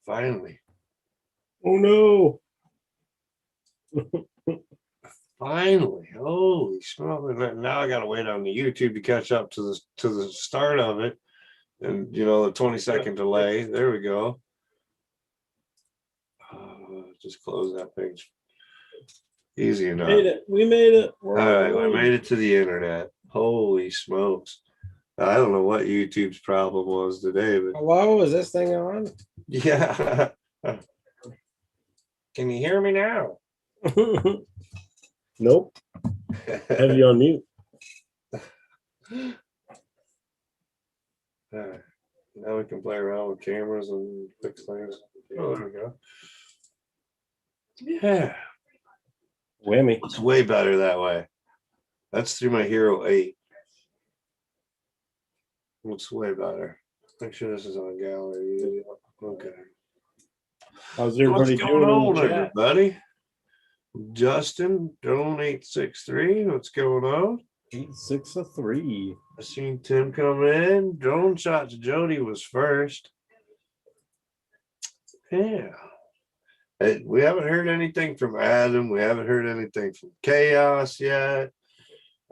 Finally. Oh no. Finally. Holy smoke. Now I gotta wait on the YouTube to catch up to the start of it. And you know, the 20-second delay. There we go. Just close that page. Easy enough. We made it. All right, I made it to the internet. Holy smokes. I don't know what YouTube's problem was today, but hello, is this thing on? yeah. Can you hear me now? Nope. Have you on mute? Now we can play around with cameras and fix things. Oh, there we go. Yeah. Whammy. It's way better that way. That's through my Hero 8. Looks way better. Make sure this is on gallery. Okay. How's everybody What's going doing? on, everybody? Justin, Drone 863. What's going on? 863. I seen Tim come in. Drone shot to Jody was first. Yeah. We haven't heard anything from Adam. We haven't heard anything from Chaos yet.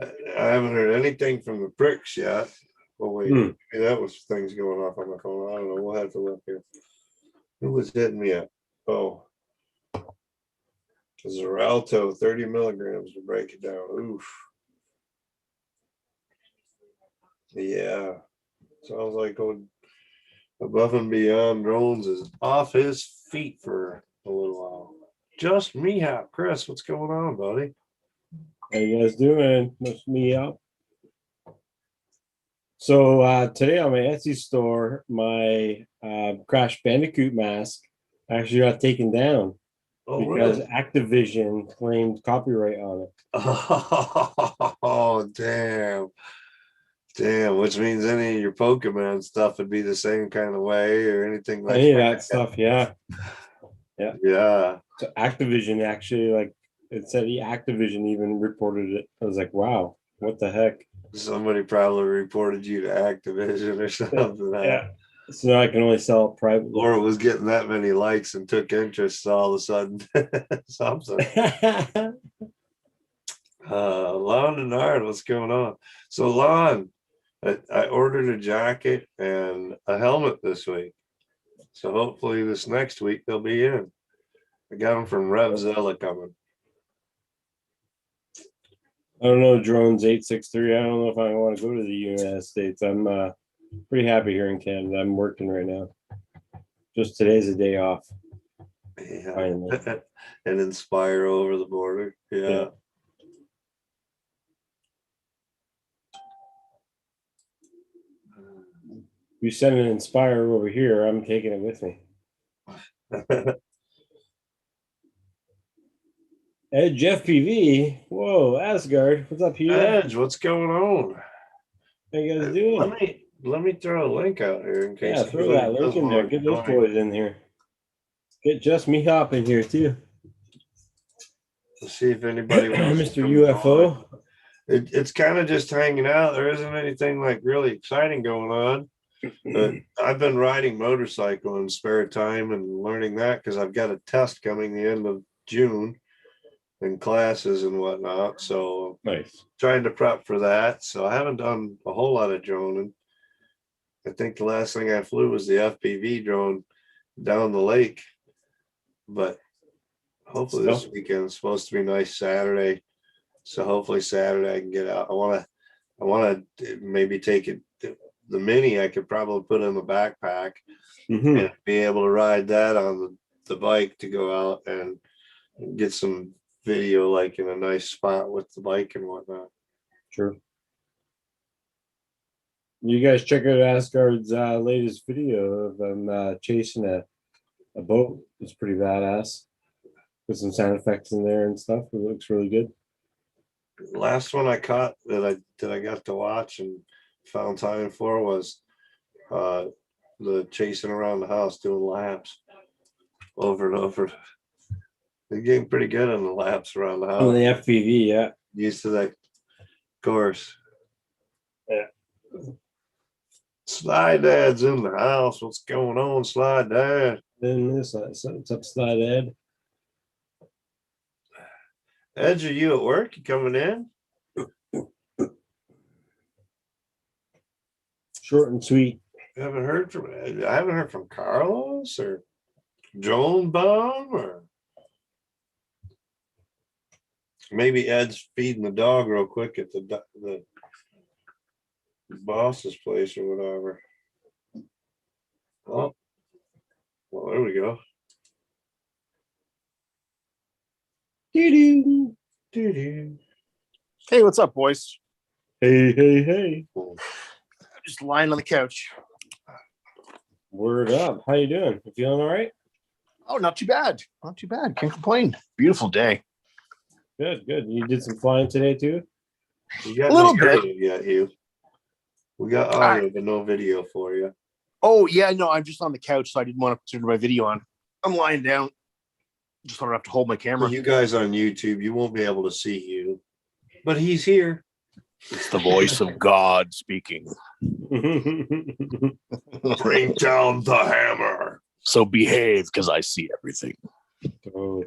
I haven't heard anything from the pricks yet. Oh, wait. Maybe that was things going off on my phone. I don't know. We'll have to look here. Who was hitting me up? Oh. Xeralto, 30 milligrams to break it down. Oof. Yeah. Sounds like going above and beyond drones is off his feet for a little while. Just me, Chris. What's going on, buddy? How you guys doing? Just me out. So today on my Etsy store, my Crash Bandicoot mask actually got taken down because really? Activision claimed copyright on it. Oh, damn. Damn, which means any of your Pokemon stuff would be the same kind of way or anything like any of that stuff, yeah. Yeah. Yeah. So Activision actually, like, it said Activision even reported it. I was like, wow, what the heck? Somebody probably reported you to Activision or something. Yeah. So now I can only sell it privately. Or it was getting that many likes and took interest, so all of a sudden something. Lon and Ard, what's going on? So Lon, I ordered a jacket and a helmet this week. So hopefully this next week they'll be in. I got them from Revzilla coming. I don't know, Drones 863. I don't know if I want to go to the United States. I'm pretty happy here in Canada. I'm working right now. Just today's a day off. Yeah. Finally. And Inspire over the border. Yeah. You send an Inspire over here, I'm taking it with me. Edge FPV. Whoa, Asgard. What's up here? Edge, what's going on? How you guys doing? Let me throw a link out here in case. Yeah, throw that link in there. Get those boys in here. Get Just Me Hop in here too. Let's see if anybody wants Mr. UFO. It's kind of just hanging out. There isn't anything like really exciting going on. But I've been riding motorcycle in spare time and learning that because I've got a test coming the end of June and classes and whatnot. So nice. Trying to prep for that. So I haven't done a whole lot of droning. I think the last thing I flew was the FPV drone down the lake. But hopefully this weekend is supposed to be nice Saturday. So hopefully Saturday I can get out. I want to maybe take it. The Mini I could probably put in the backpack and be able to ride that on the bike to go out and get some video like in a nice spot with the bike and whatnot. Sure. You guys check out Asgard's latest video of them chasing a boat. It's pretty badass. Put some sound effects in there and stuff. It looks really good. The last one I caught that I got to watch and found time for was the chasing around the house doing laps over and over. They're getting pretty good on the laps around the house. On the FPV, yeah. Used to that course. Yeah. Slide Dad's in the house. What's going on, Slide Dad? Then this, it's upside Ed. Edge, are you at work? You coming in? Short and sweet. I haven't heard from Carlos or Joan Bum, or maybe Ed's feeding the dog real quick at the boss's place or whatever. Oh, well, there we go. Doo-doo. Doo-doo. Hey, what's up, boys? Hey. I'm just lying on the couch. Word up. How you doing? You feeling all right? Oh, not too bad. Not too bad. Can't complain. Beautiful day. Good. You did some flying today too? You got A little no bit. video yet, Hugh. We got audio, but no video for you. Oh, yeah, no, I'm just on the couch, so I didn't want to turn my video on. I'm lying down. Just don't have to hold my camera. You guys on YouTube, you won't be able to see Hugh, but he's here. It's the voice of God speaking. Bring down the hammer. So behave, because I see everything. Oh.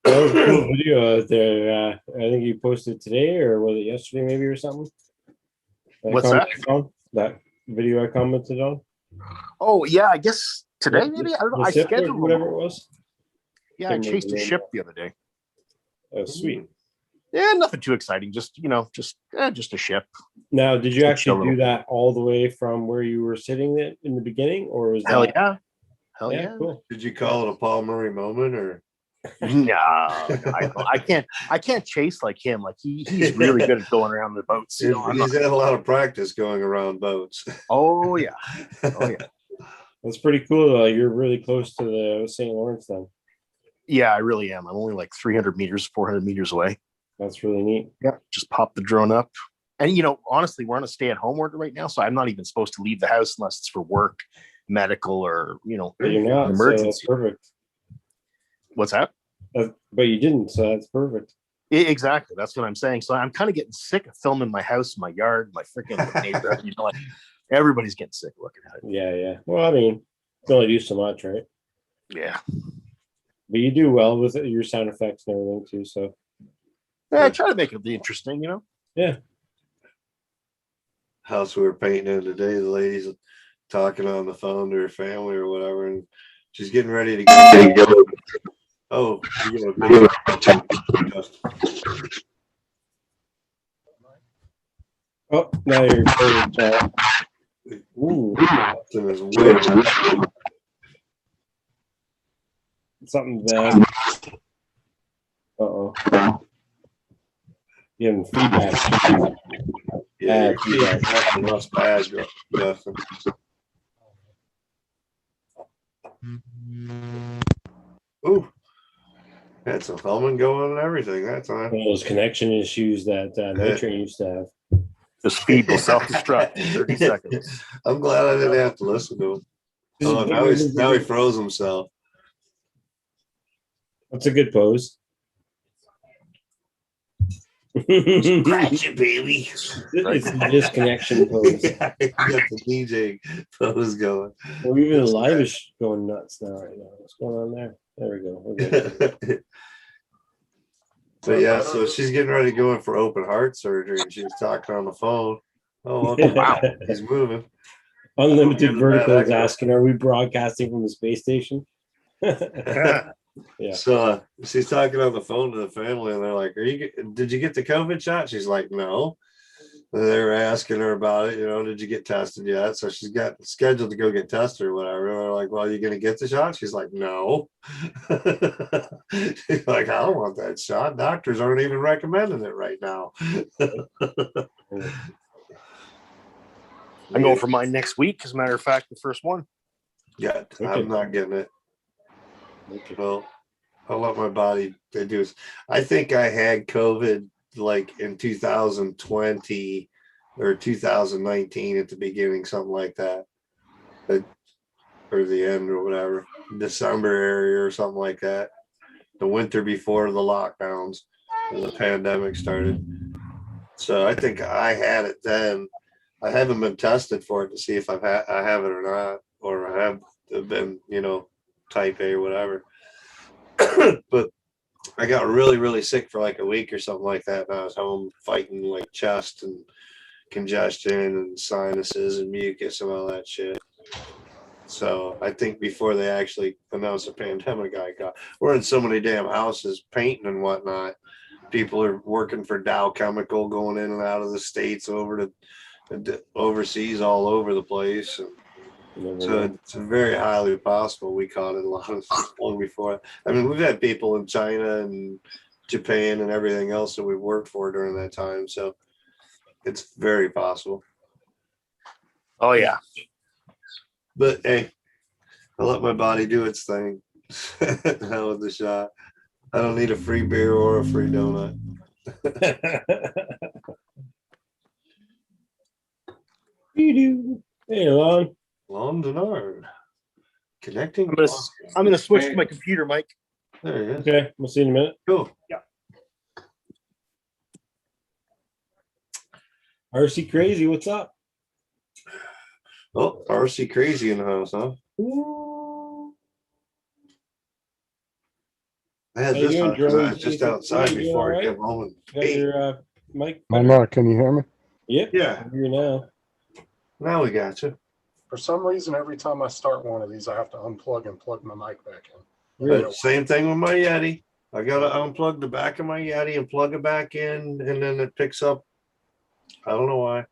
That was a cool video out there. I think you posted today, or was it yesterday, maybe, or something? What's that? That video I commented on. Oh, yeah, I guess today, maybe? I don't know. I scheduled whatever it was. Yeah, I chased a ship the other day. Oh, sweet. Yeah, nothing too exciting. Just, just a ship. Now, did you Just actually do that all the way from where you were sitting in the beginning, or was Hell that? yeah. Hell yeah. Cool. Did you call it a Paul Murray moment, or? No, I can't chase like him. Like he's really good at going around the boats. You know, He's had a lot of practice going around boats. Oh yeah. That's pretty cool. Though. You're really close to the St. Lawrence then. Yeah, I really am. I'm only like 300 meters, 400 meters away. That's really neat. Yeah, just pop the drone up. And honestly, we're on a stay-at-home order right now, so I'm not even supposed to leave the house unless it's for work, medical, or But you're not, emergency. so that's perfect. What's that? But you didn't, so that's perfect. Exactly. That's what I'm saying. So I'm kind of getting sick of filming my house, my yard, my freaking neighbor. Like everybody's getting sick looking at it. Yeah. Well, I mean, you can only do so much, right? Yeah. But you do well with your sound effects and everything too. So I try to make it interesting, Yeah. House we were painting in today, the lady's talking on the phone to her family or whatever, and she's getting ready to go. Oh, you're gonna Oh, now you're recording. Ooh, in his wig. something bad. Uh-oh. Getting feedback. Yeah, Bad feedback. that's bad, Justin. Ooh, had some filming going and everything that time. One of those connection issues that Hypetrain used to have. Just feed will self-destruct in 30 seconds. I'm glad I didn't have to listen to him. Oh, now he froze himself. That's a good pose. Scratch it, baby. It's the disconnection pose. Yeah, you got the DJ pose going. Well, even live is going nuts now right now. What's going on there? There we go. We're good. But yeah, so she's getting ready to go in for open heart surgery, and she was talking on the phone. Oh, okay. Wow, he's moving. Unlimited Vertical is asking, are we broadcasting from the space station? Yeah. So she's talking on the phone to the family, and they're like, did you get the COVID shot? She's like, no. And they're asking her about it, did you get tested yet? So she's got scheduled to go get tested or whatever. And they're like, well, are you going to get the shot? She's like, no. She's like, I don't want that shot. Doctors aren't even recommending it right now. I'm going for mine next week. As a matter of fact, the first one. Yeah, I'm not getting it. Well, I'll let my body do it. I think I had COVID like in 2020 or 2019 at the beginning, something like that, or the end or whatever, December area or something like that, the winter before the lockdowns and the pandemic started. So I think I had it then. I haven't been tested for it to see if I have it or not, or I have have been, you know, type A or whatever. But I got really, really sick for like a week or something like that. And I was home fighting like chest and congestion and sinuses and mucus and all that shit. So I think before they actually announced the pandemic, we're in so many damn houses painting and whatnot. People are working for Dow Chemical, going in and out of the states, over to overseas, all over the place. And so it's very highly possible we caught it long before. I mean, we've had people in China and Japan and everything else that we've worked for during that time. So it's very possible. Oh yeah. But hey, I let my body do its thing. Hell with the shot. I don't need a free beer or a free donut. Hey, Lon. Lon Denard. Connecting. I'm gonna switch to my computer, Mike. There he is. Okay, we'll see you in a minute. Cool. Yeah. RC Crazy, what's up? Oh, RC Crazy in the house, huh? I had How you this doing, on because I Jordan? was just You outside doing before I all came right? home. And Got ate. your mic? I'm not. Can you hear me? Yep. Yeah. I'm here now. Now we got you. For some reason, every time I start one of these, I have to unplug and plug my mic back in. Really? But same thing with my Yeti. I gotta unplug the back of my Yeti and plug it back in, and then it picks up. I don't know why.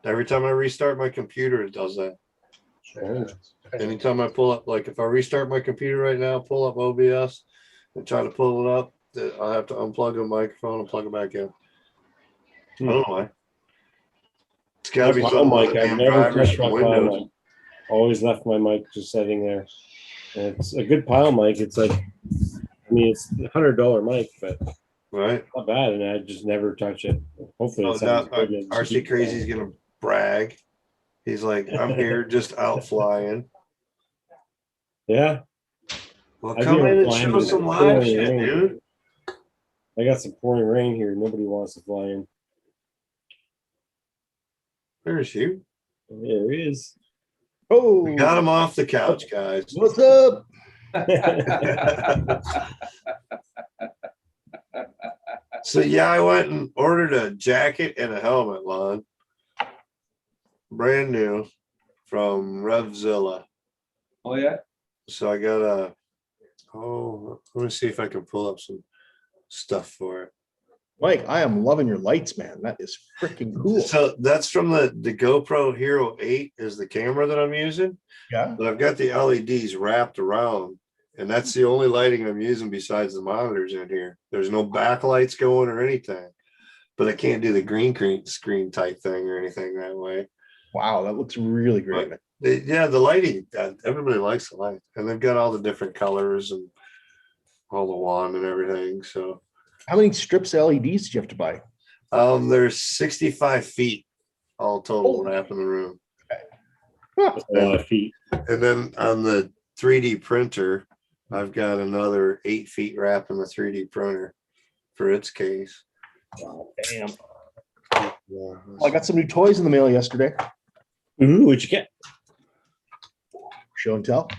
Every time I restart my computer, it does that. Strange. Anytime I pull up, like if I restart my computer right now, pull up OBS and try to pull it up, I have to unplug the microphone and plug it back in. I don't know why. It's gotta be My something mic, with the I've damn never drivers touched from my pile Windows. mic. Always left my mic just sitting there. And it's a good pile mic. It's like, I mean, it's $100 mic, but Right? not bad. And I just never touch it. Hopefully, Oh, it sounds now, good. and RC keep Crazy's going. gonna brag. He's like, I'm here just out flying. Yeah, Well, I come do in and flying, show but some it's live pouring shit, rain. dude. I got some pouring rain here. Nobody wants to fly in. There's you. There he is. Oh, We got him off the couch, guys. what's up? So yeah, I went and ordered a jacket and a helmet, Lon. Brand new from Revzilla. Oh yeah. So I got let me see if I can pull up some stuff for it. Mike, I am loving your lights, man. That is freaking cool. So that's from the GoPro Hero 8 is the camera that I'm using. Yeah. But I've got the LEDs wrapped around, and that's the only lighting I'm using besides the monitors in here. There's no backlights going or anything, but I can't do the green screen type thing or anything that way. Wow, that looks really great. Yeah, the lighting, everybody likes the light, and they've got all the different colors and all the wand and everything. So How many strips of LEDs did you have to buy? there's 65 feet all total wrapped in the room. That's a lot of feet. And then on the 3D printer, I've got another 8 feet wrap in the 3D printer for its case. Wow, damn. Yeah. Well, I got some new toys in the mail yesterday. Ooh, what'd you get? Show and tell.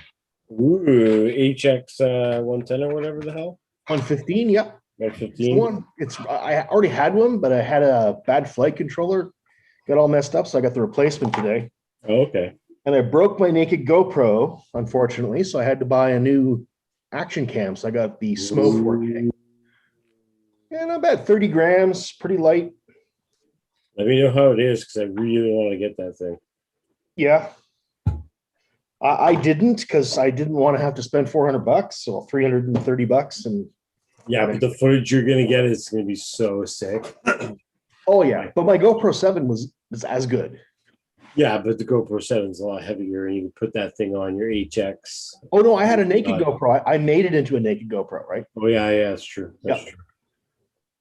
Ooh, HX 110 or whatever the hell. 115, yep. It's the 15. one. I already had one, but I had a bad flight controller. Got all messed up, so I got the replacement today. Oh, okay. And I broke my naked GoPro, unfortunately, so I had to buy a new action cam. So I got the Smo 4K. Yeah, not bad. 30 grams, pretty light. Let me know how it is because I really want to get that thing. Yeah. I didn't because I didn't want to have to spend $400, so $330. And Yeah, but the footage you're gonna get is gonna be so sick. oh yeah, but my GoPro 7 was as good. Yeah, but the GoPro 7 is a lot heavier, and you can put that thing on your HX. Oh no, I had a naked GoPro. I made it into a naked GoPro, right? Oh yeah, that's true. That's true.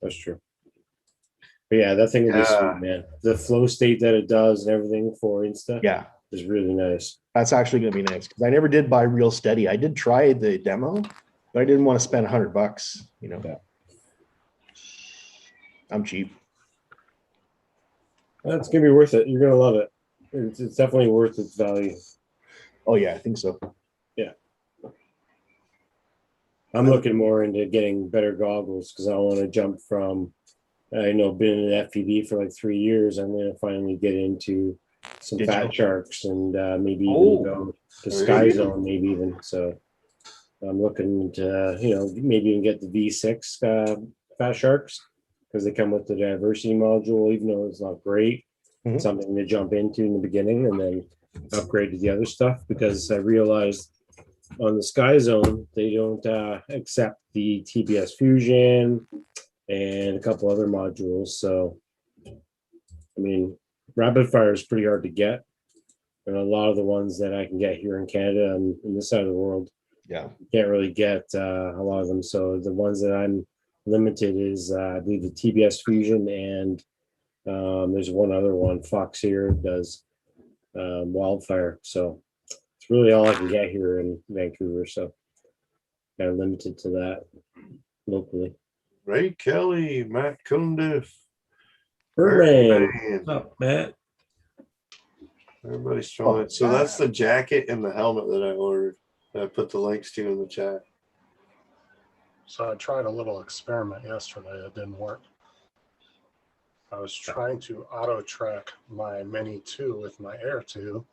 That's true. But yeah, that thing will be sweet, man. The flow state that it does and everything for Insta, Yeah, is really nice. that's actually going to be nice because I never did buy Real Steady. I did try the demo, but I didn't want to spend $100. You know, Yeah. I'm cheap. That's gonna be worth it. You're gonna love it. It's definitely worth its value. Oh yeah, I think so. I'm looking more into getting better goggles because I want to jump from, I know, been in FPV for like 3 years. I'm going to finally get into some fat sharks and maybe even go to Sky Zone, maybe even. So I'm looking to, maybe even get the V6 fat sharks because they come with the diversity module, even though it's not great. It's something to jump into in the beginning and then upgrade to the other stuff because I realized on the Sky Zone, they don't accept the TBS Fusion and a couple other modules. So, I mean, rapid fire is pretty hard to get. And a lot of the ones that I can get here in Canada and in this side of the world, can't really get a lot of them. So the ones that I'm limited is, I believe, the TBS Fusion and there's one other one, Foxeer does wildfire. So it's really all I can get here in Vancouver. So kind of limited to that locally. Ray Kelly, Matt Cundiff. Birdman. What's up, Matt? Everybody's showing it. So that's the jacket and the helmet that I ordered. I put the links to in the chat. So I tried a little experiment yesterday. It didn't work. I was trying to auto track my Mini 2 with my Air 2.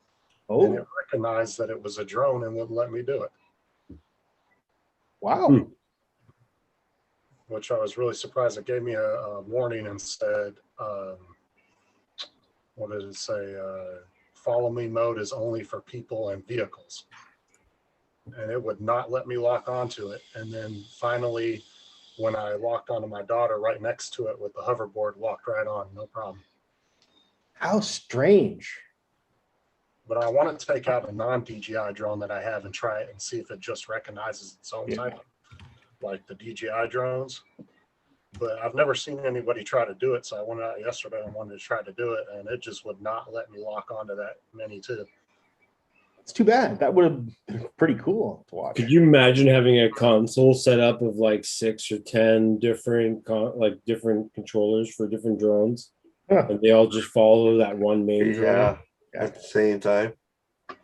And it recognized that it was a drone and wouldn't let me do it. Wow. Which I was really surprised. It gave me a warning and said, what did it say? Follow me mode is only for people and vehicles. And it would not let me lock onto it. And then finally, when I locked onto my daughter right next to it with the hoverboard, locked right on, no problem. How strange. But I want to take out a non-DJI drone that I have and try it and see if it just recognizes its own type, like the DJI drones. But I've never seen anybody try to do it, so I went out yesterday and wanted to try to do it, and it just would not let me lock onto that Mini 2. It's too bad. That would have been pretty cool to watch. Could you imagine having a console set up of like 6 or 10 different different controllers for different drones, and they all just follow that one main drone? At the same time.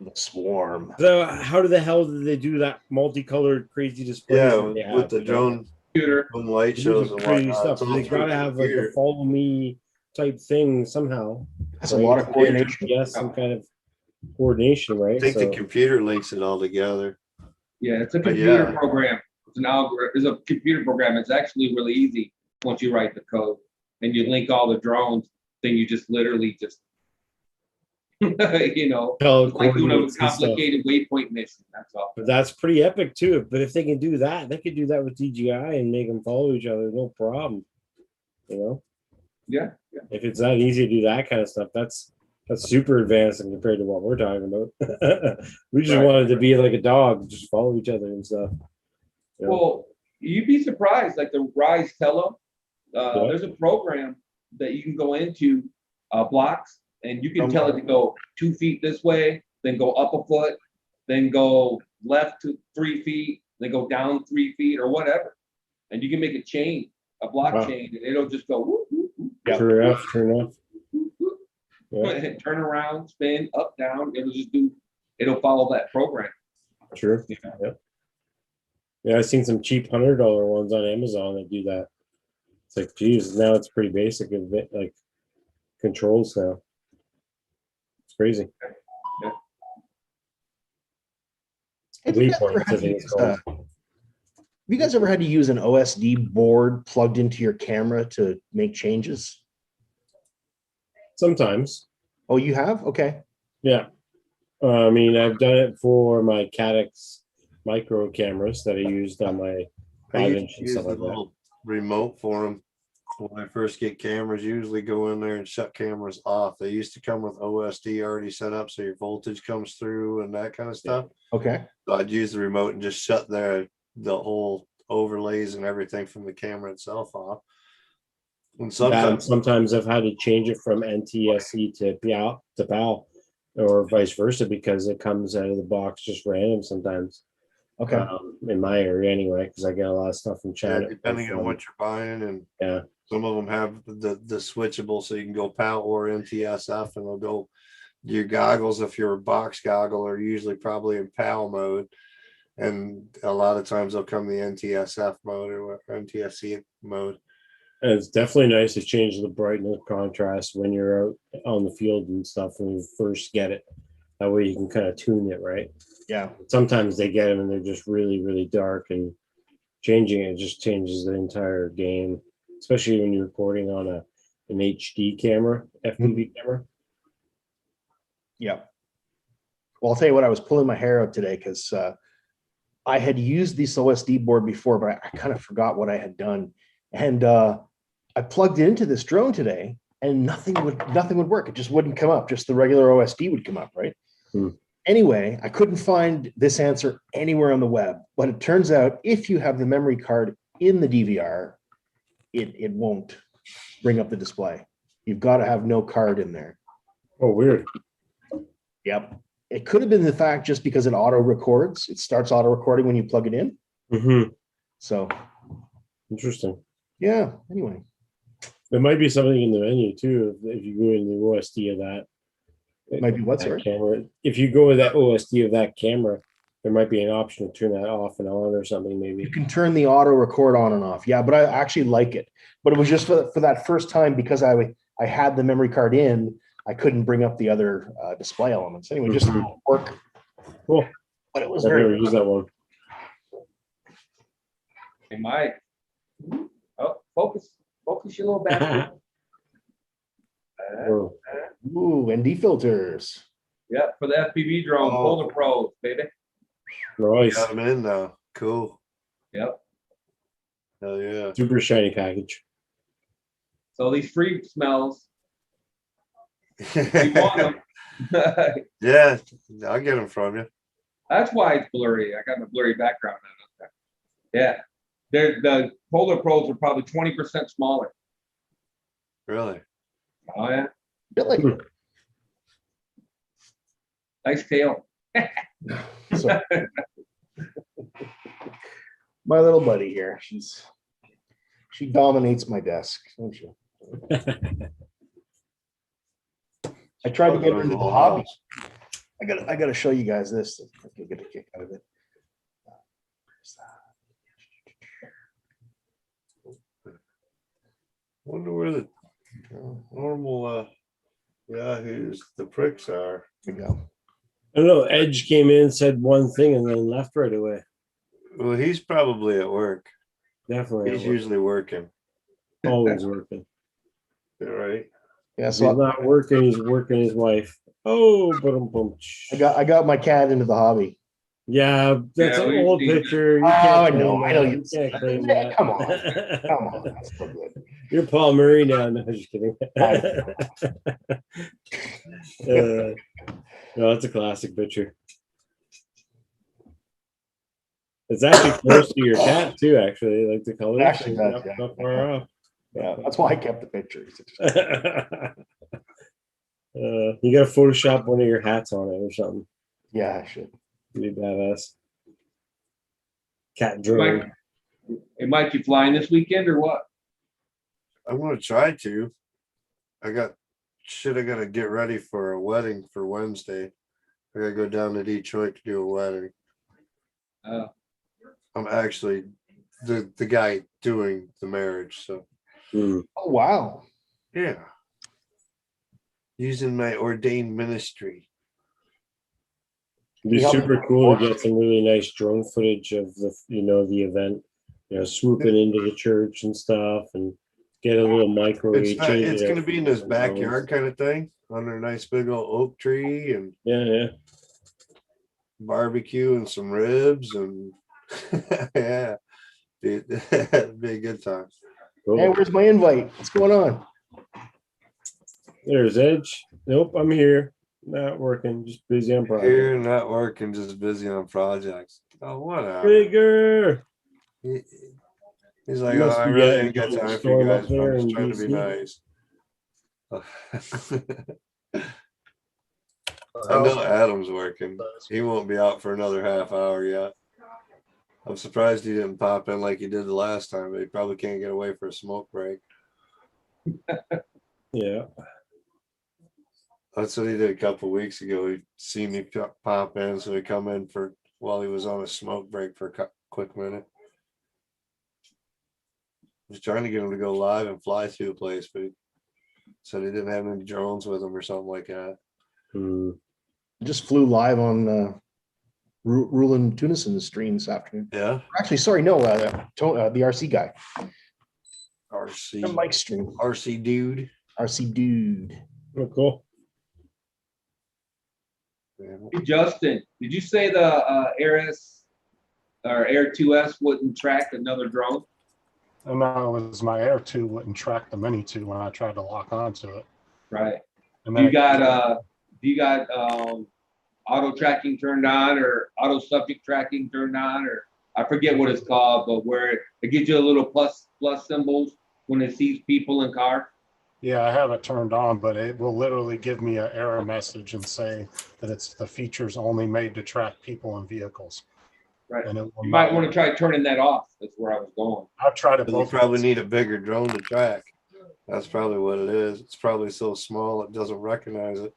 The swarm. So how the hell did they do that multicolored crazy display? Yeah, with the drone computer, when light shows and crazy whatnot. stuff. They gotta have like a follow me type thing somehow. That's a lot of coordination. Yes, some kind of coordination, right? I think the computer links it all together. Yeah, it's a computer program. It's an algorithm. It's a computer program. It's actually really easy once you write the code and you link all the drones. Then you just literally just like doing a complicated waypoint mission. That's all. But that's pretty epic too. But if they can do that, they could do that with DJI and make them follow each other, no problem. Yeah. If it's that easy to do that kind of stuff, that's super advanced compared to what we're talking about. We just wanted to be like a dog, just follow each other and stuff. Well, you'd be surprised. Like the Rise Tello, there's a program that you can go into blocks. And you can tell it to go 2 feet this way, then go up a foot, then go left to 3 feet, then go down 3 feet or whatever. And you can make a chain, a block chain, and it'll just go whoop, whoop, whoop, turn off. whoop, whoop. Yeah. Turn around, spin, up, down. It'll follow that program. Sure. Yeah, I've seen some cheap $100 ones on Amazon that do that. It's like, geez, now it's pretty basic, like controls now. Crazy. Have you guys ever had to use an OSD board plugged into your camera to make changes? Sometimes. Oh, you have? Okay. Yeah. I mean, I've done it for my Caddx micro cameras that I used on my 5-inch and stuff like that. Remote for them. When I first get cameras, usually go in there and shut cameras off. They used to come with OSD already set up, so your voltage comes through and that kind of stuff. Okay. So I'd use the remote and just shut the whole overlays and everything from the camera itself off. And sometimes I've had to change it from NTSC to PAL or vice versa because it comes out of the box just random sometimes. Okay. In my area anyway, because I get a lot of stuff from China. Depending on what you're buying, and some of them have the switchable, so you can go PAL or MTSF, and they'll go your goggles, if you're a box goggle, are usually probably in PAL mode. And a lot of times they'll come the NTSF mode or NTSC mode. And it's definitely nice to change the brightness contrast when you're out on the field and stuff when you first get it. That way you can kind of tune it, right? Yeah. Sometimes they get them and they're just really, really dark, and changing it just changes the entire game, especially when you're recording on an HD camera, FPV camera. Yeah. Well, I'll tell you what, I was pulling my hair out today because I had used this OSD board before, but I kind of forgot what I had done. And I plugged it into this drone today and nothing would work. It just wouldn't come up. Just the regular OSD would come up, right? Anyway, I couldn't find this answer anywhere on the web, but it turns out if you have the memory card in the DVR, it won't bring up the display. You've got to have no card in there. Oh, weird. Yep. It could have been the fact just because it auto records. It starts auto recording when you plug it in. Mm-hmm. So Interesting. yeah, anyway. There might be something in the menu too if you go in the OSD of that. It might be what, that sorry? camera. If you go with that OSD of that camera, there might be an option to turn that off and on or something maybe. You can turn the auto record on and off. Yeah, but I actually like it. But it was just for that first time because I had the memory card in, I couldn't bring up the other display elements. Anyway, just work. Cool. But it was I've never very used that one. Hey, Mike. Oh, focus your little battery. Oh. Ooh, ND filters. Yeah, for the FPV drone, Polar Pros, baby. Nice. Got them in now. Cool. Yep. Hell yeah. Super shiny package. So these free smells, you want them. Yeah, I'll get them from you. That's why it's blurry. I got a blurry background on it. Yeah. The Polar Pros are probably 20% smaller. Really? Oh yeah. Really? Nice tail. So, my little buddy here, she dominates my desk, don't she? I tried to get her into the hobby. I gotta show you guys this. I can get a kick out of it. Wonder where the normal Yahoos, the pricks are. Here we go. I don't know. Edge came in, said one thing, and then left right away. Well, he's probably at work. Definitely. He's usually working. always working. Right. Yeah, So he's so not working, he's working his wife. Oh, boom. I got my cat into the hobby. Yeah, that's Yeah, an we've old seen picture. You Oh, I can't know. claim I know that. you- You can't claim Yeah, that. come on. Come on, that's so good. You're Paul Murray now. No, just kidding. No, that's a classic picture. It's actually close to your cat too, actually. Like the color. It actually does, yeah. Not far off. Yeah, that's why I kept the pictures. You gotta Photoshop one of your hats on it or something. Yeah, I should. Be badass. Cat drone. Hey, Mike, you flying this weekend or what? I'm gonna try to. I gotta get ready for a wedding for Wednesday. I gotta go down to Detroit to do a wedding. I'm actually the guy doing the marriage, so Mm. Oh wow. yeah. Using my ordained ministry. It'd be Yeah. super cool to get some really nice drone footage of the the event, swooping into the church and stuff, and get a little micro. It's gonna be in his backyard kind of thing, under a nice big old oak tree and Yeah. barbecue and some ribs and yeah. Dude, it'd be a good time. Cool. Hey, where's my invite? What's going on? There's Edge. Nope, I'm here. Not working, just busy on project. Here, not working, just busy on projects. Oh, whatever. Bigger. He's like, You oh, must I be really getting ain't got a time for storm you up guys, but there I'm just in trying to be DC. nice. I know Adam's working. He won't be out for another half hour yet. I'm surprised he didn't pop in like he did the last time, but he probably can't get away for a smoke break. Yeah. That's what he did a couple weeks ago. He seen me pop in, so he come in for while he was on a smoke break for a quick minute. Was trying to get him to go live and fly through the place, but he said he didn't have any drones with him or something like that. Just flew live on Rulin Tunison's stream this afternoon. Yeah, Actually, sorry, no, the RC guy. RC, Mike's stream. RC dude. RC dude. Oh, cool. Yeah. Hey, Justin, did you say the Air S or Air 2S wouldn't track another drone? And no, it was my Air 2 wouldn't track the Mini 2 when I tried to lock onto it. Right. And Do then you got auto tracking turned on or auto subject tracking turned on, or I forget what it's called, but where it gives you a little plus symbols when it sees people in car? yeah, I have it turned on, but it will literally give me an error message and say that it's the features only made to track people and vehicles. Right. And it will You might not want to work. try turning that off. That's where I was going. I've tried it You both. probably need a bigger drone to track. That's probably what it is. It's probably so small it doesn't recognize it.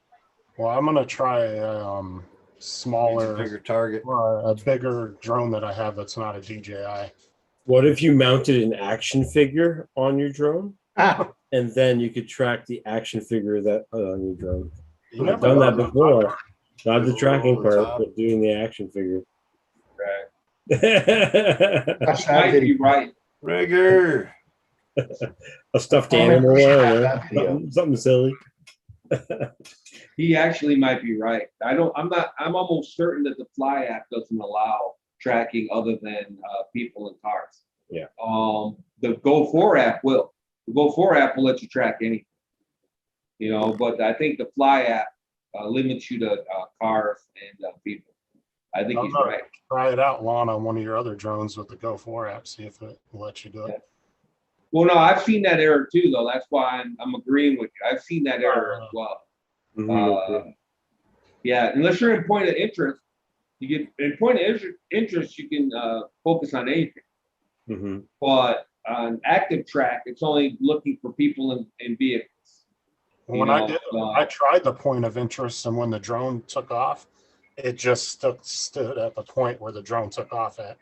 Well, I'm gonna try a Needs a smaller, bigger target. a bigger drone that I have that's not a DJI. What if you mounted an action figure on your drone, Ah, and then you could track the action figure that on your drone? You I've never done know. that before. Not the There's a tracking roll on the part, top. but doing the action figure. Right. watch You that might be video. right. Rigger. A stuffed Oh, man, animal, we should or have that video. something silly. He actually might be right. I'm almost certain that the Fly app doesn't allow tracking other than people in cars. Yeah. The Go4 app will. The Go4 app will let you track anything. You know, but I think the Fly app limits you to cars and people. I think he's right. Try it out, Lon, on one of your other drones with the Go4 app. See if it will let you do it. Well, no, I've seen that error too, though. That's why I'm agreeing with you. I've seen that error as well. Yeah, unless you're in point of interest, you get in point of interest, you can focus on anything. But on active track, it's only looking for people in vehicles. When I tried the point of interest, and when the drone took off, it just stood at the point where the drone took off at.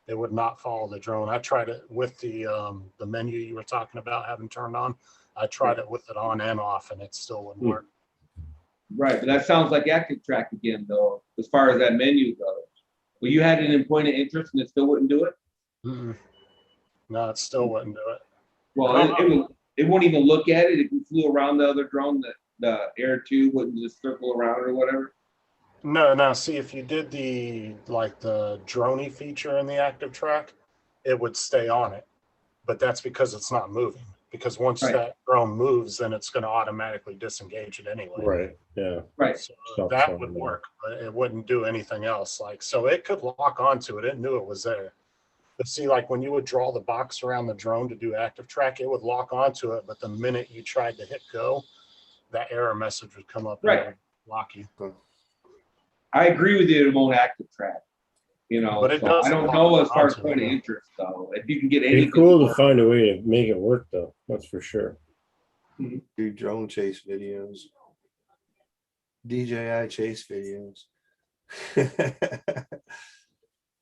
It would not follow the drone. I tried it with the menu you were talking about having turned on. I tried it with it on and off, and it still wouldn't work. Right, but that sounds like active track again, though, as far as that menu goes. Well, you had it in point of interest, and it still wouldn't do it. No, it still wouldn't do it. Well, it won't even look at it if you flew around the other drone. The Air 2 wouldn't just circle around or whatever. No. See, if you did the droney feature in the active track, it would stay on it. But that's because it's not moving. Because once that drone moves, then it's going to automatically disengage it anyway. Right. Yeah. Right. So that would work, but it wouldn't do anything else. So it could lock onto it. It knew it was there. But see, like when you would draw the box around the drone to do active track, it would lock onto it. But the minute you tried to hit go, that error message would come up and it would lock you. I agree with you. It won't active track. You know, But it so I don't know as far as onto point of it. interest though. If you can get It'd anything, be cool to find a way to make it work, though. That's for sure. Do drone chase videos. DJI chase videos.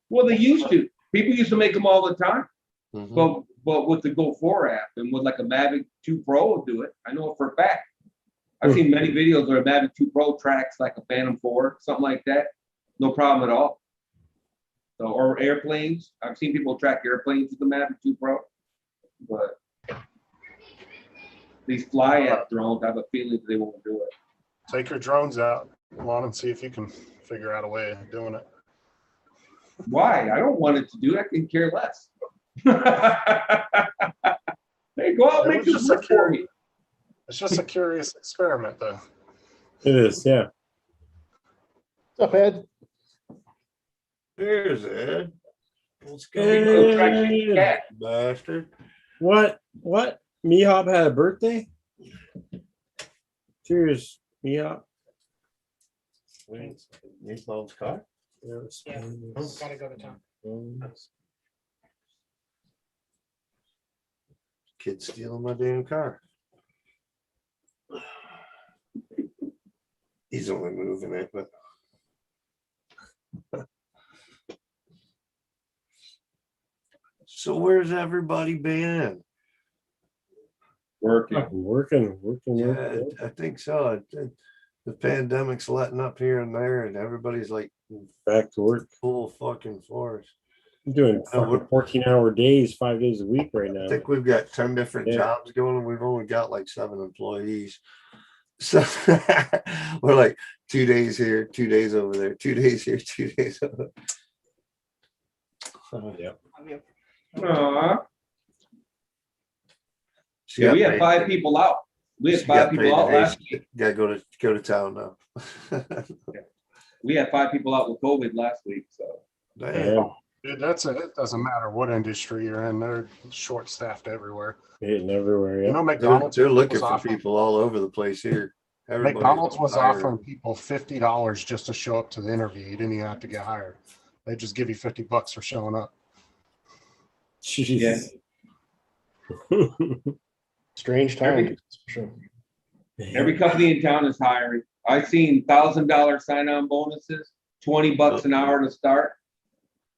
Well, they used to. People used to make them all the time. Mhm. But with the Go4 app and with like a Mavic 2 Pro will do it. I know it for a fact. I've seen many videos where a Mavic 2 Pro tracks like a Phantom 4, something like that. No problem at all. So, or airplanes. I've seen people track airplanes with the Mavic 2 Pro. But these Fly app drones, I have a feeling that they won't do it. Take your drones out, Lon, and see if you can figure out a way of doing it. Why? I don't want it to do it. I can care less. Hey, go out and make this work for me. It's just a curious experiment, though. It is, yeah. What's up, Ed? There's Ed. Let's go. Go track your cat. Bastard. What? Mehop had a birthday? Cheers, Mehop. Wait, Meatloaf's car? Yeah, gotta go to town. Kid stealing my damn car. He's only moving it, but so where's everybody been? Working. Working. Yeah, I think so. The pandemic's letting up here and there, and everybody's like Back to work. full fucking force. I'm doing No, fucking 14-hour days, 5 days a week right now. I think we've got 10 different Yeah. jobs going, and we've only got like 7 employees. So we're like 2 days here, 2 days over there, 2 days here, 2 days over there. Yeah. Aw. She Yeah, got we had paid 5 today. people out. We had She 5 got people paid out today. last She week. gotta go to town now. We had 5 people out with COVID last week, so. Damn. Yeah. Dude, that's it. It doesn't matter what industry you're in. They're short-staffed everywhere. Hitting everywhere. You Yeah. know, McDonald's They're looking was for offering, people all over the place here. Everybody's McDonald's was hiring. offering people $50 just to show up to the interview. You didn't even have to get hired. They just give you $50 for showing up. Jeez. Strange time. Sure. Every company in town is hiring. I've seen $1,000 sign-on bonuses, $20 an hour to start,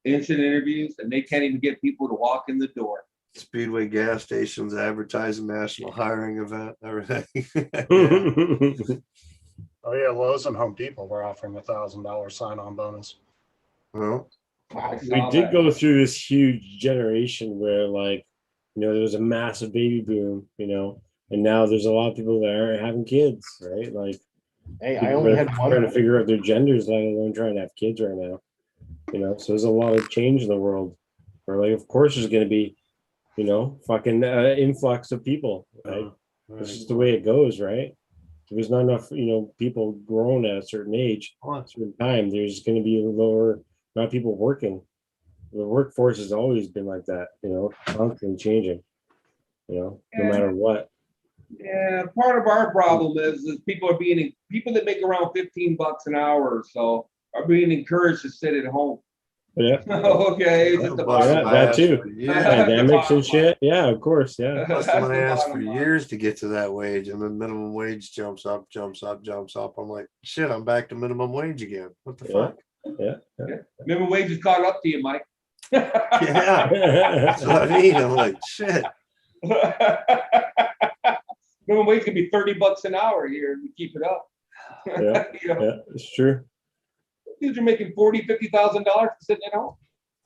instant interviews, and they can't even get people to walk in the door. Speedway gas stations advertising national hiring event, everything. Oh yeah, Lowe's and Home Depot were offering $1,000 sign-on bonus. Well, I We saw did that. go through this huge generation where, like, there was a massive baby boom, and now there's a lot of people that aren't having kids, right? Like, Hey, I people only are had trying to one. figure out their genders, let alone trying to have kids right now. So there's a lot of change in the world. Where, like, of course, there's going to be, fucking influx of people, right? It's just the way it goes, right? If there's not enough, people grown at a certain age, a certain time, there's going to be a lower amount of people working. The workforce has always been like that, constantly changing, no matter what. Yeah, part of our problem is people that make around $15 an hour or so are being encouraged to sit at home. Yeah, Okay, just the bottom yeah, line. that too. For years. Pandemics and shit. Yeah, of course. Yeah. Busting That's my the ass for bottom line. years to get to that wage, and then minimum wage jumps up. I'm like, shit, I'm back to minimum wage again. What the Yeah. fuck? Yeah. Minimum wage has caught up to you, Mike. Yeah, that's what I mean. I'm like, shit. Minimum wage could be $30 an hour here and we keep it up. Yeah. Yeah, it's true. Dudes are making $40,000, $50,000 for sitting at home.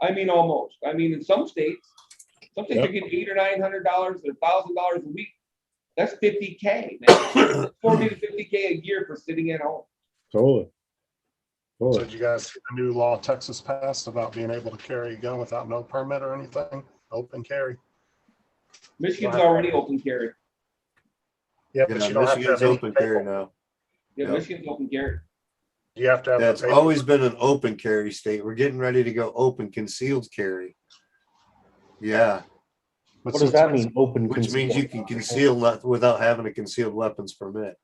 I mean, almost. I mean, in some states are getting $800 or $900 or $1,000 a week. That's $50K. Man. $40 to $50K a year for sitting at home. Totally. So did you guys see the new law Texas passed about being able to carry a gun without no permit or anything? Open carry. Michigan's already open carry. Yeah, but Yeah, you don't have to Michigan's have any open carry paperwork. now. Yeah, Yep. Michigan's open carry. You have to have. Yeah, the it's paperwork. always been an open carry state. We're getting ready to go open concealed carry. Yeah, What does that mean? Open. which means you can conceal without having a concealed weapons permit.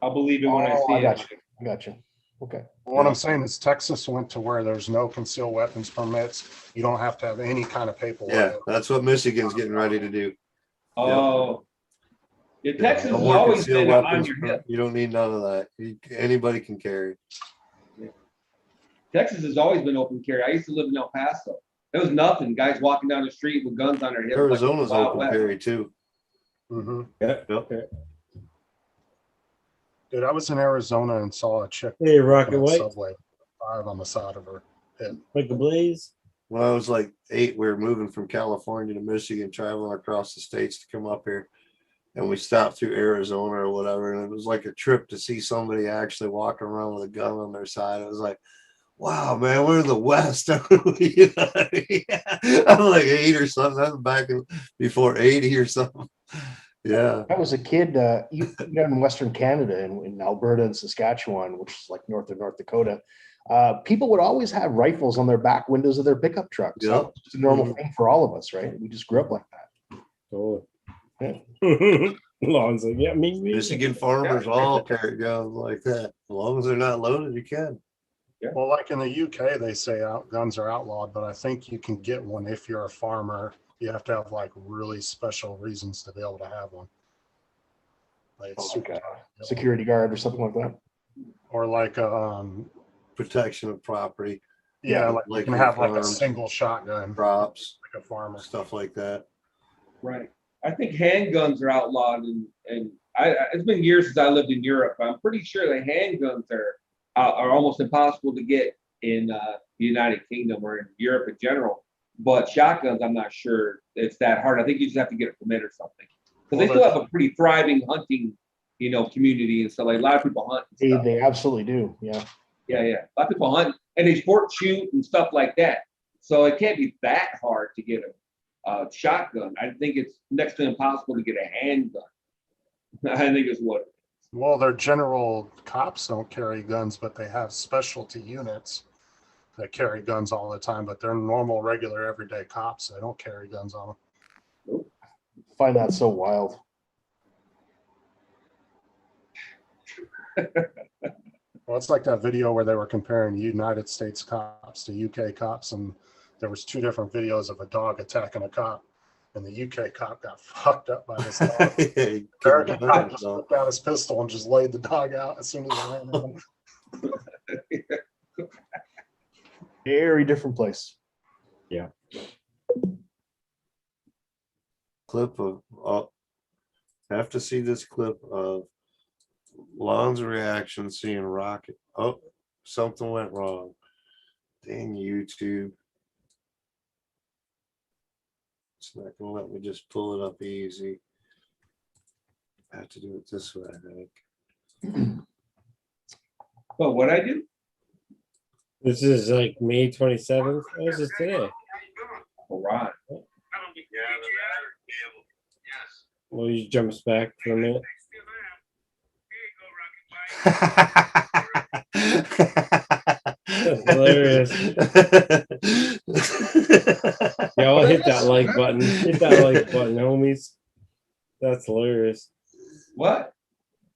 I'll believe it when I see I it. got you. Okay. What I'm saying is Texas went to where there's no concealed weapons permits. You don't have to have any kind of paperwork. Yeah, that's what Michigan's getting ready to do. Oh. Yeah, Texas No has more always concealed been on weapons your per- hip. You don't need none of that. Anybody can carry. Texas has always been open carry. I used to live in El Paso. There was nothing. Guys walking down the street with guns on their hips. Arizona's like open Wild West. carry too. Mm-hmm. Yeah. Yep. Dude, I was in Arizona and saw a chick Hey, on Rocket the White, subway, 5 on the side of her head. like a blaze. When I was like 8, we were moving from California to Michigan, traveling across the states to come up here. And we stopped through Arizona or whatever. And it was like a trip to see somebody actually walking around with a gun on their side. It was like, wow, man, we're in the West. You know, yeah. I'm like 8 or something. That's back before 80 or something. Yeah. I was a kid, even in Western Canada, in Alberta and Saskatchewan, which is like north of North Dakota. People would always have rifles on their back windows of their pickup trucks. Yep. That was just a normal thing for all of us, right? We just grew up like that. Totally. Yeah. Lon's like, yeah, me. Michigan farmers all carry guns like that. As long as they're not loaded, you can. Well, like in the UK, they say guns are outlawed, but I think you can get one if you're a farmer. You have to have like really special reasons to be able to have one. Like, it's Like super a security guard or something like that. Or like protection of property, yeah, like you like can your have like a farms, single shotgun, crops, like a farmer. stuff like that. Right. I think handguns are outlawed, and it's been years since I lived in Europe. I'm pretty sure the handguns are almost impossible to get in the United Kingdom or in Europe in general. But shotguns, I'm not sure it's that hard. I think you just have to get a permit or something. Because they still have a pretty thriving hunting, community and stuff. Like a lot of people hunt. And stuff. They absolutely do. Yeah. Yeah. A lot of people hunt and they sport shoot and stuff like that. So it can't be that hard to get a shotgun. I think it's next to impossible to get a handgun. I think it's what. Well, their general cops don't carry guns, but they have specialty units that carry guns all the time. But they're normal, regular, everyday cops. They don't carry guns on them. Find that so wild. Well, it's like that video where they were comparing United States cops to UK cops, and there was 2 different videos of a dog attacking a cop, and the UK cop got fucked up by this dog. The American cop just whipped out his pistol and just laid the dog out as soon as he ran at him. Very different place. Yeah. Clip of I have to see this clip of Lon's reaction seeing rocket. Oh, something went wrong. Dang YouTube. It's not gonna let me just pull it up easy. I have to do it this way, I think. But what I do? This is like May 27th. This is today. All right. Well, he jumps back for a minute. That's hilarious. Y'all hit that like button. Hit that like button, homies. That's hilarious. What?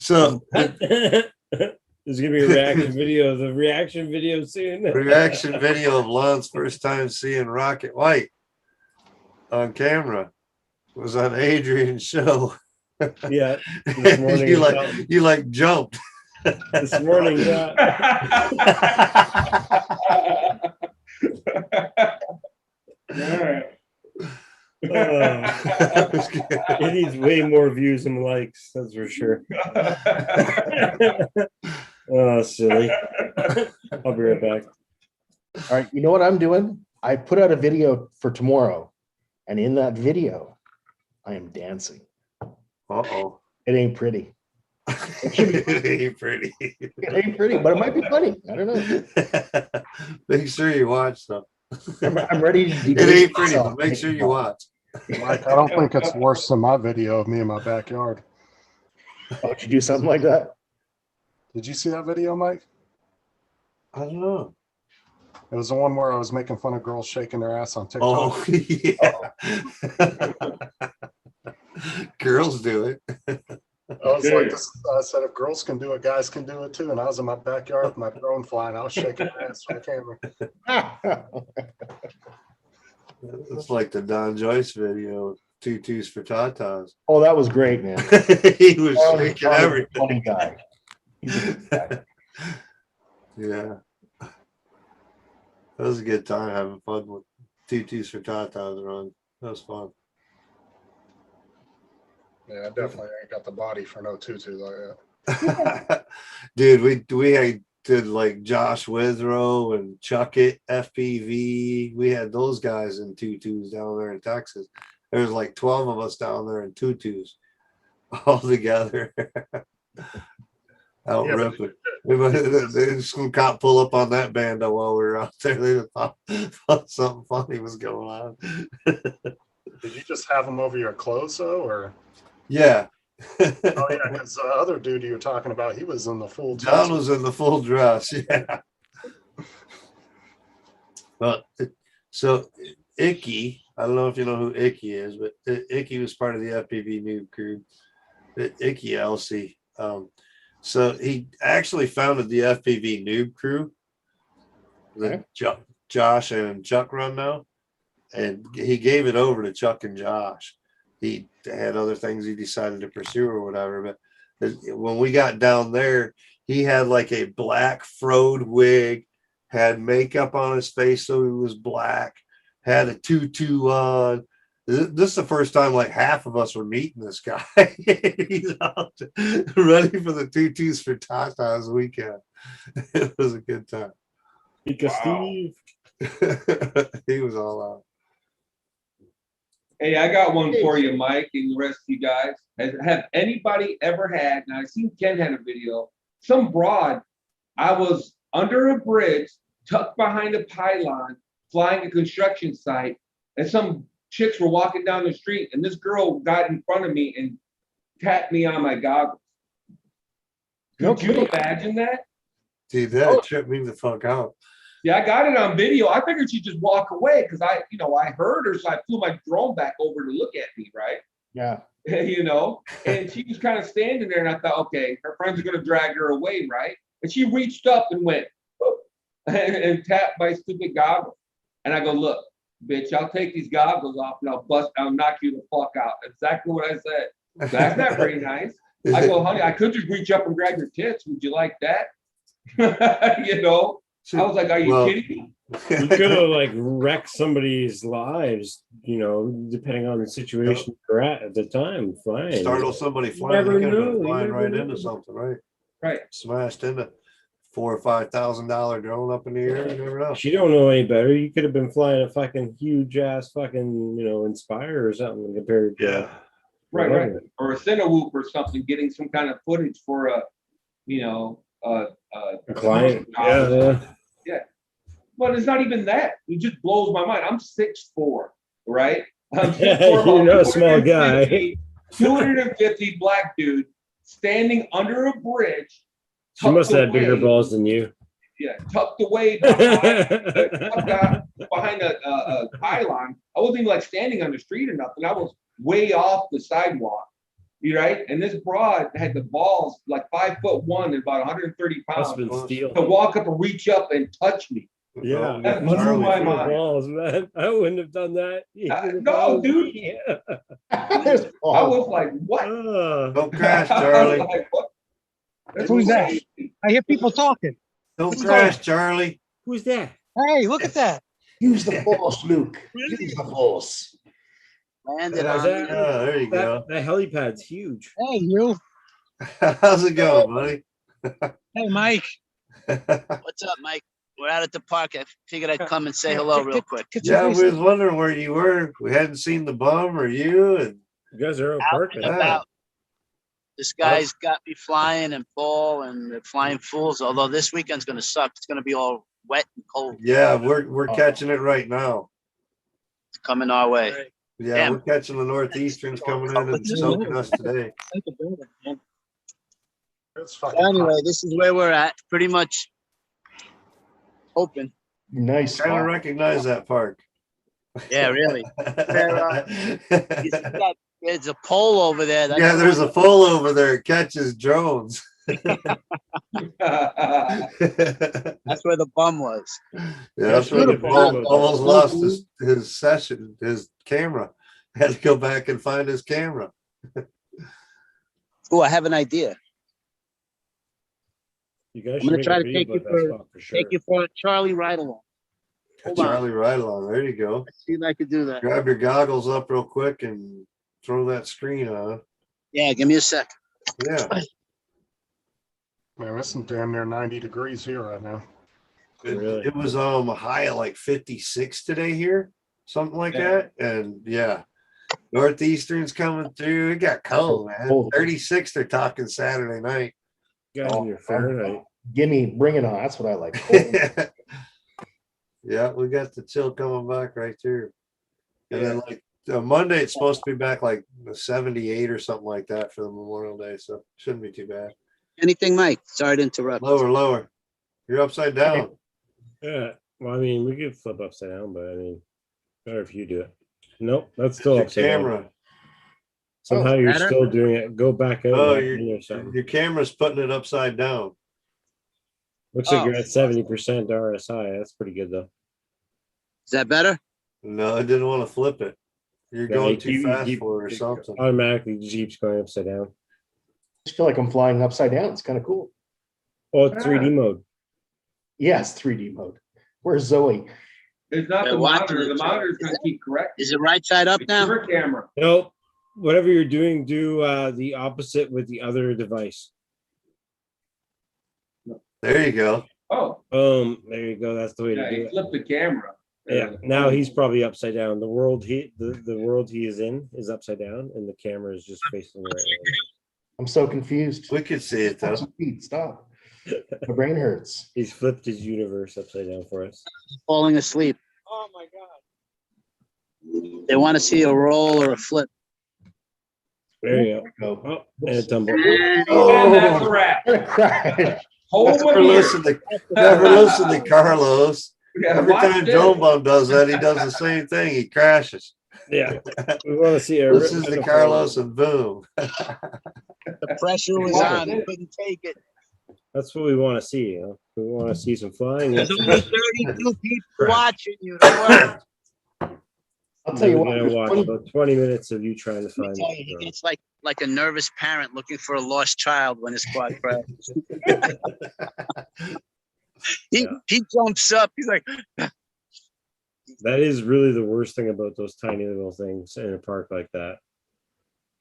So There's gonna be a reaction video. The reaction video soon. reaction video of Lon's first time seeing Rocket White on camera was on Adrian's show. Yeah. This morning. you like jumped. This morning, yeah. All right. It needs way more views and likes, that's for sure. Oh, silly. I'll be right back. All right. You know what I'm doing? I put out a video for tomorrow, and in that video, I am dancing. Uh-oh. It ain't pretty. It ain't pretty. It ain't pretty, but it might be funny. I don't know. Make sure you watch though. I'm ready to It ain't pretty, but make sure you watch. Mike, I don't think it's worse than my video of me in my backyard. Oh, did you do something like that? Did you see that video, Mike? I don't know. It was the one where I was making fun of girls shaking their ass on TikTok. Oh, yeah. Girls do it. I was like, I said, if girls can do it, guys can do it too. And I was in my backyard with my drone flying. I was shaking my ass for the camera. It's like the Don Joyce video, tutus for tatas. Oh, that was great, man. He was shaking everything. Funny guy. He's a good guy. Yeah. That was a good time having fun with tutus for tatas around. That was fun. Yeah, I definitely ain't got the body for no tutu like that. Dude, we did like Josh Withrow and Chuck It FPV. We had those guys in tutus down there in Texas. There was like 12 of us down there in tutus all together. Out ripping. Some cop pull up on that bando while we were out there. They thought something funny was going on. Did you just have them over your clothes though, or? Yeah. Oh yeah, because the other dude you were talking about, he was in the full dress. John was in the full dress, yeah. But so Icky, I don't know if you know who Icky is, but Icky was part of the FPV noob crew. Icky LC. So he actually founded the FPV noob crew that Josh and Chuck run now, and he gave it over to Chuck and Josh. He had other things he decided to pursue or whatever, but When we got down there, he had like a black frode wig, had makeup on his face so he was black, had a tutu on. This is the first time like half of us were meeting this guy. He's out ready for the tutus for Tata's weekend. It was a good time. Because Wow. Steve. He was all out. Hey, I got one for you, Mike, and the rest of you guys. Have anybody ever had, and I've seen Ken had a video, some broad, I was under a bridge, tucked behind a pylon, flying a construction site, and some chicks were walking down the street, and this girl got in front of me and tapped me on my goggles. Could you imagine that? Dude, that tripped me the fuck out. Yeah, I got it on video. I figured she'd just walk away because I heard her, so I flew my drone back over to look at me, right? Yeah. And she was kind of standing there, and I thought, okay, her friends are gonna drag her away, right? And she reached up and went and tapped my stupid goggles. And I go, look, bitch, I'll take these goggles off and I'll knock you the fuck out. Exactly what I said. That's not very nice. I go, honey, I could just reach up and grab your tits. Would you like that? I was like, are you kidding me? You could have like wrecked somebody's lives, depending on the situation you're at the time. Flying. Startle somebody flying. Never You could have know. been You flying never right know. into something, right? Right. Smashed into $4,000 or $5,000 drone up in the air. You never know. She don't know any better. You could have been flying a fucking huge ass fucking, Inspire or something compared to Yeah. Right. Or a Cinewhoop or something, getting some kind of footage for a client. Yeah. But it's not even that. It just blows my mind. I'm 6'4", right? I'm 6'4", You're no small guy. 250 black dude standing under a bridge. She must have had tucked bigger away. balls than you. Yeah, tucked away behind a pylon. I wasn't even like standing on the street or nothing. I was way off the sidewalk. You right? And this broad had the balls like 5'1" and about 130 Must pounds have been steel. to walk up and reach up and touch me. Yeah, That blew my mind. balls, man. I wouldn't have done that. No, dude. I was like, what? Don't crash, Charlie. Like, what? That's Who's that? crazy. I hear people talking. Don't crash, Charlie. Who's that? Hey, look at that. Use the force, Luke. Use the force. Landed How's on that? Yeah, there you go. That helipad's huge. Hey, you. How's it going, buddy? Hey, Mike. What's up, Mike? We're out at the park. I figured I'd come and say hello real quick. Yeah, we was wondering where you were. We hadn't seen the bum or you, and You guys are Out perfect. and about. This guy's got me flying and fall and the flying fools. Although this weekend's going to suck. It's going to be all wet and cold. yeah, we're catching it right now. It's coming our way. Yeah, Damn. we're catching the northeasterns coming in and soaking us today. It's fucking So anyway, this is where we're at. Pretty much open. Nice. Trying to recognize that park. Yeah, really. There's a pole over there. That's Yeah, there's a pole over there. It catches drones. That's where the bum was. Yeah, that's where the bum almost lost his session, his camera. Had to go back and find his camera. Oh, I have an idea. You guys I'm gonna should try make to a take video you about that for- spot for sure. Take you for a Charlie ride along. Hold on. Charlie right along. There you go. Let's see if I could do that. Grab your goggles up real quick and throw that screen on. Yeah, give me a sec. Yeah. Man, it's damn near 90 degrees here right now. Really? It was a high of like 56 today here, something like Yeah. that. And yeah, northeastern's coming through. It got cold, man. Cold. 36 they're talking Saturday night. You guys in your Fahrenheit. Bring it on. That's what I like. Yeah, we got the chill coming back right through. And then like Monday it's supposed to be back like 78 or something like that for the Memorial Day, so shouldn't be too bad. Anything, Mike? Sorry to interrupt. Lower. You're upside down. Yeah. Well, I mean, we could flip upside down, but I mean, better if you do it. Nope, that's still Your upside down. camera. Somehow you're better? still doing it. Go back out. Oh, back in or something. your camera's putting it upside down. Looks like Oh. you're at 70% RSI. That's pretty good though. Is that better? No, I didn't want to flip it. You're Yeah, going you too fast keep- for it or something. Automatically, Jeep's going upside down. just feel like I'm flying upside down. It's kind of cool. Oh, it's 3D mode. Yes, 3D mode. Where's Zoe? It's not They're the watching monitor. The each other. monitor's gonna keep correcting. Is it right side up It's now? your camera. Nope. Whatever you're doing, do the opposite with the other device. There you go. Oh, There you go. That's the way yeah, to do he it. flipped the camera. Yeah. Now he's probably upside down. The world the world he is in is upside down, and the camera is just facing the right way. I'm so confused. We could see it though. Stop. My brain hurts. He's flipped his universe upside down for us. Falling asleep. Oh my God. They want to see a roll or a flip. There you Go. go. Oh, and a tumble. And Oh, that's a wrap. I'm gonna cry. Never listen to Carlos. Yeah, Every watch time this. Drone Bum does that, he does the same thing. He crashes. Yeah. We want to see a Listen to Carlos and boom. The pressure was on. He couldn't take it. That's what we want to see. You know? We want to see some flying. There's only 32 people watching you. Don't worry. I'll tell you what. We're gonna there's watch 20 about 20 minutes of you trying to Let me find tell you, he gets like a nervous parent looking for a lost child when his quad crashes. He jumps up. He's like, That is really the worst thing about those tiny little things in a park like that.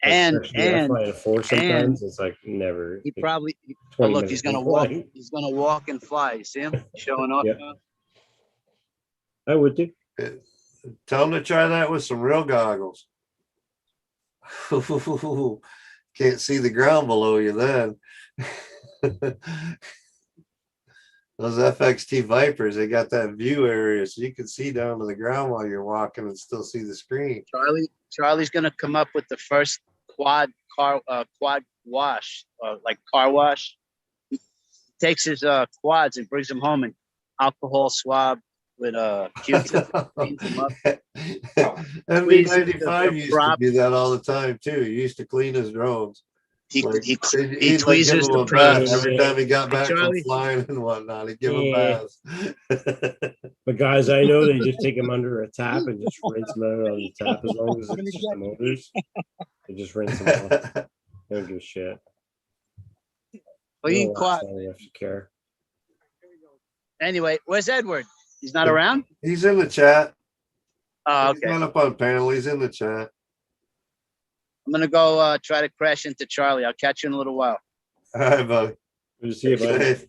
and flying a four sometimes it's like never. he probably. Oh, 20 look, minutes he's gonna of walk. flying. He's gonna walk and fly. You see him showing up? Yeah. now? I would do. Tell him to try that with some real goggles. Can't see the ground below you then. Those FXT Vipers, they got that view area so you can see down to the ground while you're walking and still see the screen. Charlie's gonna come up with the first quad wash, like car wash. He takes his quads and brings them home and alcohol swab with Q-tip. Cleans them up. MV95 used to do that all the time too. He used to clean his drones. He Like, he he'd like tweezers give him the a bath props. every time he got back from Charlie. flying and whatnot. He'd give him Yeah. baths. But guys, I know they just take them under a tap and just rinse them out on the tap as long as it's just the motors. They just rinse them off. They don't give a shit. Clean They don't quad. have to care. Anyway, where's Edward? He's not around? He's in the chat. Oh, He's okay. not up on panel. He's in the chat. I'm gonna go try to crash into Charlie. I'll catch you in a little while. All right, buddy. Good to see you, buddy. Safe.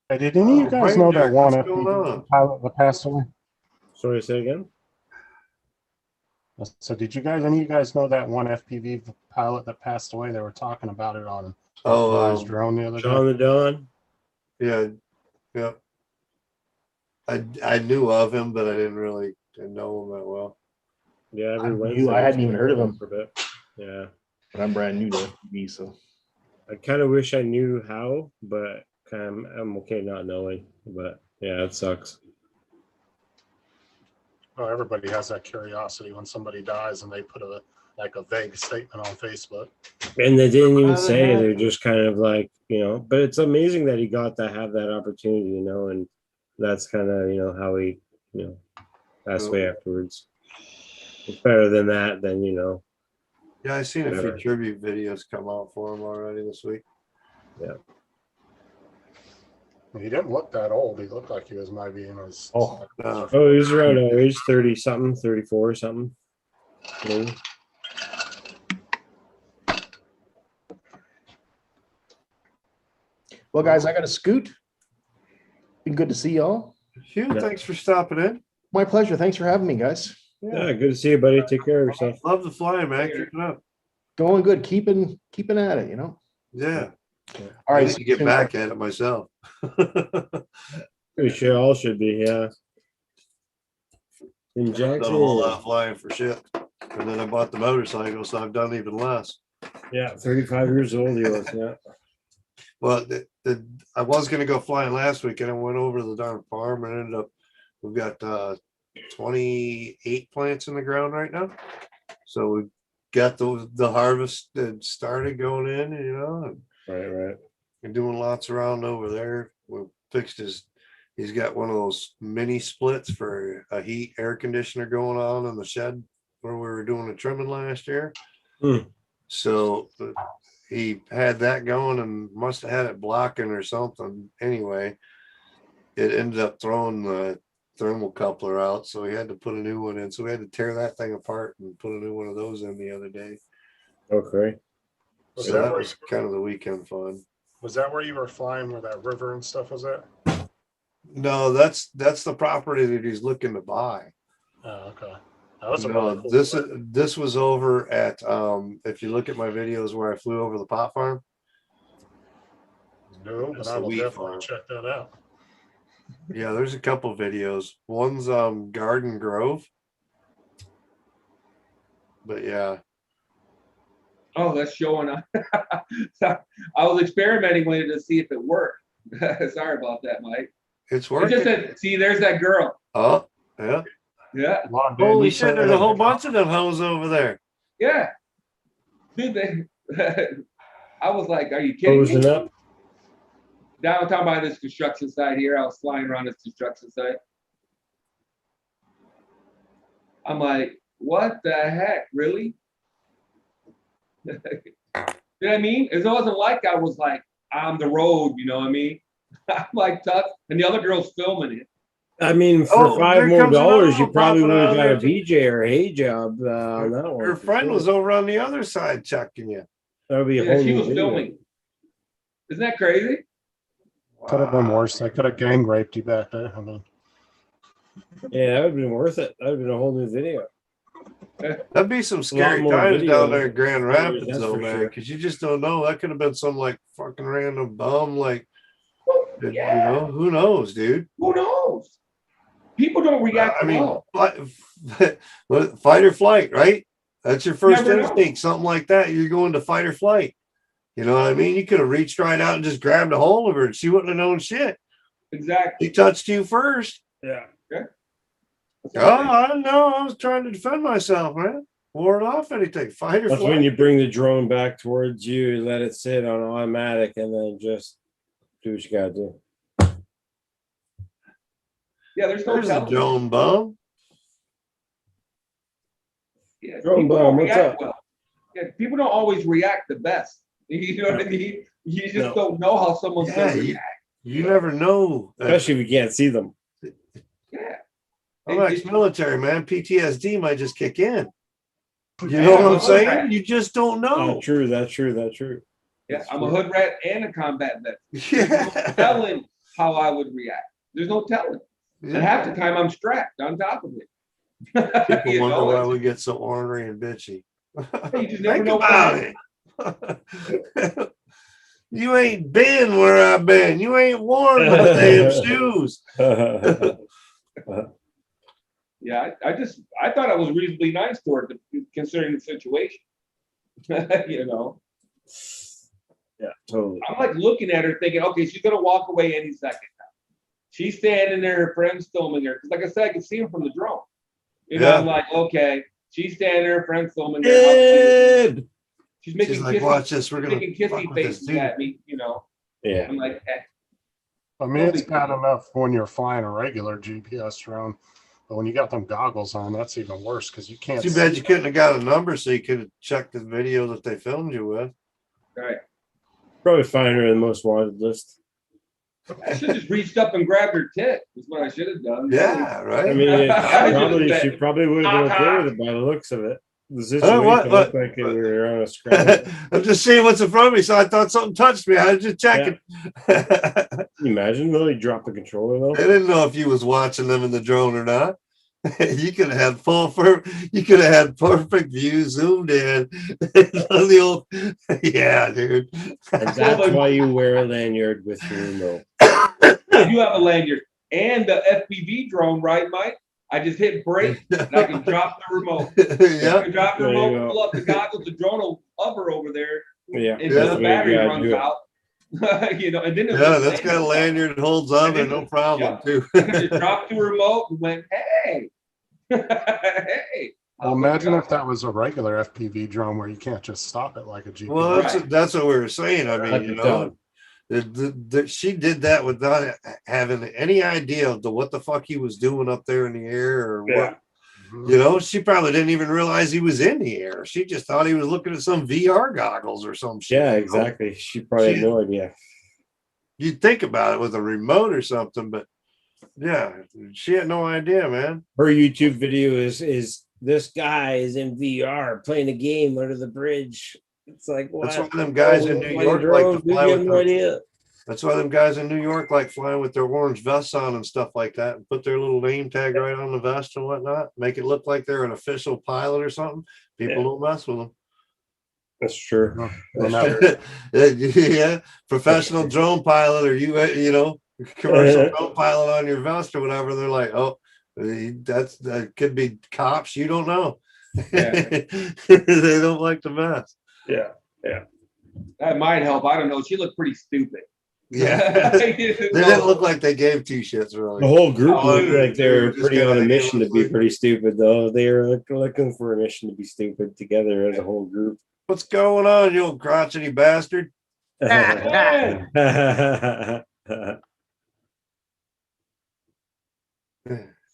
Hey, did any of you guys know that one What's going on? FPV pilot that passed away? Sorry, say again. So did any of you guys know that one FPV pilot that passed away? They were talking about it on Oh, his drone the other John day. the Don. yeah, yeah. I knew of him, but I didn't really know him that well. Yeah, I every knew- Wednesday I hadn't even heard of him. for a bit. Yeah, But I'm brand new to FPV, so I kind of wish I knew how, but I'm okay not knowing. But yeah, it sucks. Oh, everybody has that curiosity when somebody dies and they put a vague statement on Facebook. And they didn't even How say, the heck? they're just kind of like, but it's amazing that he got to have that opportunity, and that's kind of, how he, passed away afterwards. It's better than that, then, Yeah, I've seen a few Whatever. tribute videos come out for him already this week. He didn't look that old. He looked like he was maybe in his. Oh. No. Oh, he was around our age, 30 something, 34 or something. Maybe. well, guys, I got to scoot. Been good to see y'all. Hugh, Yeah. thanks for stopping in. My pleasure. Thanks for having me, guys. Yeah, good to see you, buddy. Take care of yourself. Love the flying, man. Keep it up. Going good. Keeping at it. Yeah. All I right. need to get back at it myself. We sure all should be, yeah. In Done a whole lot Jackson, of flying for shit. And then I bought the motorcycle, so I've done even less. yeah, 35 years old he was, yeah. Well, I was going to go flying last week and I went over to the darn farm and ended up, we've got 28 plants in the ground right now. So we've got the harvest that started going in, and Right. and doing lots around over there. We fixed he's got one of those mini splits for a heat air conditioner going on in the shed where we were doing the trimming last year. Hmm. So he had that going and must have had it blocking or something. Anyway, it ended up throwing the thermal coupler out, so he had to put a new one in. So we had to tear that thing apart and put a new one of those in the other day. Okay. Was So that that where was kind of the weekend fun. Was that where you were flying, where that river and stuff was at? No, that's the property that he's looking to buy. Oh, okay. That was a No, really cool this was over at if you look at my videos where I flew over the pot farm. No, but That's I the will wheat definitely farm. check that out. Yeah, there's a couple videos. One's Garden Grove. But yeah. Oh, that's showing up. I was experimenting with it to see if it worked. Sorry about that, Mike. It's It's working. just that, see, there's that girl. Oh, yeah. Yeah, Come on, dude, Holy you shit, said there's a that. whole bunch of them hoes over there. yeah. Dude, I was like, are you kidding Posing me? up. Downtown by this construction site here, I was flying around this construction site. I'm like, what the heck, really? You know what I mean? It wasn't like I was like on the road, you know what I mean? I'm like tough, and the other girl's filming it. I mean, for Oh, $5 there more, comes another you one probably popping would out have of got a there. BJ or a hay job on that one. Her for friend sure. was over on the other side checking you. That would be a Yeah, whole she new was video. filming. Isn't that crazy? Could have been worse. They could have gang raped you back there. I mean, Yeah, that would have been worth it. That would have been a whole new video. That'd be some scary more times down videos. there in Grand That's Rapids, though, for man. sure. Because you just don't know. That could have been some like fucking random bum, like you Yeah. know, who knows, dude? Who knows? People don't react I mean, well. fight or flight, right? That's your first Never know. instinct. Something like that. You're going to fight or flight. You know what I mean? You could have reached right out and just grabbed a hold of her, and she wouldn't have known shit. Exactly. She touched you first. Yeah. That's Oh, what I don't know. I was trying to defend myself, man. Ward off anything. Fight or That's flight. when you bring the drone back towards you, let it sit on automatic, and then just do what you gotta do. Yeah, there's no There's a telling. drone bum. Yeah, Drone people bomb, don't what's react up? well. Yeah, people don't always react the best. You know what I mean? You just No. don't know how someone's Yeah, gonna you, react. you never know. Especially if you can't see them. Yeah. I'm ex-military, man. PTSD might just kick in. You Yeah, know what I'm I'm a saying? rat. You just don't know. True. That's true. Yeah, That's I'm a true. hood rat and a combat vet. There's no Yeah. telling how I would react. There's no telling. And half the Yeah. time I'm strapped on top of it. People You wonder know, why it's- we get so ornery and bitchy. You just never Think know about it. You ain't been where I've been. You ain't worn my damn shoes. Yeah, I thought I was reasonably nice toward the, considering the situation. You know, Yeah, totally. I'm like looking at her thinking, okay, she's gonna walk away any second now. She's standing there, her friend's filming her. Because like I said, I can see her from the drone. You know, Yeah. I'm like, okay, she's standing there, her friend's filming her. Dude. She's making She's like, kissy, watch this. We're gonna making fuck kissy with this faces dude. at me, you know. Yeah. I'm like, eh. I mean, it's bad enough when you're flying a regular GPS drone, but when you got them goggles on, that's even worse because you can't. Too bad see you couldn't have got a number so you could have checked the video that they filmed you with. Right. Probably find her in the most wanted list. I should have just reached up and grabbed her tit. Is what I should have done. Yeah, right. I mean, I she probably would have been okay with it by the looks of it. The situation what- looked like we were on a scramble. I'm just seeing what's in front of me, so I thought something touched me. I was just checking. Can you imagine really drop the controller I though? didn't know if you was watching them in the drone or not. You could have had you could have had perfect view zoomed in on the old. Yeah, dude. And that's why you wear a lanyard with your remote. I do have a lanyard and the FPV drone, right, Mike? I just hit brake and I can drop the remote. I Yeah, can drop the There you remote, go. pull up the goggles, the drone will hover over there Yeah, until that's the the way you battery gotta runs do it. out. You know, and then yeah, that's got a lanyard that holds on there, no problem too. I just dropped the remote and went, hey, hey. Well, imagine if that was a regular FPV drone where you can't just stop it like a GPS. Well, that's what we were saying. I mean, Like you a know, dog. she did that without having any idea of what the fuck he was doing up there in the air or Yeah. what. You know, she probably didn't even realize he was in the air. She just thought he was looking at some VR goggles or some shit. Yeah, you know? exactly. She probably had no idea. You'd think about it with a remote or something, but yeah, she had no idea, man. Her YouTube video is this guy is in VR playing a game under the bridge. It's like, what? That's why them guys in New York like to fly with no idea. That's why them guys in New York like flying with their orange vests on and stuff like that, and put their little name tag right on the vest and whatnot. Make it look like they're an official pilot or something. People don't mess with them. That's true. Yeah, professional drone pilot, or you know, commercial drone pilot on your vest or whatever. They're like, oh, that could be cops. You don't know. Yeah. They don't like to mess. Yeah, yeah. That might help. I don't know. She looked pretty stupid. Yeah, they didn't look like they gave two shits really. The whole group Oh, looked like they were just pretty kinda on a mission to be aimlessly. pretty stupid, though. They were looking for a mission to be stupid together as a whole group. What's going on, you old crotchety bastard? Hey!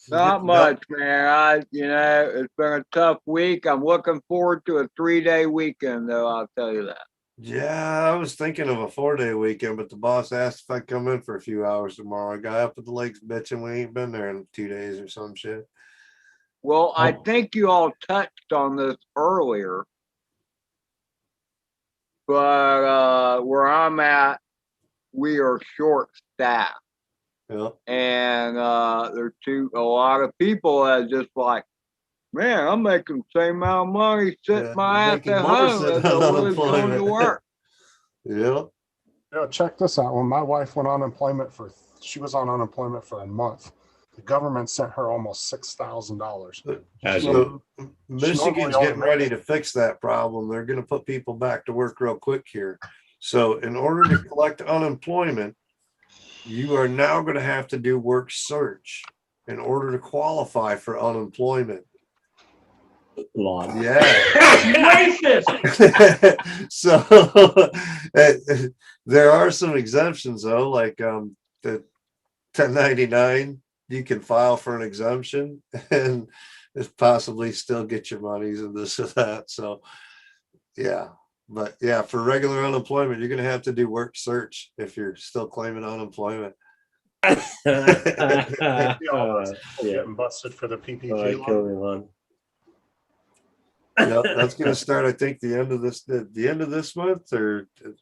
Not much, man. It's been a tough week. I'm looking forward to a 3-day weekend, though. I'll tell you that. Yeah, I was thinking of a 4-day weekend, but the boss asked if I'd come in for a few hours tomorrow. I got up at the lakes bitching we ain't been there in 2 days or some shit. Well, I think you all touched on this earlier, but where I'm at, we are short-staffed, Yeah. and there's a lot of people that just like, man, I'm making the same amount of money sitting Yeah, my ass making at more home sitting as I on was going to unemployment. work. Yeah. Yeah, check this out. When my wife went on unemployment she was on unemployment for a month. The government sent her almost $6,000. So Michigan's normally getting only ready to fix that problem. They're going to put people back to work real quick here. So in order to collect unemployment, you are now going to have to do work search in order to qualify for unemployment. Lord. Yeah. Racist. So there are some exemptions though, like the 1099, you can file for an exemption and possibly still get your monies and this or that. So yeah, but yeah, for regular unemployment, you're going to have to do work search if you're still claiming unemployment. Yeah. Getting busted for the PPP Oh, I loan. killed me, Lon. Yeah, that's going to start, I think, the end of this month or the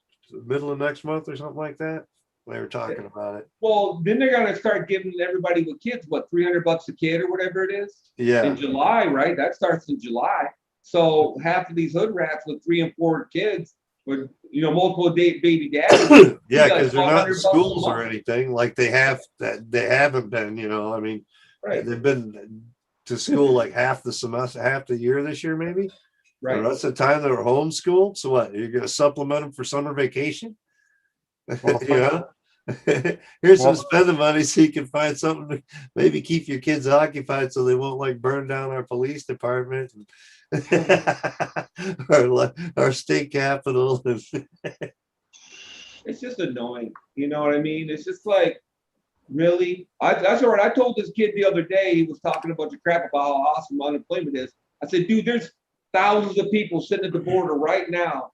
middle of next month or something like that. They were talking about it. Well, then they're gonna start giving everybody with kids what, $300 a kid or whatever it is Yeah. in July, right? That starts in July. So half of these hood rats with 3 and 4 kids with multiple baby daddies. Yeah, got because they're not in $1,200 a schools or month. anything like they haven't been. I mean, Right, they've been to school like half the semester, half the year this year, maybe. The right. rest of the time they were homeschooled. So what? You're going to supplement them for summer vacation? Well, Here's some Well- spending money so you can find something to maybe keep your kids occupied so they won't like burn down our police department or our state capitol. It's just annoying. You know what I mean? It's just like, really? That's all right. I told this kid the other day, he was talking a bunch of crap about how awesome unemployment is. I said, dude, there's thousands of people sitting at the border right now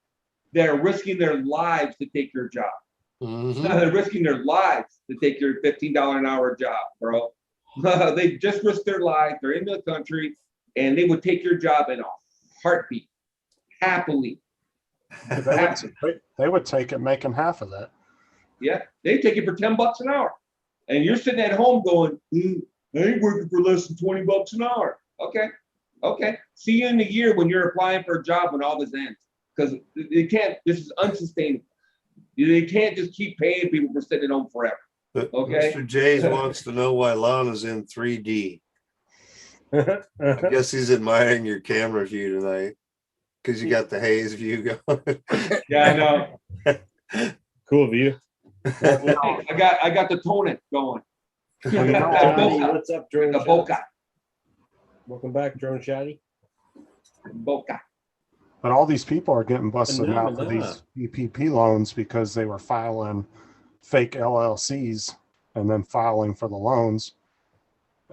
that are risking their lives to take your job. Mhm. They're risking their lives to take your $15 an hour job, bro. They just risked their life. They're in the country, and they would take your job in a heartbeat, happily. They would take it making half of that. Yeah, they take it for $10 an hour, and you're sitting at home going, I ain't working for less than $20 an hour. Okay. See you in a year when you're applying for a job when all this ends, because they can't. This is unsustainable. They can't just keep paying people for sitting at home forever. Okay. Mr. Jays wants to know why Lana's in 3D. I guess he's admiring your camera view tonight because you got the haze view going. Yeah, I know. Cool view. I got the toning going. Johnny, Boca. what's up, Drone The Shotty? Boca. Welcome back, Drone Shotty. Boca. But all these people are getting busted now for Phenomena. these PPP loans because they were filing fake LLCs and then filing for the loans.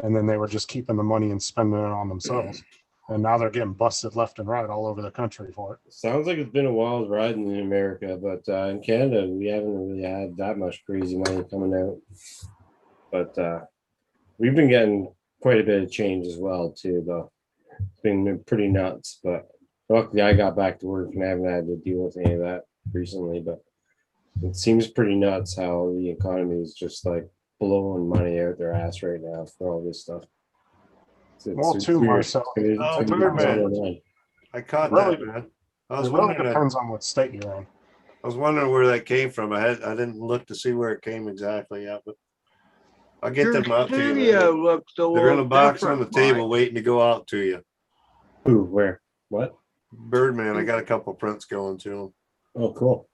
and then they were just keeping the money and spending it on themselves. And now they're getting busted left and right all over the country for it. Sounds like it's been a wild ride in America, but in Canada, we haven't really had that much crazy money coming out. But we've been getting quite a bit of change as well, too, though. It's been pretty nuts, but luckily I got back to work and I haven't had to deal with any of that recently, but it seems pretty nuts how the economy is just like blowing money out their ass right now for all this stuff. Well, too, weird. Marcel. It's Birdman. I caught Really? that, man. I It was really wondering. depends on what state you're in. I was wondering where that came from. I didn't look to see where it came exactly yet, but I'll get Your them out to you. studio Man. looks a They're in a little box on the different, table Mike. waiting to go out to you. Ooh, where? What? Birdman, I got a couple prints going to them. Oh, cool.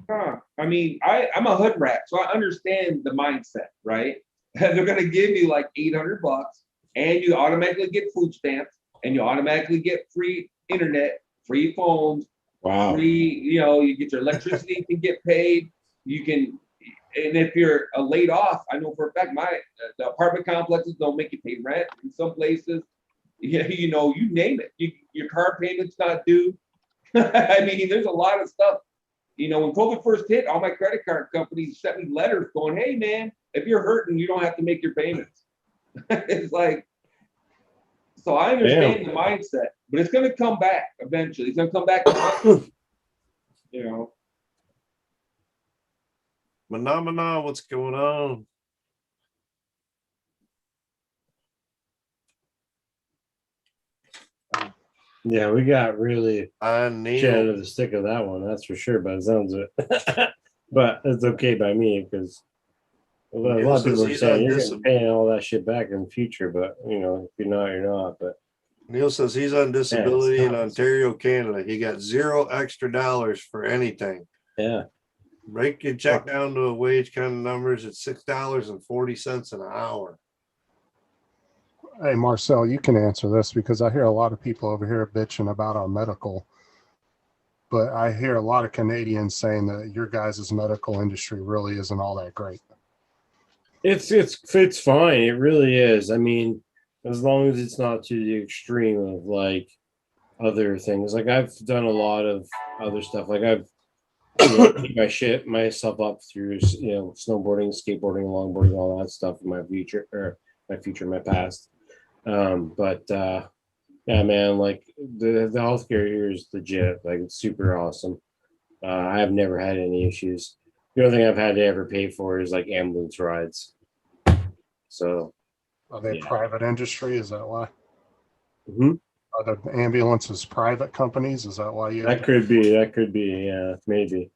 I mean, I'm a hood rat, so I understand the mindset, right? They're gonna give you like $800, and you automatically get food stamps, and you automatically get free internet, free phones, Wow. free. You get your electricity can get paid. You can, and if you're laid off, I know for a fact the apartment complexes don't make you pay rent in some places. Yeah, you name it. Your car payment's not due. I mean, there's a lot of stuff. When COVID first hit, all my credit card companies sent me letters going, "Hey, man, if you're hurting, you don't have to make your payments." It's like, so I understand the mindset, but it's going to come back eventually. It's going to come back. Phenomena, what's going on? Yeah, we got really I shit need under the stick of that one, that's for sure, by the sounds of it. But it's okay by me because a lot of people are saying you're getting paying all that shit back in the future, but if you're not, you're not. But Neil says he's on disability in Ontario, Canada. He got $0 extra for anything. yeah, Break your check down to a wage kind of numbers. It's $6.40 an hour. Hey, Marcel, you can answer this because I hear a lot of people over here bitching about our medical. But I hear a lot of Canadians saying that your guys' medical industry really isn't all that great. it's fine. It really is. I mean, as long as it's not to the extreme of like other things. Like I've done a lot of other stuff. Like I've keep myself up through snowboarding, skateboarding, longboarding, all that stuff in my my past. Yeah, man, like the healthcare here is legit. Like it's super awesome. I've never had any issues. The only thing I've had to ever pay for is like ambulance rides. So Are they private industry? Is that why? Mm-hmm. Are the ambulances private companies? Is that why you? That could be. Yeah, maybe.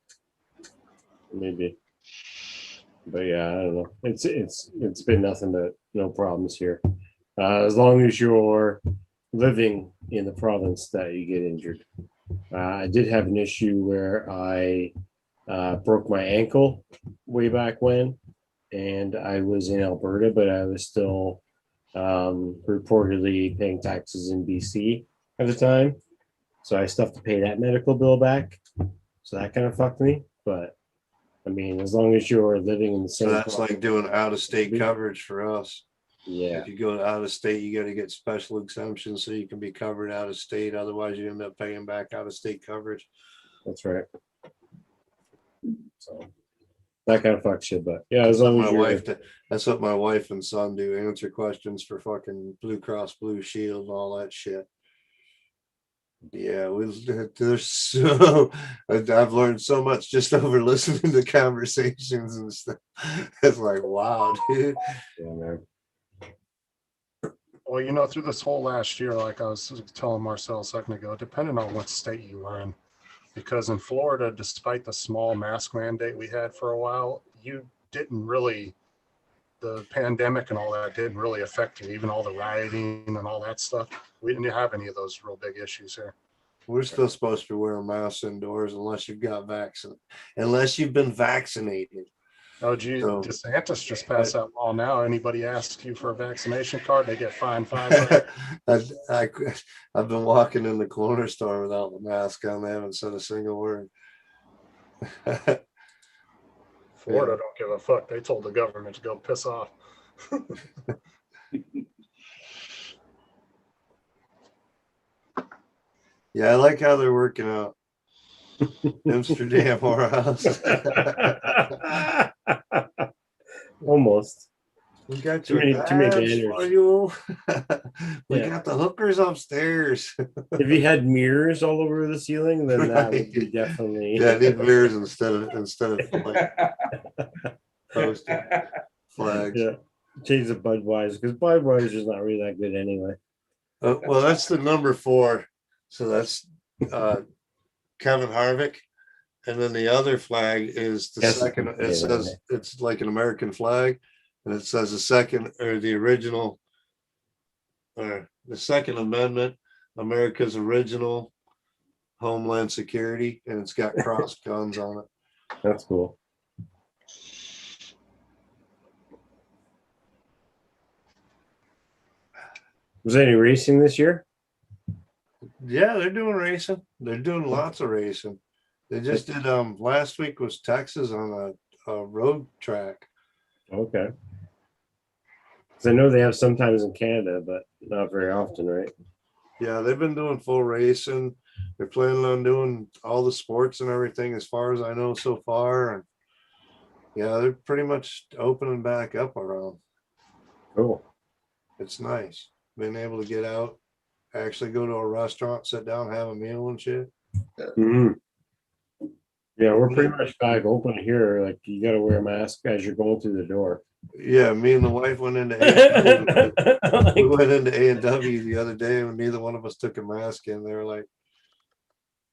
But yeah, I don't know. It's been nothing but no problems here. As long as you're living in the province that you get injured. I did have an issue where I broke my ankle way back when, and I was in Alberta, but I was still reportedly paying taxes in BC at the time. So I still have to pay that medical bill back. So that kind of fucked me. But I mean, as long as you're living in the same. So that's like doing out-of-state coverage for us. Yeah. If you go out of state, you got to get special exemptions so you can be covered out of state. Otherwise, you end up paying back out of state coverage. That's right. So that kind of fuck shit, but yeah, as long as that's what my wife and son do. Answer questions for fucking Blue Cross Blue Shield and all that shit. Yeah, there's so I've learned so much just over listening to conversations and stuff. It's like, wow, dude. Yeah, man. Well, through this whole last year, like I was telling Marcel a second ago, depending on what state you were in, because in Florida, despite the small mask mandate we had for a while, the pandemic and all that didn't really affect you, even all the rioting and all that stuff. We didn't have any of those real big issues here. We're still supposed to wear a mask indoors unless you've been vaccinated. Oh, geez, DeSantis just passed that law now. Anybody asks you for a vaccination card, they get fined $500. I've been walking in the corner store without the mask on. They haven't said a single word. Florida don't give a fuck. They told the government to go piss off. Yeah, I like how they're working out. Amsterdam or house. Almost. We got Too your many baths banners. for you. We Yeah. got the hookers upstairs. If you had mirrors all over the ceiling, then that would be definitely. Yeah, I need mirrors instead of like posting flags. Yeah. Change the Budweiser because Budweiser's not really that good anyway. Well, that's the number 4. So that's Kevin Harvick. And then the other flag is the Yes. second. It Yeah. says it's like an American flag. And it says the second or the original, or the Second Amendment, America's original Homeland Security. And it's got cross guns on it. That's cool. Was there any racing this year? Yeah, they're doing racing. They're doing lots of racing. They just did last week was Texas on a road track. Okay. Because I know they have sometimes in Canada, but not very often, right? Yeah, they've been doing full racing. They're planning on doing all the sports and everything as far as I know so far. And yeah, they're pretty much opening back up around. Cool. It's nice being able to get out, actually go to a restaurant, sit down, have a meal and shit. Mhm. Yeah, we're pretty much back open here. Like you got to wear a mask as you're going through the door. Yeah, me and the wife went into A&W. We went into A&W the other day and neither one of us took a mask in. They were like,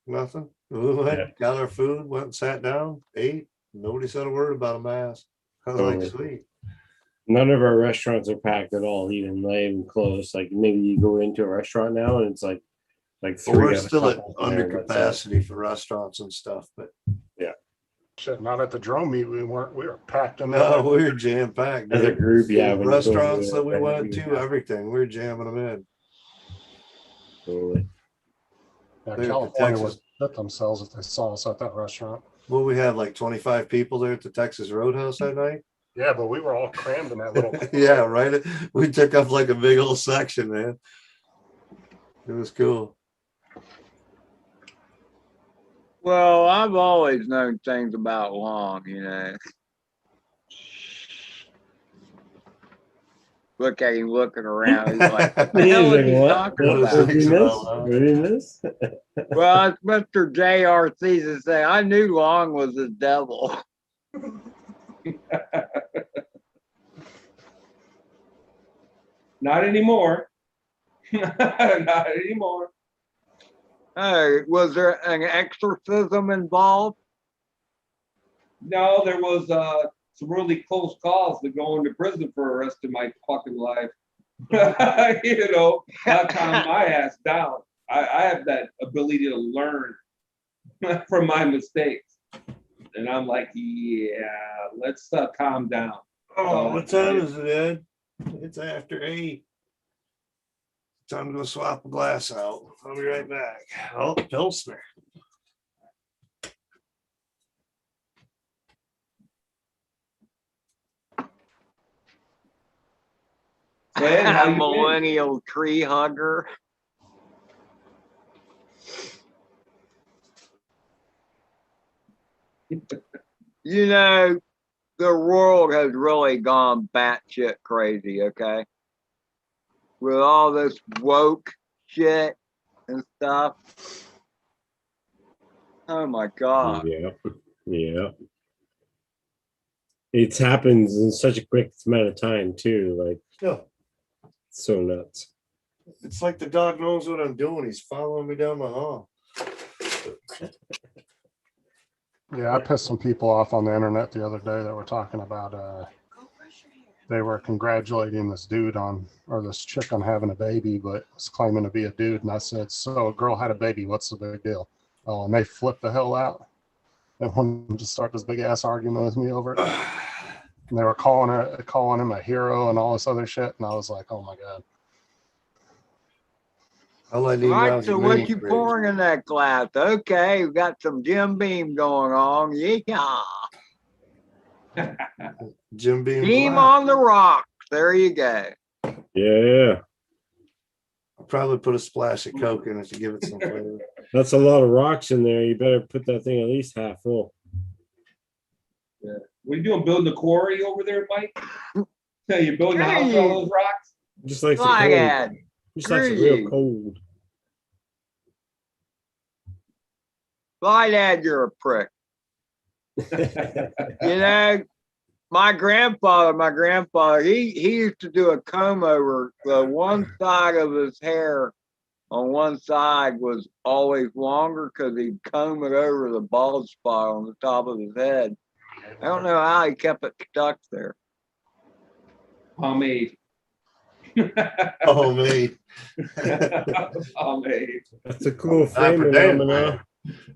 nothing. We went, Yeah. got our food, went and sat down, ate. Nobody said a word about a mask. I was like, Totally. sweet. None of our restaurants are packed at all, even not even close. Like maybe you go into a restaurant now and it's like Well, 3 we're of a still at couple under there, that's it. capacity for restaurants and stuff, but Shit, not at the drone meet. We were packed in no, there. we were jam packed. As a group, yeah. when you go to Restaurants a that we venue, went to, yeah, everything, we were jamming them in. totally. Yeah, They're at the California would Texas- shit themselves if they saw us at that restaurant. Well, we had like 25 people there at the Texas Roadhouse that night. Yeah, but we were all crammed in that little. Yeah, right. We took up like a big old section, man. It was cool. Well, I've always known things about Long, you know. Look at him looking around. He's like, what the hell is he talking What is about? it? What did you miss? Well, it's Mr. JRC to say, I knew Long was the devil. Not anymore. Not anymore. Hey, was there an exorcism involved? No, there was some really close calls to go into prison for the rest of my fucking life. You know, I'll calm my ass down. I have that ability to learn from my mistakes. And I'm like, yeah, let's calm down. Oh, what time is it, Ed? It's after 8. Time to go swap a glass out. I'll be right back. Oh, Pilsner. So, Ed, how A you been? millennial tree hugger. You know, the world has really gone batshit crazy, okay? With all this woke shit and stuff. Oh my God. Yeah, yeah. It happens in such a quick amount of time too. Like Yeah. so nuts. It's like the dog knows what I'm doing. He's following me down the hall. Yeah, I pissed some people off on the internet the other day that were talking about they were congratulating this dude on, or this chick on having a baby, but was claiming to be a dude. And I said, so a girl had a baby, what's the big deal? Oh, and they flipped the hell out. And wanted to start this big ass argument with me over it. And they were calling him a hero and all this other shit. And I was like, oh my God. All I need now Right, is so a what mini you fridge. pouring in that glass? Okay, we got some Jim Beam going on. Yeah. Jim Beam. Beam Black. on the rocks. There you go. Yeah, I'll probably put a splash of Coke in it to give it some flavor. that's a lot of rocks in there. You better put that thing at least half full. What are you doing? Building a quarry over there, Mike? So you're building a house with all those rocks? Just like the Like cold. that. Just like the Really? real cold. My dad, you're a prick. You know, my grandfather, he used to do a comb over. The one side of his hair on one side was always longer because he'd comb it over the bald spot on the top of his head. I don't know how he kept it stuck there. Pomade. Oh, me. Pomade. That's a cool Dapper framing. Dan, I'm man.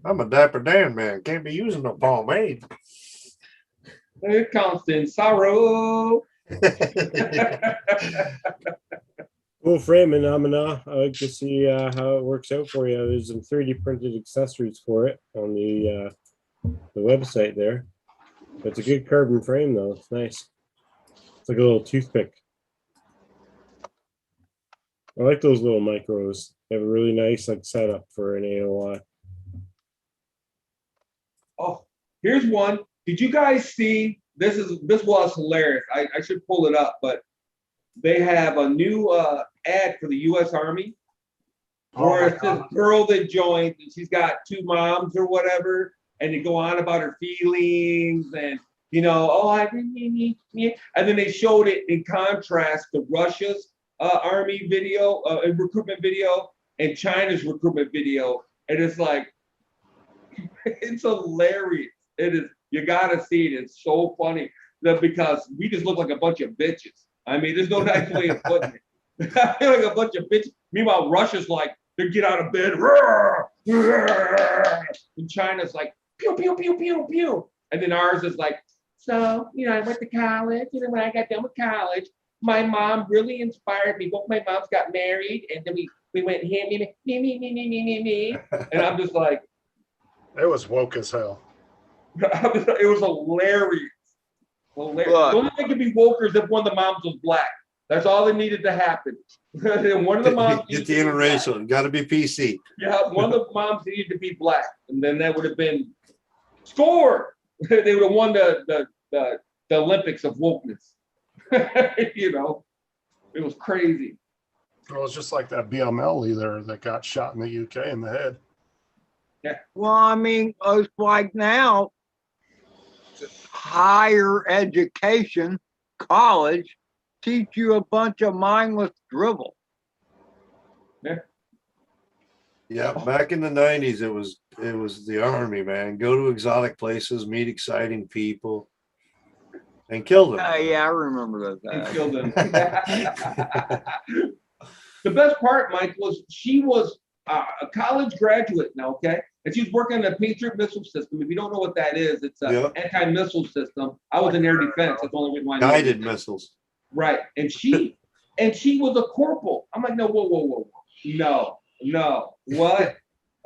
I'm a Dapper Dan man. Can't be using no pomade. It comes in sorrow. Cool framing, Amina. I like to see how it works out for you. There's some 3D printed accessories for it on the website there. It's a good carbon frame though. It's nice. It's like a little toothpick. I like those little micros. They have a really nice like setup for an AOI. Oh, here's one. Did you guys see this? This was hilarious. I should pull it up, but they have a new ad for the U.S. Army where it's this girl that joined and she's got two moms or whatever, and they go on about her feelings and and then they showed it in contrast to Russia's army video, recruitment video, and China's recruitment video, and it's like it's hilarious. It is. You gotta see it. It's so funny because we just look like a bunch of bitches. I mean, there's no nice way of putting it. I feel like a bunch of bitches. Meanwhile, Russia's like they get out of bed, and China's like pew pew pew pew pew, and then ours is like, so I went to college, and when I got done with college, my mom really inspired me. Both my moms got married, and then we went me, and I'm just like. It was woke as hell. It was hilarious. Hilarious. The only thing could be woker is if one of the moms was black. That's all that needed to happen. One of the moms Get the interracial. Got to be PC. Yeah, one of the moms needed to be black, and then that would have been score. They would have won the Olympics of wokeness. It was crazy. It was just like that BML leader that got shot in the UK in the head. Yeah. Well, I mean, it's like now, higher education, college, teach you a bunch of mindless drivel. Yeah, back in the 90s, it was the army, man. Go to exotic places, meet exciting people, and kill them. Yeah, I remember And that. killed them. The best part, Mike, was she was a college graduate now, okay? And she's working on a Patriot missile system. If you don't know what that is, it's an anti-missile system. I was in air defense. That's the only reason why I know Guided missiles. Right. And she was a corporal. I'm like, no, whoa. No. What?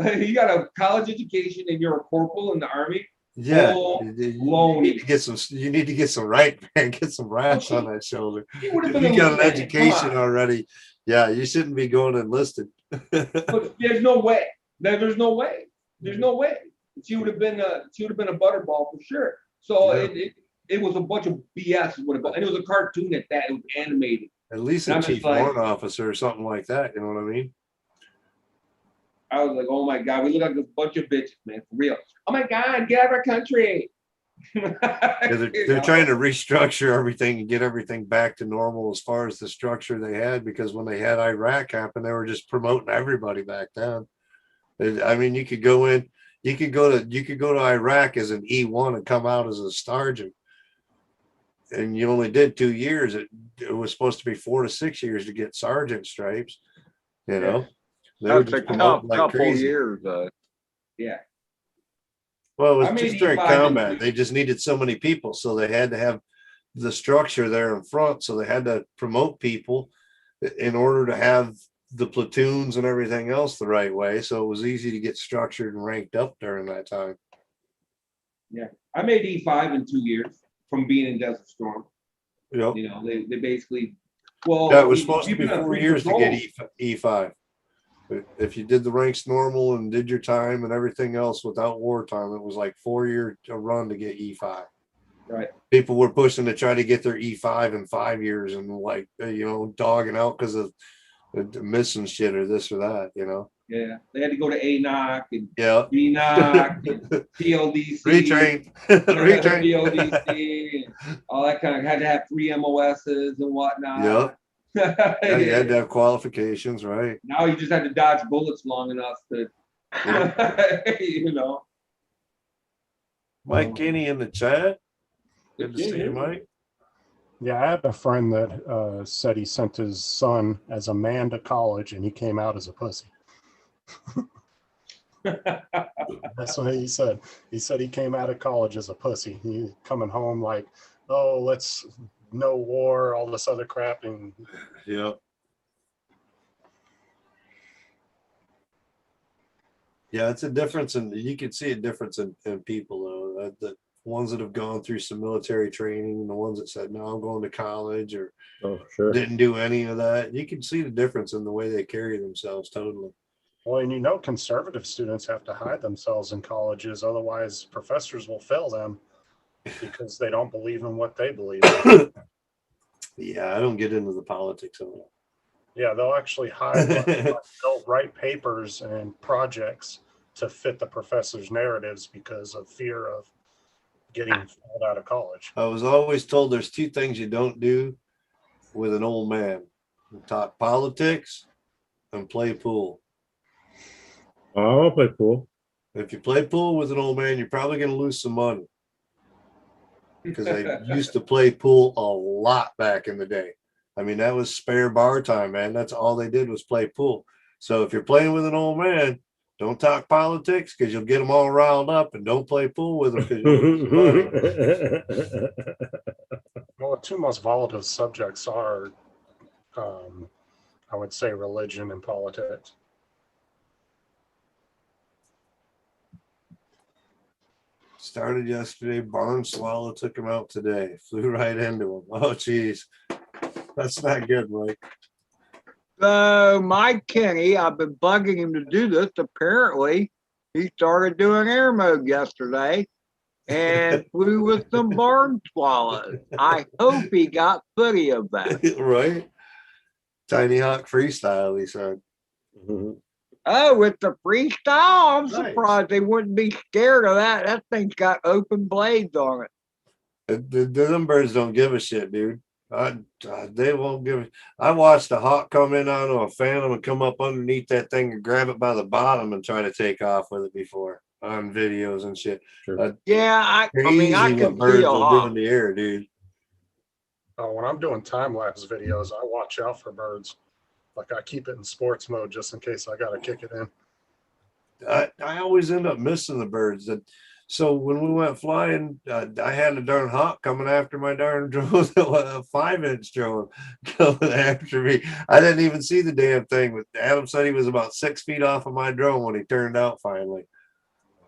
You got a college education and you're a corporal in the army? Yeah. You need to get some right, man. Get some rats on that shoulder. If you got an education already, yeah, you shouldn't be going enlisted. But there's no way. There's no way. She would have been a butterball for sure. So it was a bunch of BS. And it was a cartoon at that. It was animated. At least a chief warrant officer or something like that. You know what I mean? I was like, oh my God, we look like a bunch of bitches, man, for real. Oh my God, get out of our country. They're trying to restructure everything and get everything back to normal as far as the structure they had, because when they had Iraq happen, they were just promoting everybody back then. I mean, you could go to Iraq as an E1 and come out as a sergeant, and you only did 2 years. It was supposed to be 4 to 6 years to get sergeant stripes. They were That's a just promoting like couple crazy. years. Yeah. Well, it I was made just during E5 combat. They just needed so many people, so they had to have the structure there in front. So they had to promote people in order to have the platoons and everything else the right way. So it was easy to get structured and ranked up during that time. Yeah. I made E5 in 2 years from being in Desert Storm. Yep. You know, they basically, well, Yeah, it was supposed to be even on 4 free years to patrol, get E5. If you did the ranks normal and did your time and everything else without wartime, it was like 4 year run to get E5. Right. People were pushing to try to get their E5 in 5 years and like, you know, dogging out because of missing shit or this or that, you know. Yeah, they had to go to ANOC and Yeah. BNOC and PLDC. Retrain. Retrain. PLDC and all that kind of, had to have 3 MOSs and whatnot. Yep. Yeah, you had to have qualifications, right? Now you just had to dodge bullets long enough to, you know. Mike Kinney in the chat. Good to see you, Mike. Yeah, I had a friend that said he sent his son as a man to college and he came out as a pussy. That's what he said. He said he came out of college as a pussy. He coming home like, oh, let's no war, all this other crap. And yeah. Yeah, it's a difference, and you can see a difference in people though. The ones that have gone through some military training and the ones that said, no, I'm going to college or didn't do any of that. You can see the difference in the way they carry themselves totally. well, and you know, conservative students have to hide themselves in colleges. Otherwise, professors will fail them because they don't believe in what they believe in. Yeah, I don't get into the politics of it. Yeah, they'll actually hide. They'll write papers and projects to fit the professor's narratives because of fear of getting failed out of college. I was always told there's two things you don't do with an old man: talk politics and play pool. I'll play pool. If you play pool with an old man, you're probably going to lose some money because I used to play pool a lot back in the day. I mean, that was spare bar time, man. That's all they did was play pool. So if you're playing with an old man, don't talk politics because you'll get them all riled up, and don't play pool with them because you'll lose money. Well, the two most volatile subjects are, I would say, religion and politics. Started yesterday. Barn swallow took him out today. Flew right into him. Oh, geez. That's not good, Mike. So Mike Kenny, I've been bugging him to do this. Apparently, he started doing air mode yesterday and flew with some barn swallows. I hope he got footy of that. Right? Tiny Hawk freestyle, he said. Oh, with the freestyle, I'm Nice. surprised they wouldn't be scared of that. That thing's got open blades on it. Them birds don't give a shit, dude. They won't give. I watched a hawk come in out of a phantom and come up underneath that thing and grab it by the bottom and try to take off with it before on videos and shit. Sure. Yeah, I mean, I Crazy can what birds feel will do hawk. in the air, dude. When I'm doing time-lapse videos, I watch out for birds. Like, I keep it in sports mode just in case I got to kick it in. I always end up missing the birds. So when we went flying, I had a darn hawk coming after my darn drone, a 5-inch drone coming after me. I didn't even see the damn thing. But Adam said he was about 6 feet off of my drone when he turned out finally.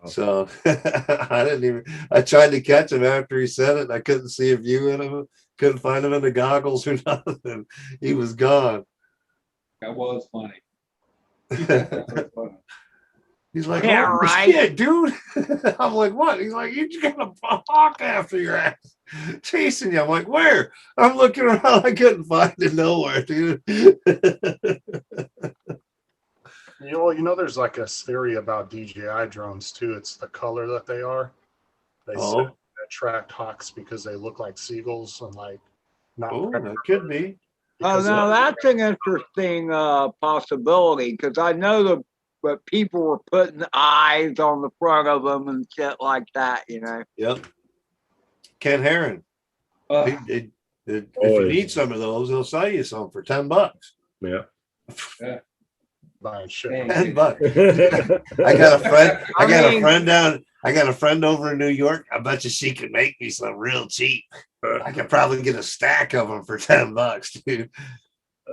So I didn't even. I tried to catch him after he said it. And I couldn't see a view in him. Couldn't find him in the goggles or nothing. He was gone. That was funny. That was funny. He's like, Yeah, oh, right. shit, dude. I'm like, what? He's like, you just got a hawk after your ass, chasing you. I'm like, where? I'm looking around. I couldn't find it nowhere, dude. You know, there's like a theory about DJI drones too. It's the color that they are. They say they attract hawks because they look like seagulls and like not. Oh, that could be. Oh, now that's an interesting possibility because I know but people were putting eyes on the front of them and shit like that, you know. Yep. Ken Herron. If you need some of those, he'll sell you some for $10. Yeah. Buying shit. $10. I got a friend. I got a friend over in New York. I bet you she could make me some real cheap. I could probably get a stack of them for $10, dude.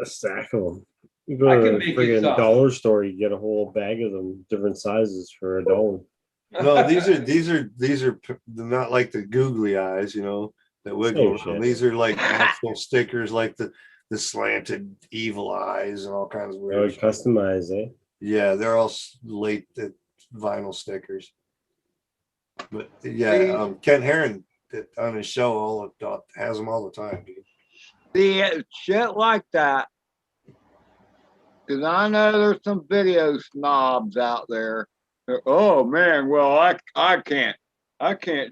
A stack of them. You go to the friggin' dollar store, you get a whole bag of them, different sizes for $1. No, these are they're not like the googly eyes, you know. that wiggle Same around. shit. These are like actual stickers, like the slanted evil eyes and all kinds of I weird would shit. customize it. Yeah, they're all late vinyl stickers. But yeah, Ken Herron on his show has them all the time, dude. See, shit like that. Because I know there's some video snobs out there. Oh man, well I can't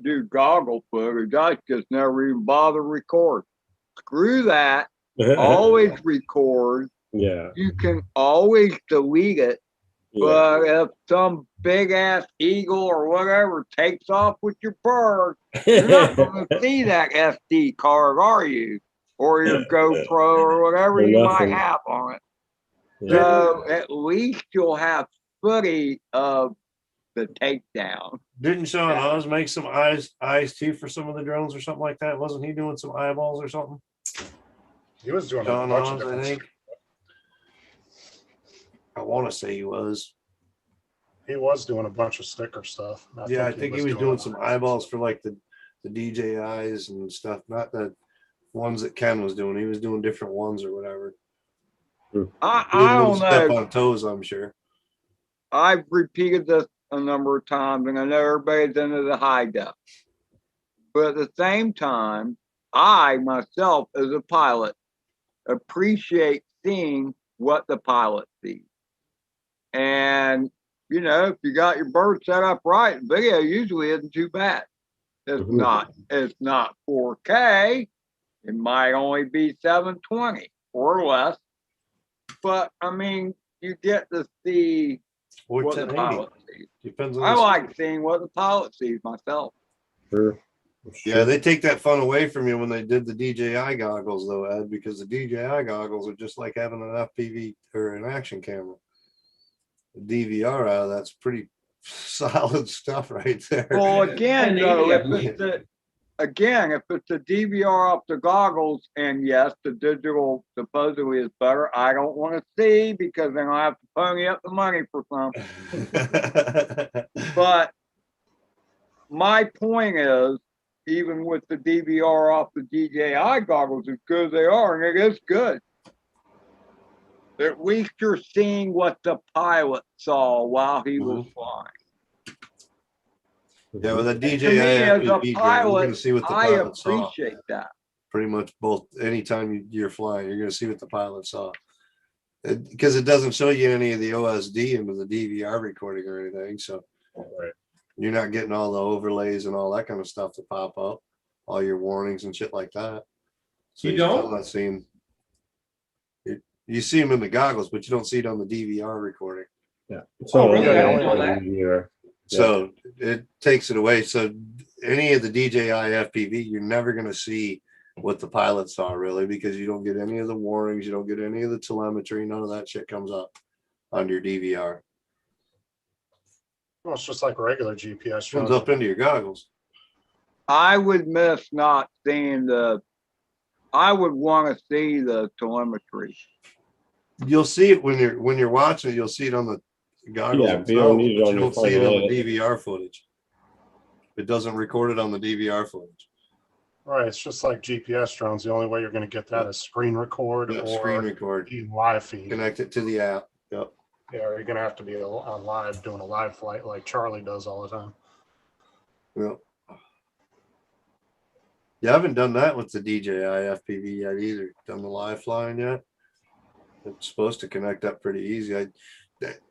do goggle footage. I just never even bother record. Screw that. Always record. Yeah. You can always delete it. Yeah. But if some big ass eagle or whatever takes off with your bird, you're not going to see that SD card, are you? Or your GoPro or whatever Or you nothing. might have on it. Yeah. So at least you'll have footage of the takedown. Didn't Sean Oz make some eyes too for some of the drones or something like that? Wasn't he doing some eyeballs or something? He was doing a Sean bunch of Oz, I different think. I want to say he was. He was doing a bunch of sticker stuff. Yeah, I think he was doing some eyeballs for like the DJIs and stuff, not the ones that Ken was doing. He was doing different ones or whatever. I Didn't don't want to step know. on toes, I'm sure. I've repeated this a number of times, and I know everybody's into the high def. But at the same time, I myself, as a pilot, appreciate seeing what the pilot sees. And, you know, if you got your bird set up right, video usually isn't too bad. It's not 4K. It might only be 720 or less. But I mean, you get to see Or what the 1080. pilot sees. Depends on I the like seeing what the pilot sees myself. Sure. Yeah, they take that fun away from you when they did the DJI goggles, though, Ed, because the DJI goggles are just like having an FPV or an action camera. The DVR out of that's pretty solid stuff right there. Well, again, 1080, though, I if believe. if it's the DVR off the goggles, and yes, the digital supposedly is better, I don't want to see because then I'll have to pony up the money for some. But my point is, even with the DVR off the DJI goggles, as good as they are, and it is good, at least you're seeing what the pilot saw while he was flying. Yeah, with a DJI To me, as a FPV drone, you're pilot, going to see what the I pilot saw. appreciate that. Pretty much both. Anytime you're flying, you're going to see what the pilot saw. Because it doesn't show you any of the OSD into the DVR recording or anything. So you're not getting all the overlays and all that kind of stuff to pop up. All your warnings and shit like that. So You you're still don't? not seeing. You see them in the goggles, but you don't see it on the DVR recording. Yeah. Oh, really? I didn't know that. Yeah. So it takes it away. So any of the DJI FPV, you're never going to see what the pilot saw really, because you don't get any of the warnings. You don't get any of the telemetry. None of that shit comes up on your DVR. Well, it's just like regular GPS Comes drones. up into your goggles. I would miss not seeing I would want to see the telemetry. You'll see it when you're watching it. You'll see it on the goggles. Yeah, but you don't themselves, need it but on you your don't see it on the phone. DVR footage. It doesn't record it on the DVR footage. Right, it's just like GPS drones. The only way you're going to get that is screen record Yeah, or screen record. live feed. Connect it to the app. Yep. Yeah, or you're going to have to be on live, doing a live flight like Charlie does all the time. Yep. Yeah, I haven't done that with the DJI FPV yet either. Done the live flying yet. It's supposed to connect up pretty easy. I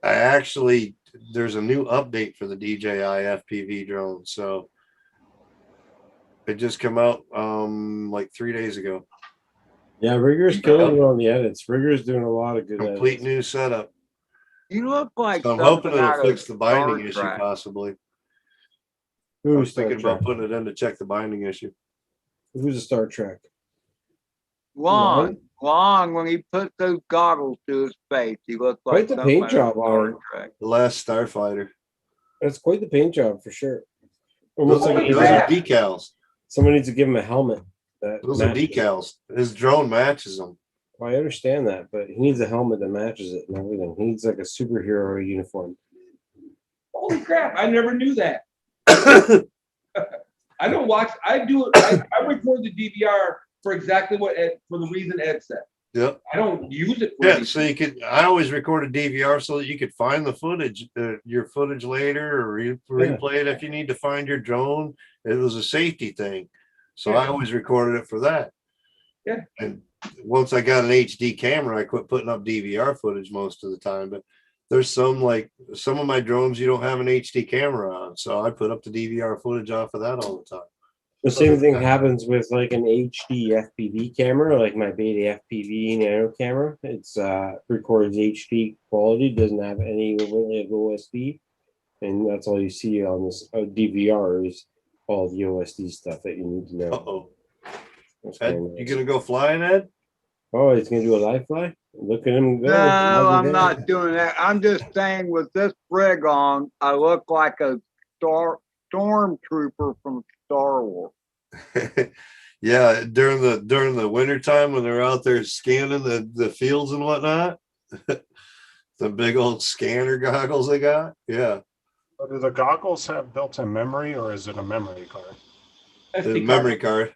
actually, there's a new update for the DJI FPV drone. So it just come out like 3 days ago. Yeah, Rigger's killing it on the edits. Rigger's doing a lot of good Complete edits. new setup. You look like So I'm hoping something it'll out of fix the binding Star issue Trek. possibly. I Who's was Star thinking about Trek? putting it in to check the binding issue. Who's a Star Trek? Long, when he put those goggles to his face, he looked Quite like the something paint out of job Star on it. Trek. The last Starfighter. That's quite the paint job for sure. Almost Those, like those are decals. someone needs to give him a helmet. Those are matches. decals. His drone matches them. Well, I understand that, but he needs a helmet that matches it and everything. He needs like a superhero uniform. Holy crap! I never knew that. I don't watch. I do it. I record the DVR for exactly for the reason Ed said. Yep. I don't use it for Yeah, anything. so you could. I always record a DVR so that you could find the footage, your footage later, or replay it if you need to find your drone. It was a safety thing, so I always recorded it for that. Yeah. And once I got an HD camera, I quit putting up DVR footage most of the time. But there's some of my drones you don't have an HD camera on, so I put up the DVR footage off of that all the time. The same thing happens with like an HD FPV camera, like my Beta FPV nano camera. It's records HD quality, doesn't have any overlay of OSD, and that's all you see on this DVR is all the OSD stuff that you need to know. Uh-oh. That's Ed, kinda you nice. gonna go flying, Ed? Oh, he's gonna do a live fly? Look at him go. No, I'm not doing that. I'm just saying with this rig on, I look like a stormtrooper from Star Wars. Yeah, during the winter time when they're out there scanning the fields and whatnot. The big old scanner goggles they got. Yeah. But do the goggles have built-in memory, or is it a memory card? The memory card.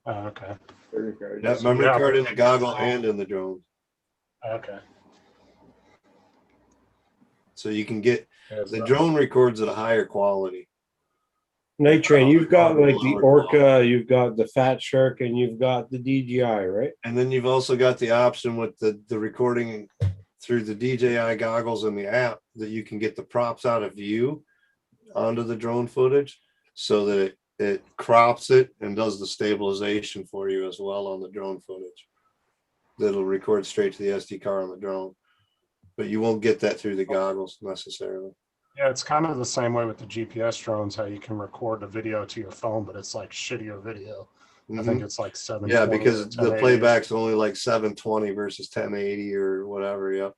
Oh, okay. That memory card in the goggle and in the drone. Okay. So you can get the drone records at a higher quality. Night Train, you've got like the Orca, you've got the Fat Shark, and you've got the DJI, right? And then you've also got the option with the recording through the DJI goggles in the app that you can get the props out of view onto the drone footage so that it crops it and does the stabilization for you as well on the drone footage. That'll record straight to the SD card on the drone, but you won't get that through the goggles necessarily. Yeah, it's kind of the same way with the GPS drones, how you can record a video to your phone, but it's like shittier video. I think it's like 720. Yeah, because the 1080. playback's only like 720 versus 1080 or whatever. Yep.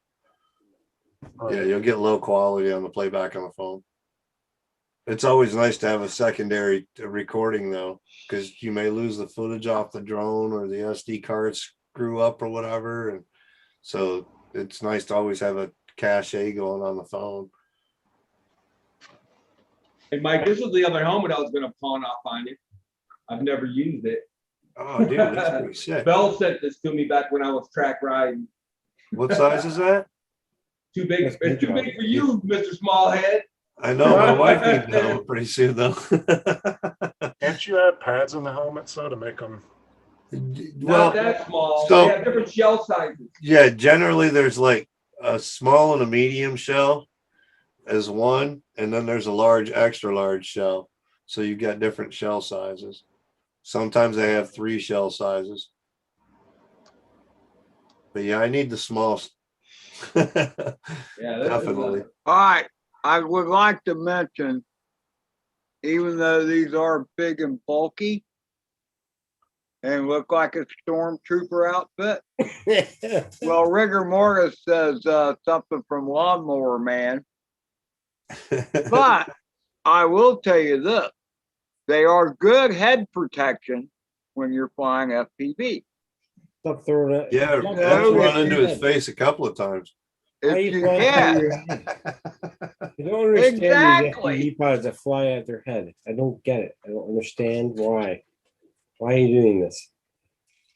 Right. Yeah, you'll get low quality on the playback on the phone. It's always nice to have a secondary recording though, because you may lose the footage off the drone or the SD card screw up or whatever. And so it's nice to always have a cache going on the phone. Hey, Mike, this was the other helmet I was going to pawn off on you. I've never used it. Oh, dude, that's pretty sick. Bell sent this to me back when I was track riding. What size is that? Too big. That's It's too big, big for you, Mr. Smallhead. I know my wife needs a helmet pretty soon though. Can't you add pads in the helmets though to make them? Not that small. so- They have different shell sizes. Yeah, generally there's like a small and a medium shell as one, and then there's a large, extra large shell. So you got different shell sizes. Sometimes they have 3 shell sizes. But yeah, I need the small. Yeah, Definitely. All right, I would like to mention, even though these are big and bulky and look like a stormtrooper outfit, well, Rigor Mortis says something from Lawnmower Man. But I will tell you this, they are good head protection when you're flying FPV. Stop throwing it. Yeah, No, I've run it's into good. his face a couple of times. Why If you you flying can. through your head? I don't understand Exactly. these FPV pilots that fly at their head. I don't get it. I don't understand why. Why are you doing this?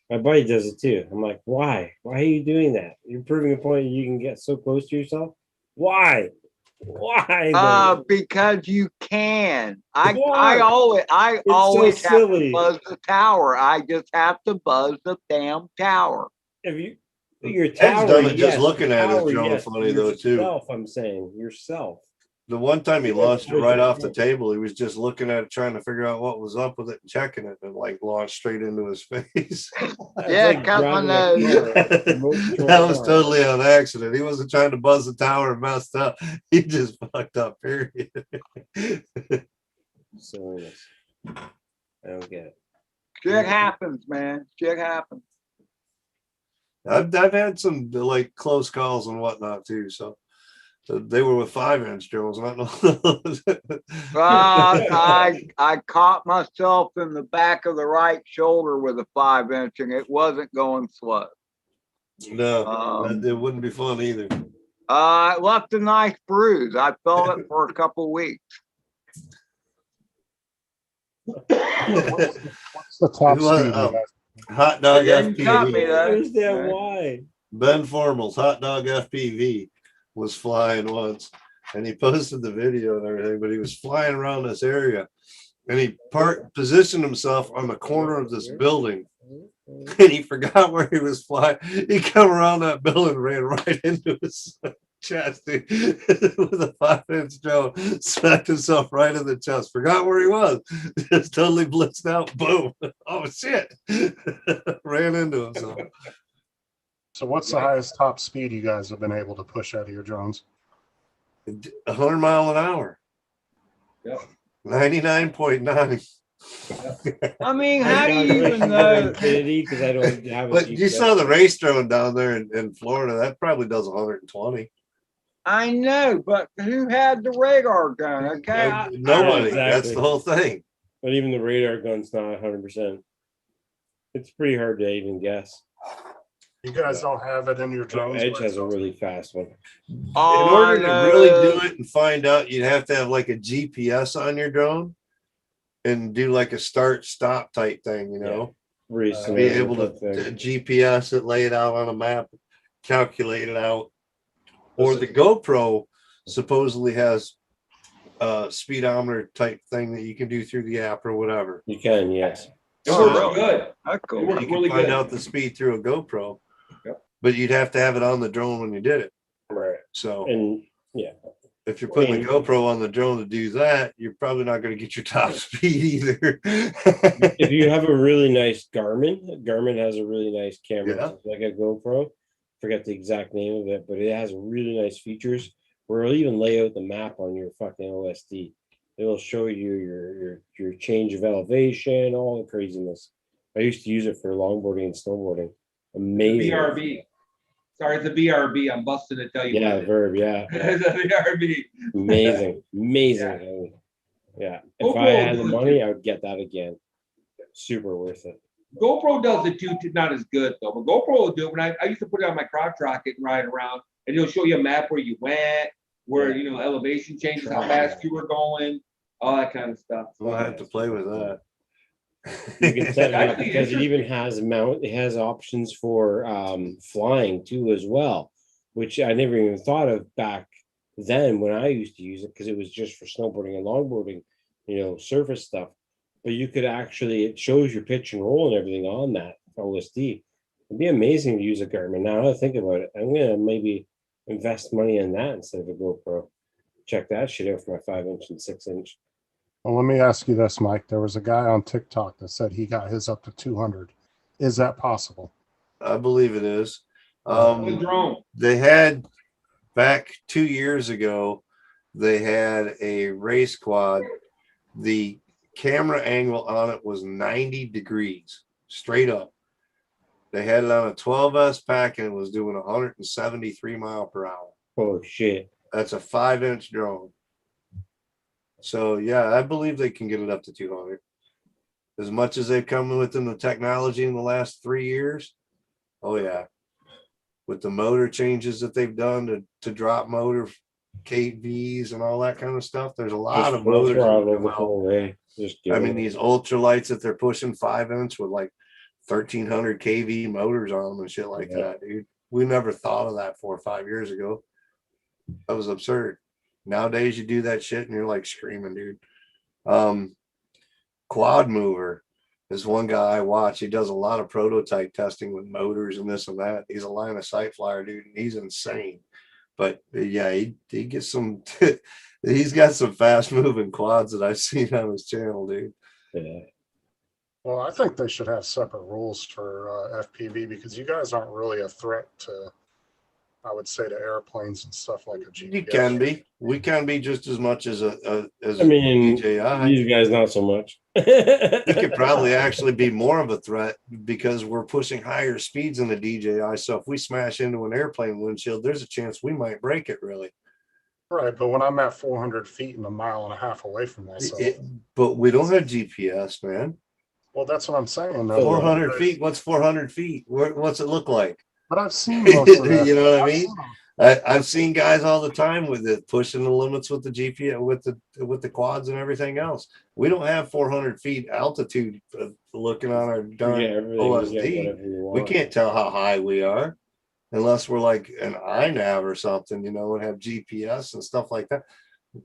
My buddy does it too. I'm like, why? Why are you doing that? You're proving a point you can get so close to yourself. Why? Why? Because you can. Why? I always so have silly. to buzz the tower. I just have to buzz the damn tower. If you your Ed's tower, done it just yes, looking your at his tower, drone yes, funny though too. Yourself, I'm saying yourself. The one time he Yeah, launched it it's right really off the cool. table, he was just looking at it, trying to figure out what was up with it and checking it, and like launched straight into his face. Yeah, cut my nose. That was totally on accident. He wasn't trying to buzz the tower and messed up. He just fucked up, period. Silliness. I don't get it. Shit happens, man. Shit happens. I've had some like close calls and whatnot too. So they were with 5-inch drones. I don't know. I caught myself in the back of the right shoulder with a 5-inch, and it wasn't going slow. No, it wouldn't be fun either. It left a nice bruise. I felt it for a couple weeks. What's the top Who was- speed? oh. You guys? Hot Dog didn't cut me, FPV. though. I understand why. Ben Formal's Hot Dog FPV was flying once, and he posted the video and everything, but he was flying around this area, and he positioned himself on the corner of this building, and he forgot where he was flying. He come around that building, ran right into his chest, dude, with a 5-inch drone, smacked himself right in the chest, forgot where he was, just totally blitzed out, boom, oh shit, ran into himself. So what's the highest top speed you guys have been able to push out of your drones? 100 mile an hour. Yep. 99.9. I mean, I'm how do not you really even sure know? Infinity, 'cause I don't have a But you GPS. saw the race drone down there in Florida. That probably does 120. I know, but who had the radar gun? Okay, Nobody. Yeah, That's exactly. the whole thing. But even the radar gun's not 100%. It's pretty hard to even guess. You guys don't have it in your drones? Edge where has it's a really fast one. In Oh, order I to really know. do it and find out, you'd have to have like a GPS on your drone and do like a start stop type thing, you know, Really be similar able to thing. GPS it, lay it out on a map, calculate it out. Or the GoPro supposedly has a speedometer type thing that you can do through the app or whatever. You can, yes. It Oh, works really? good. That's It cool. works You can really find good. out the speed through a GoPro. Yep. But you'd have to have it on the drone when you did it. Right. So And yeah, if you're putting and- the GoPro on the drone to do that, you're probably not going to get your top speed either. if you have a really nice Garmin has a really nice camera, Yeah. It's like a GoPro. Forget the exact name of it, but it has really nice features where it'll even lay out the map on your fucking OSD. It'll show you your change of elevation, all the craziness. I used to use it for longboarding and snowboarding. Amazing. BRB. Sorry, it's a BRB. I'm busting to tell you. Yeah, what it verb. Yeah, is. It's a BRB. amazing. Yeah. If I GoPro had the does money, it. I would get that again. Super worth it. GoPro does it too, not as good though. But GoPro will do it. When I used to put it on my crotch rocket and ride around, and it'll show you a map where you went, where you know elevation changes, how fast you were going, all that kind of stuff. We'll have to play with that. You can set it up Actually, because it even has it has options for flying too as well, which I never even thought of back then when I used to use it because it was just for snowboarding and longboarding, you know, surface stuff. But you could actually, it shows your pitch and roll and everything on that OSD. It'd be amazing to use a Garmin. Now that I think about it, I'm gonna maybe invest money in that instead of a GoPro. Check that shit out for my 5-inch and 6-inch. Well, let me ask you this, Mike. There was a guy on TikTok that said he got his up to 200. Is that possible? I believe it is. With drone. They had back 2 years ago, they had a race quad. The camera angle on it was 90 degrees straight up. They had it on a 12S pack and it was doing 173 mile per hour. Oh shit. That's a 5-inch drone. So yeah, I believe they can get it up to 200. As much as they've come within the technology in the last 3 years. Oh yeah. With the motor changes that they've done to drop motor KVs and all that kind of stuff. There's a lot of motors. that throttle come the out. whole way. Just I mean, these ultralights that they're pushing 5-inch with like 1300 kV motors on them and shit like that, dude. We never thought of that 4 or 5 years ago. That was absurd. Nowadays you do that shit and you're like screaming, dude. Quad Mover is one guy I watch. He does a lot of prototype testing with motors and this and that. He's a line of sight flyer, dude, and he's insane. But yeah, he gets some he's got some fast moving quads that I've seen on his channel, dude. Yeah. Well, I think they should have separate rules for FPV because you guys aren't really a threat to, I would say, to airplanes and stuff like a GPS. You can be. We can be just as much as I mean, DJI. these guys not so much. We could probably actually be more of a threat because we're pushing higher speeds in the DJI. So if we smash into an airplane windshield, there's a chance we might break it really. Right, but when I'm at 400 feet and a mile and a half away from myself, But we don't have GPS, man. well, that's what I'm saying. 400 feet. What's 400 feet? What's it look like? But I've seen most of that. You know what I mean? I've seen guys all the time with it pushing the limits with the GPS, with the quads and everything else. We don't have 400 feet altitude looking on our darn everything, you get OSD. whatever you We want. can't tell how high we are unless we're like an iNav or something, and have GPS and stuff like that.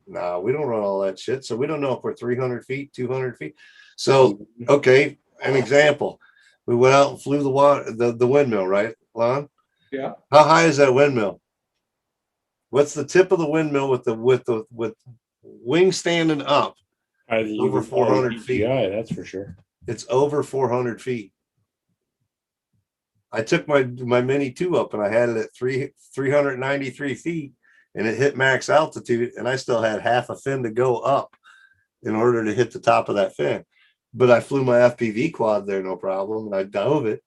No, we don't run all that shit. So we don't know if we're 300 feet, 200 feet. So, okay, an example. We went out and flew the windmill, right, Lon? Yeah. How high is that windmill? What's the tip of the windmill with wing standing up? Over 400 feet. Yeah, that's for sure. It's over 400 feet. I took my Mini 2 up and I had it at 393 feet, and it hit max altitude, and I still had half a fin to go up in order to hit the top of that fin. But I flew my FPV quad there, no problem, and I dove it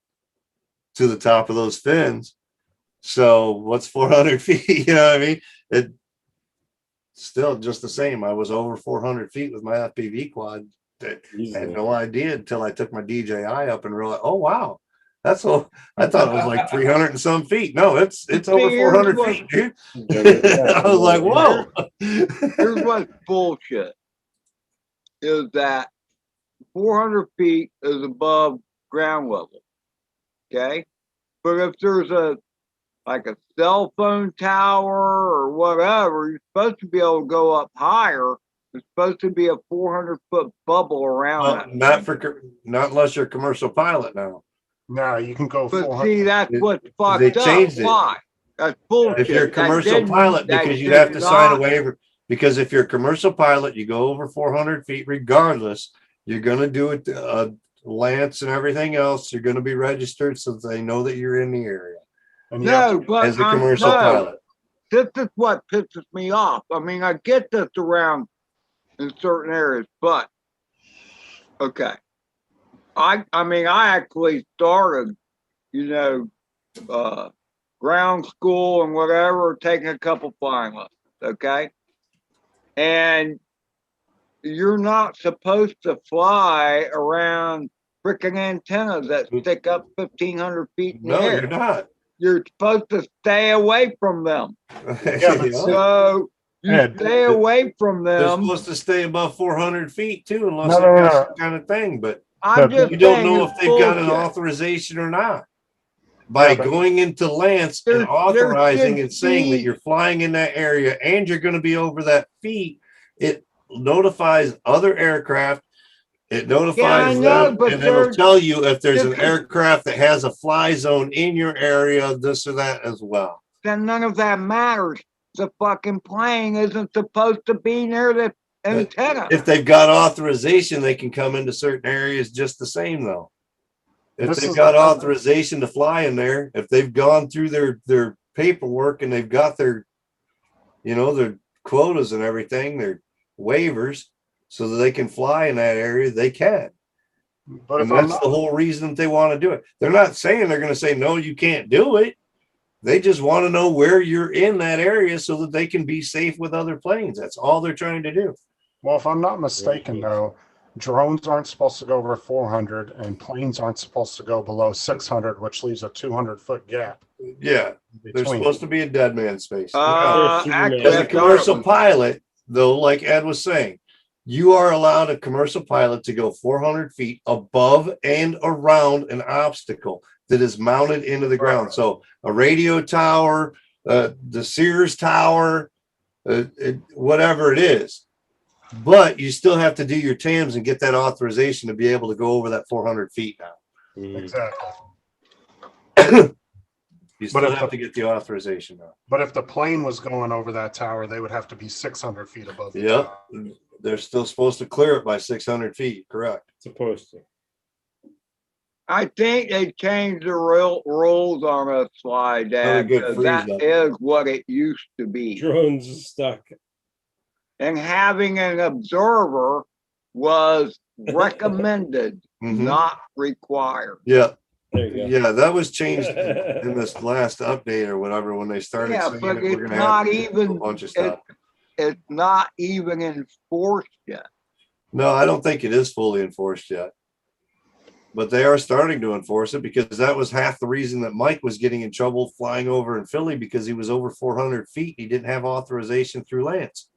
to the top of those fins. So what's 400 feet? You know what I mean? It still just the same. I was over 400 feet with my FPV quad. I had no idea until I took my DJI up and realized, oh wow, that's all. I thought it was like 300 and some feet. No, it's over 400 feet, dude. I was like, whoa. Here's what's bullshit: is that 400 feet is above ground level. Okay, but if there's a cell phone tower or whatever, you're supposed to be able to go up higher. There's supposed to be a 400-foot bubble around that. Not unless you're a commercial pilot now. No, you can go. But see, that's what's They fucked up. changed it. Why? That's bullshit. If you're a That commercial didn't- pilot, that because you did have to sign a not- waiver. Because if you're a commercial pilot, you go over 400 feet regardless. You're going to do it, Lance and everything else. You're going to be registered so they know that you're in the area. And you have No, to- but As a commercial pilot. This is what pisses me off. I mean, I get this around in certain areas, but okay. I mean, I actually started, ground school and whatever, taking a couple flying lessons, okay? And you're not supposed to fly around freaking antennas that stick up 1,500 feet in the No, air. you're not. You're supposed to stay away from them. Yeah, but So you Ed, stay away from They're them. supposed to stay above 400 feet too, unless No, they've no, got no. some kind of thing. But I'm just you don't saying know it's if they've got an bullshit. authorization or not. By Yeah, but- going into Lance and There authorizing should and saying that be- you're flying in that area and you're going to be over that feet, it notifies other aircraft. It notifies know, them, but and it'll they're- tell you if there's an this is- aircraft that has a fly zone in your area, this or that as well. Then none of that matters. The fucking plane isn't supposed to be near the antenna. If they've got authorization, they can come into certain areas just the same, though. If This they've is got the- authorization to fly in there, if they've gone through their paperwork and they've got their quotas and everything, their waivers, so that they can fly in that area, they can. But And if I'm that's not, the whole reason that they want to do it. They're not saying they're going to say, no, you can't do it. They just want to know where you're in that area so that they can be safe with other planes. That's all they're trying to do. well, if I'm not mistaken, though, drones aren't supposed to go over 400, and planes aren't supposed to go below 600, which leaves a 200-foot gap Yeah, there's between. supposed to be a dead man space. Actually, As I a thought commercial it was- pilot, though, like Ed was saying, you are allowed a commercial pilot to go 400 feet above and around an obstacle that is mounted into the ground. So a radio tower, the Sears Tower, whatever it is. But you still have to do your TAMs and get that authorization to be able to go over that 400 feet now. Exactly. You But still if have the- to get the authorization now. But if the plane was going over that tower, they would have to be 600 feet above the Yep. tower. They're still supposed to clear it by 600 feet, correct? Supposed to. I think they changed the rules on a slide, Dad, good because freeze that up. is what it used to be. Drones are stuck. And having an observer was recommended, Mhm. not required. Yeah, There you go. yeah, that was changed in this last update or whatever when they started Yeah, saying but that we're it's gonna not have a even, bunch of stuff. it's not even enforced yet. No, I don't think it is fully enforced yet. but they are starting to enforce it because that was half the reason that Mike was getting in trouble flying over in Philly because he was over 400 feet. He didn't have authorization through Lance.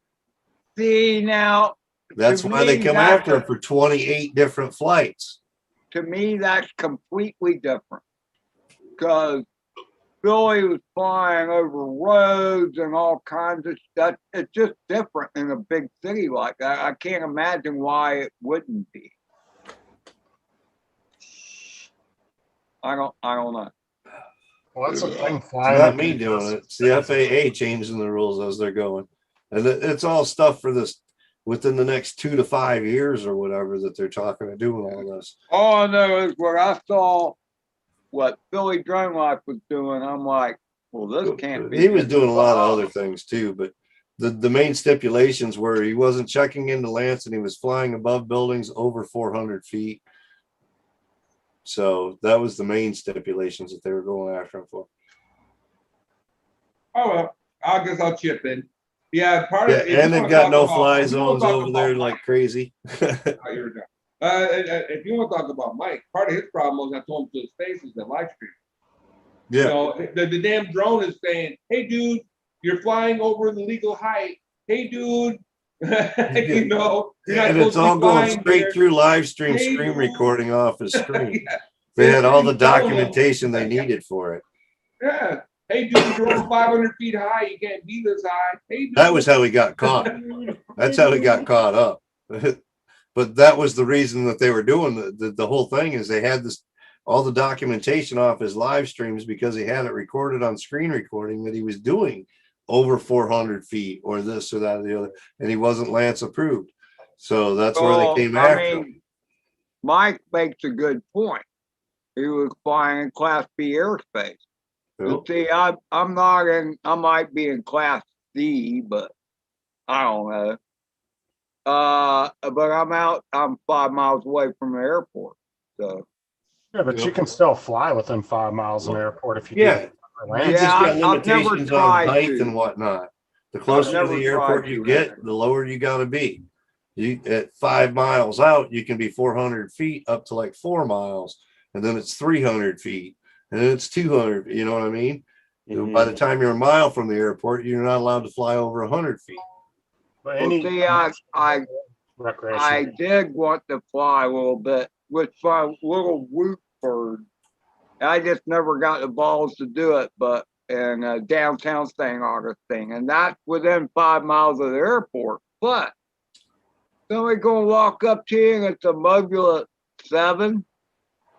See, now, That's to why they me, come that's after him for 28 different flights. to me, that's completely different. Because Billy was flying over roads and all kinds of stuff. It's just different in a big city like that. I can't imagine why it wouldn't be. I don't know. Well, that's the thing. It's Flying not up me in doing this- it. It's the FAA changing the rules as they're going. And it's all stuff for this within the next 2 to 5 years or whatever that they're talking to doing all this. All I know is when I saw what Billy Drone Life was doing, I'm like, well, this can't be. He was doing a lot of good. other things too, but the main stipulations were he wasn't checking into Lance and he was flying above buildings over 400 feet. So that was the main stipulations that they were going after him for. Oh, well, I guess I'll chip in. Yeah, part Yeah, of if and you they've wanna got talk no about- fly if you wanna zones talk over about there Mike- like crazy. Oh, you're done. If you want to talk about Mike, part of his problem was I told him to his face is the live stream. You Yeah, know, the damn drone is saying, "Hey, dude, you're flying over the legal height. Hey, dude, you know, you're not and it's supposed to all be going flying straight there." through live stream Hey, screen dude. recording off his screen. Yeah. They had all the He's telling them, documentation they needed for it. Yeah. Hey, dude, you're over 500 feet high. You can't be this high. Hey, dude. That was how he got caught. That's how he got caught up. But that was the reason that they were doing the whole thing is they had this all the documentation off his live streams because he had it recorded on screen recording that he was doing over 400 feet or this or that or the other, and he wasn't Lance approved. So that's where they came after him. Mike makes a good point. He was flying in Class B airspace. Cool. See, I'm not in. I might be in Class C, but I don't know. But I'm 5 miles away from the airport. So Yeah, but you can still fly within 5 miles of an airport if you Yeah, do. you just Yeah, got I've never limitations on tried height to. and whatnot. The closer to never the airport tried you to, get, either. the lower you got to be. You at 5 miles out, you can be 400 feet up to like 4 miles, and then it's 300 feet, and then it's 200. You know what I mean? By the time you're a mile from the airport, you're not allowed to fly over 100 feet. But Well, see, I recreation. did want to fly a little bit with my little Woot bird. I just never got the balls to do it, but in downtown St. Augustine, and that's within 5 miles of the airport. But somebody gonna walk up to you and it's a Mobula 7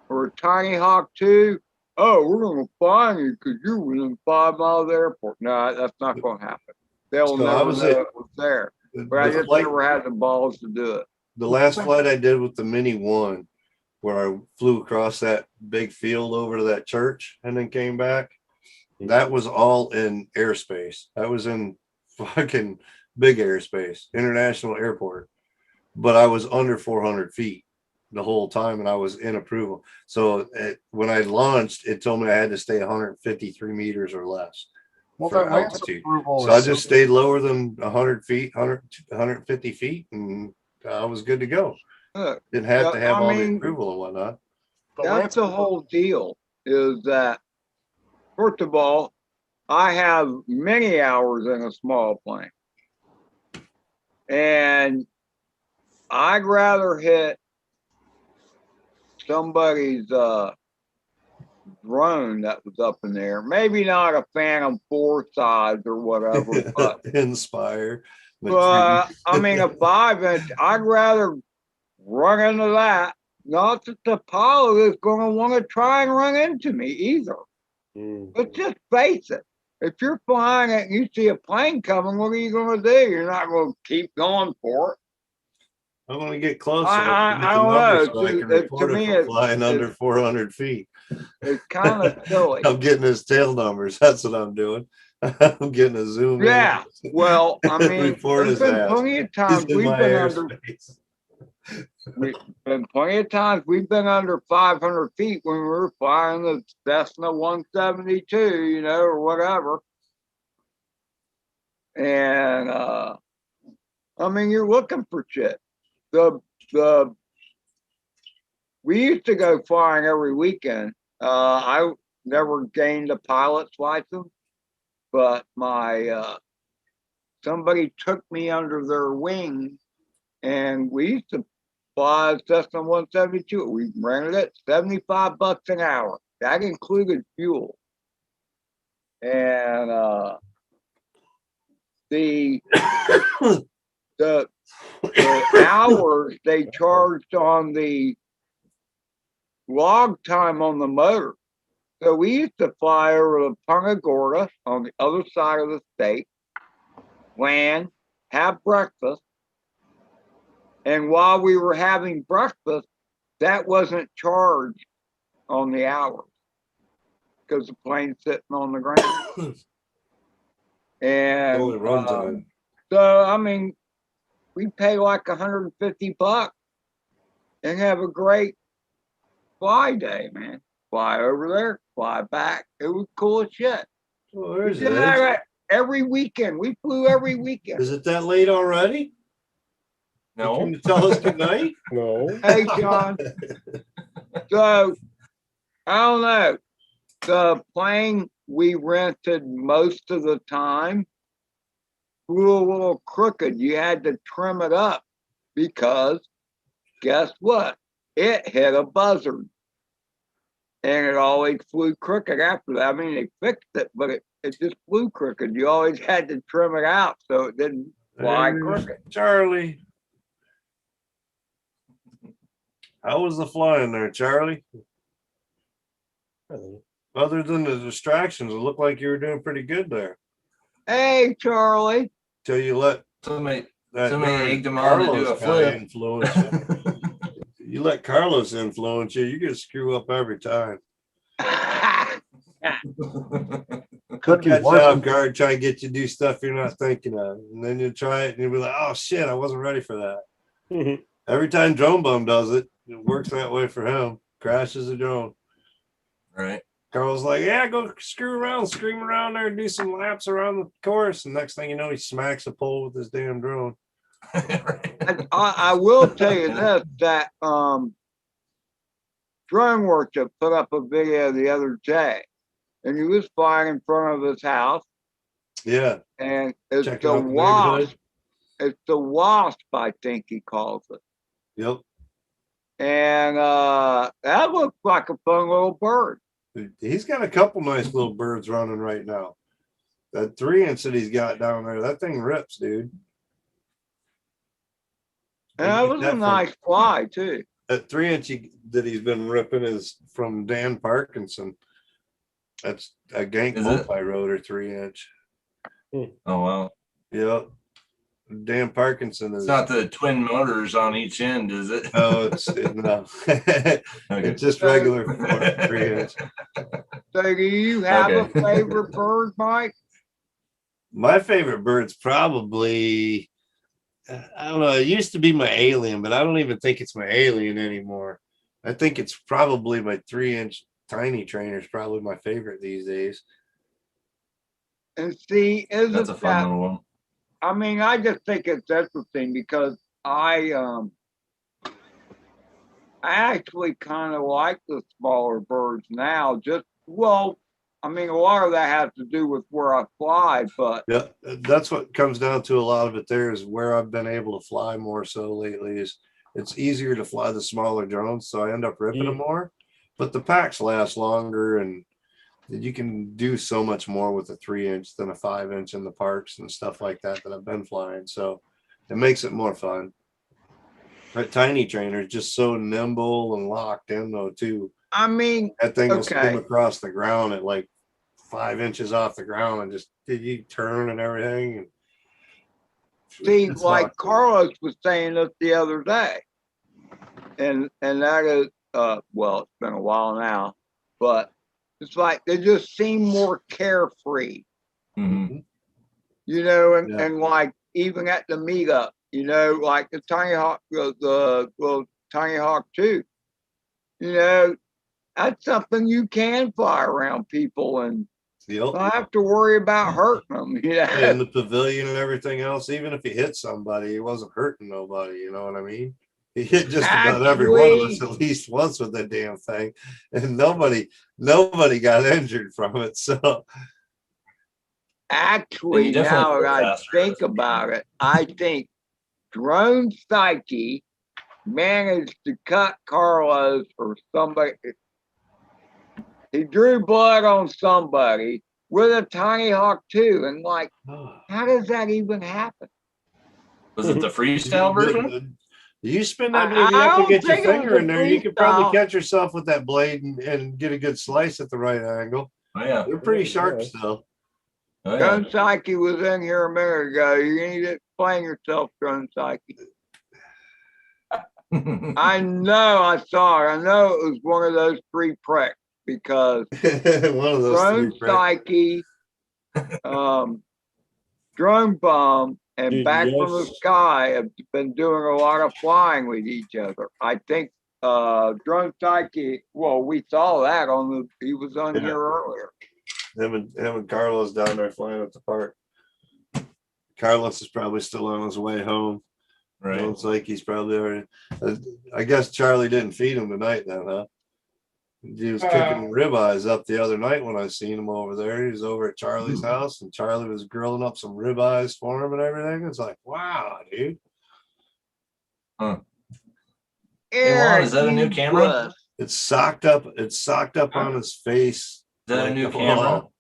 or a Tiny Hawk 2. Oh, we're gonna find you because you're within 5 miles of the airport. No, that's not gonna happen. They'll So I never was know at- it was there. But I The just flight- never had the balls to do it. the last flight I did with the Mini One, where I flew across that big field over to that church and then came back, that was all in airspace. That was in fucking big airspace, international airport. But I was under 400 feet the whole time and I was in approval. So when I launched, it told me I had to stay 153 meters or less. Well, for that Lance altitude. approval So I is just stayed lower than 100 feet, 150 feet, and I was good to go. Look, Didn't have to have I all the mean, approval and whatnot. but that's Lance the whole deal is that, first of all, I have many hours in a small plane. And I'd rather hit somebody's drone that was up in there. Maybe not a Phantom 4 size or whatever, but Inspire. I mean a 5-inch. I'd rather run into that. Not that the pilot is going to want to try and run into me either. But just face it. If you're flying it and you see a plane coming, what are you going to do? You're not going to keep going for it. I'm going to get closer. I don't know. So I can To report me, it for flying under 400 feet. It's kind of silly. I'm getting his tail numbers. That's what I'm doing. I'm getting a zoom in. Yeah. Well, I mean, Report there's his been ass. plenty of He's times in we've my been under. airspace. Been plenty of times we've been under 500 feet when we were flying the Cessna 172, you know, or whatever. And I mean, you're looking for shit. The we used to go flying every weekend. I never gained a pilot's license, but my somebody took me under their wing, and we used to fly a Cessna 172. We rented it, $75 an hour. That included fuel. And the hours they charged on the log time on the motor. So we used to fly over the Punta Gorda on the other side of the state, land, have breakfast, and while we were having breakfast, that wasn't charged on the hours because the plane's sitting on the ground. And Only run time. so, I mean, we pay like $150 and have a great fly day, man. Fly over there, fly back. It was cool as shit. Well, We there's did it. that every weekend. We flew every weekend. Is it that late already? No. Can you tell us good night? No. Hey, John. So, I don't know. The plane we rented most of the time flew a little crooked. You had to trim it up because guess what? It hit a buzzard. And it always flew crooked after that. I mean, they fixed it, but it just flew crooked. You always had to trim it out so it didn't fly crooked. Charlie. How was the flying there, Charlie? Other than the distractions, it looked like you were doing pretty good there. Hey, Charlie. Till you let Somebody that Somebody darn egged him on to do a Carlos guy flip. influence you. You let Carlos influence you, you're gonna screw up every time. Could be Catch you worse. off guard, try and get you to do stuff you're not thinking of. And then you try it and you'll be like, oh shit, I wasn't ready for that. Every time Drone Bum does it, it works that way for him. Crashes a drone. Right. Carl's like, yeah, go screw around, scream around there, do some laps around the course. And next thing you know, he smacks a pole with his damn drone. I will tell you this, that Drone Worship put up a video the other day, and he was flying in front of his house, Yeah. and it's Checking the out the wasp. neighborhood. It's the wasp, I think he calls it. Yep. And that looks like a fun little bird. He's got a couple nice little birds running right now. That 3-inch that he's got down there, that thing rips, dude. And that was a nice fly too. That 3-inch that he's been ripping is from Dan Parkinson. That's a Gank Is it? multi-rotor 3-inch. Oh wow. Yep. Dan Parkinson is It's not the twin motors on each end, is it? no, no. Okay. It's just regular 3-inch. So do you have Okay. a favorite bird, Mike? My favorite bird's probably, I don't know, it used to be my alien, but I don't even think it's my alien anymore. I think it's probably my 3-inch tiny trainer is probably my favorite these days. And see, That's isn't a fun that, little one. I mean, I just think it's interesting because I actually kind of like the smaller birds now. Well, I mean, a lot of that has to do with where I fly, but Yeah, that's what comes down to a lot of it there is where I've been able to fly more so lately is it's easier to fly the smaller drones, so I end up ripping them more, but the packs last longer and you can do so much more with a 3-inch than a 5-inch in the parks and stuff like that I've been flying. So it makes it more fun. That tiny trainer is just so nimble and locked in though too. I mean, That thing will okay. skim across the ground at like 5 inches off the ground and just did you turn and everything. And see, it's like locked in. Carlos was saying this the other day, and that is, well, it's been a while now, but it's like they just seem more carefree, Mhm. you know, and, Yeah. and like even at the meetup, you know, like the Tiny Hawk, the little Tiny Hawk 2, you know, that's something you can fly around people and Yep. not have to worry about hurting them, you know. And the pavilion and everything else, even if you hit somebody, it wasn't hurting nobody, you know what I mean? He hit just about every one of us at least once with that damn thing, and nobody got injured from it. So Actually, definitely now flew that I faster. think about it, I think Drone Psyche managed to cut Carlos or somebody. He drew blood on somebody with a Tiny Hawk too, and like, how does that even happen? Was it the freestyle version? You spin that I baby up and don't get your think it was finger a in there, you could probably freestyle. catch yourself with that blade and get a good slice at the right angle. Oh yeah. They're pretty sharp Yeah. still. Oh yeah. Drone Psyche was in here a minute ago. You need to explain yourself, Drone Psyche. I know I saw it. I know it was one of those three pricks because One of those Drone three, right? Psyche, Drone Bomb, and Dude, Back from the yes. Sky have been doing a lot of flying with each other. I think Drone Psyche, well, we saw that on he was on Yeah. here earlier. Him and Carlos down there flying at the park. Carlos is probably still on his way home. Right. Looks like he's probably already. I guess Charlie didn't feed him tonight, then, huh? He was cooking ribeyes up the other night when I seen him over there. He was over at Charlie's house, and Charlie was grilling up some ribeyes for him and everything. It's like, wow, dude. Huh. Hey, Juan, is that a new camera? It's socked up. It's socked up on his face. Is that a like new a camera? wall.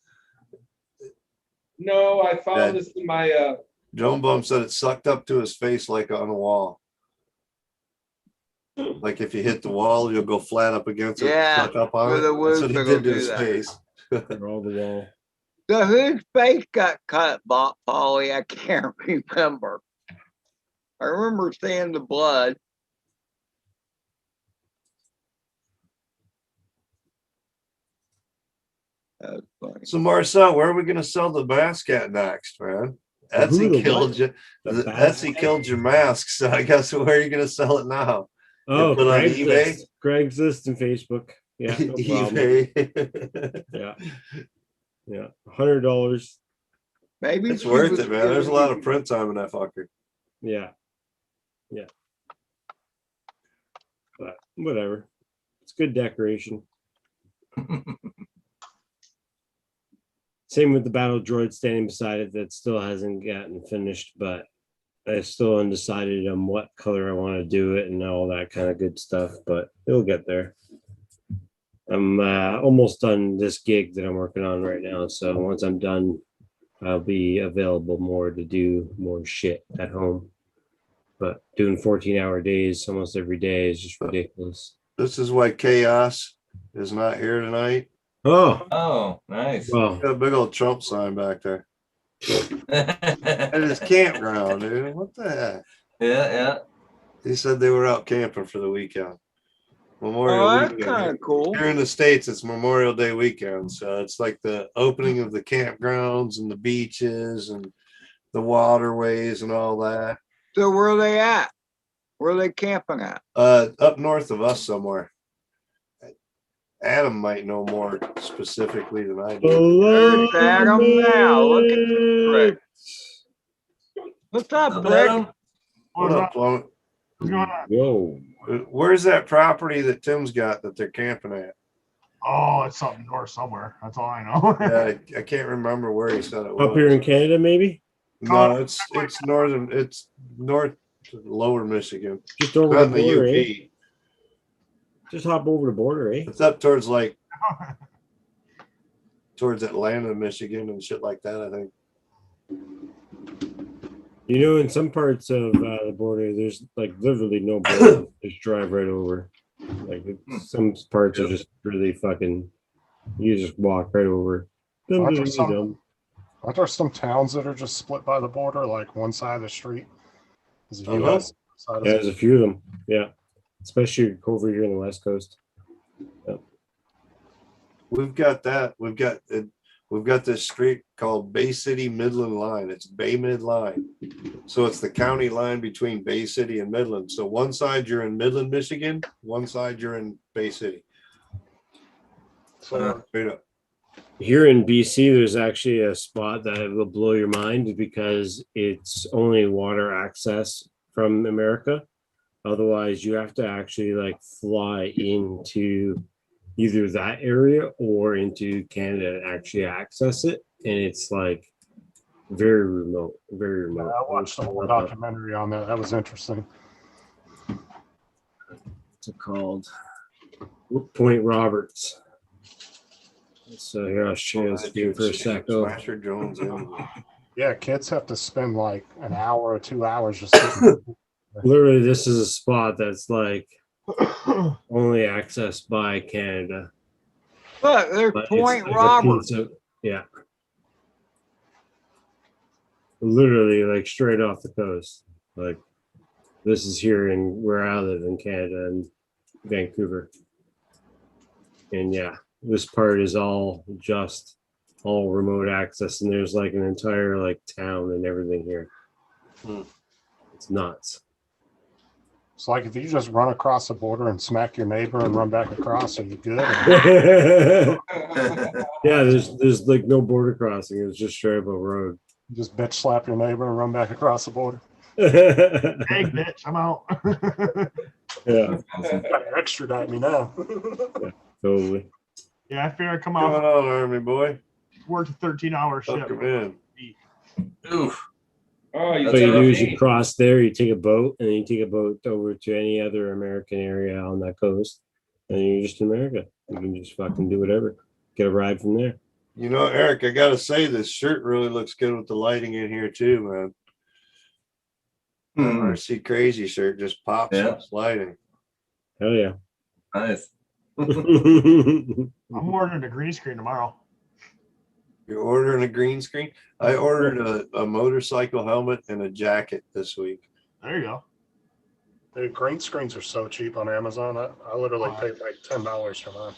No, I found Yeah. this in my Drone Bum said it sucked up to his face like on a wall. Like if you hit the wall, you'll go flat up against it. Yeah, Suck up on with it. the That's what he wood, did to it'll his do that. face. They're all the wall. So whose face got cut, Polly? I can't remember. I remember seeing the blood. That's funny. So Marcel, where are we gonna sell the mask at next, man? Who, Etsy the killed what? you. The Etsy killed your mask. So I guess where are you gonna sell it now? Oh, put on Craigslist. Craigslist and Facebook. Yeah, no problem. eBay. Yeah. Yeah. $100. Maybe It's she worth was it, man. There's a lot of giving print time in that fucker. Yeah. Yeah. But whatever. It's good decoration. Same with the battle droid standing beside it that still hasn't gotten finished, but I'm still undecided on what color I want to do it and all that kind of good stuff, but it'll get there. I'm almost done this gig that I'm working on right now. So once I'm done, I'll be available more to do more shit at home. But doing 14-hour days almost every day is just ridiculous. This is why Chaos is not here tonight. Oh, Oh, nice. well, Got a big old Trump sign back there. At his campground, dude. What the heck? Yeah. He said they were out camping for the weekend. Memorial Oh, that's weekend. kind of cool. Here in the States, it's Memorial Day weekend. So it's like the opening of the campgrounds and the beaches and the waterways and all that. So where are they at? Where are they camping at? Up north of us somewhere. Adam might know more specifically than I do. There's Adam now. Look at the brick. What's up, Up, Brick? Adam? What up, Plum? whoa. Where's that property that Tim's got that they're camping at? Oh, it's up north somewhere. That's all I know. Yeah, I can't remember where he said it was. Up here in Canada, maybe? No, it's northern. It's north, lower Michigan. Just over Not the in border, the eh? UP. Just hop over the border, eh? It's up towards like towards Atlanta, Michigan, and shit like that. I think. You know, in some parts of the border, there's like literally no border. Just drive right over. Like some parts are just really fucking. You just walk right over. Aren't there some towns that are just split by the border, like one side of the street is the Uh-huh. US side of Yeah, the there's a few of them. Yeah, especially over here on the West Coast. Yeah. We've got that. We've got this street called Bay City Midland Line. It's Bay Mid Line. So it's the county line between Bay City and Midland. So one side you're in Midland, Michigan, one side you're in Bay City. So straight up. Here in BC, there's actually a spot that will blow your mind because it's only water access from America. Otherwise, you have to actually like fly into either that area or into Canada and actually access it. And it's like very remote, very remote. I watched a whole documentary on that. That was interesting. What's it called? Point Roberts. So here, I'll show you this view for a sec. Oh, Smash your drones in. Yeah, kids have to spend like an hour or 2 hours just sitting. literally, this is a spot that's like only accessed by Canada. Look, there's But Point it's a Roberts. piece of- yeah. Literally, like straight off the coast. Like this is here in where I live in Canada and Vancouver. And yeah, this part is all remote access, and there's like an entire like town and everything here. It's nuts. It's like if you just run across the border and smack your neighbor and run back across, are you good? Yeah, there's like no border crossing. It's just straight up a road. You just bitch slap your neighbor and run back across the border. Hey, bitch, I'm out. Yeah, Gotta extradite me now. totally. Yeah, I figured I'd come Come out, on, Army boy. worked a 13-hour Tuck shift. 'em in. Oof. Oh, you What you got do a is you name. cross there, you take a boat, and then you take a boat over to any other American area on that coast, and you're just in America. You can just fucking do whatever. Get a ride from there. You know, Eric, I gotta say this shirt really looks good with the lighting in here too, man. Hmm. RC Crazy shirt just pops Yeah. with this lighting. Hell yeah. Nice. I'm ordering a green screen tomorrow. You're ordering a green screen? I ordered a motorcycle helmet and a jacket this week. There you go. Dude, green screens are so cheap on Amazon. I literally paid like $10 for mine.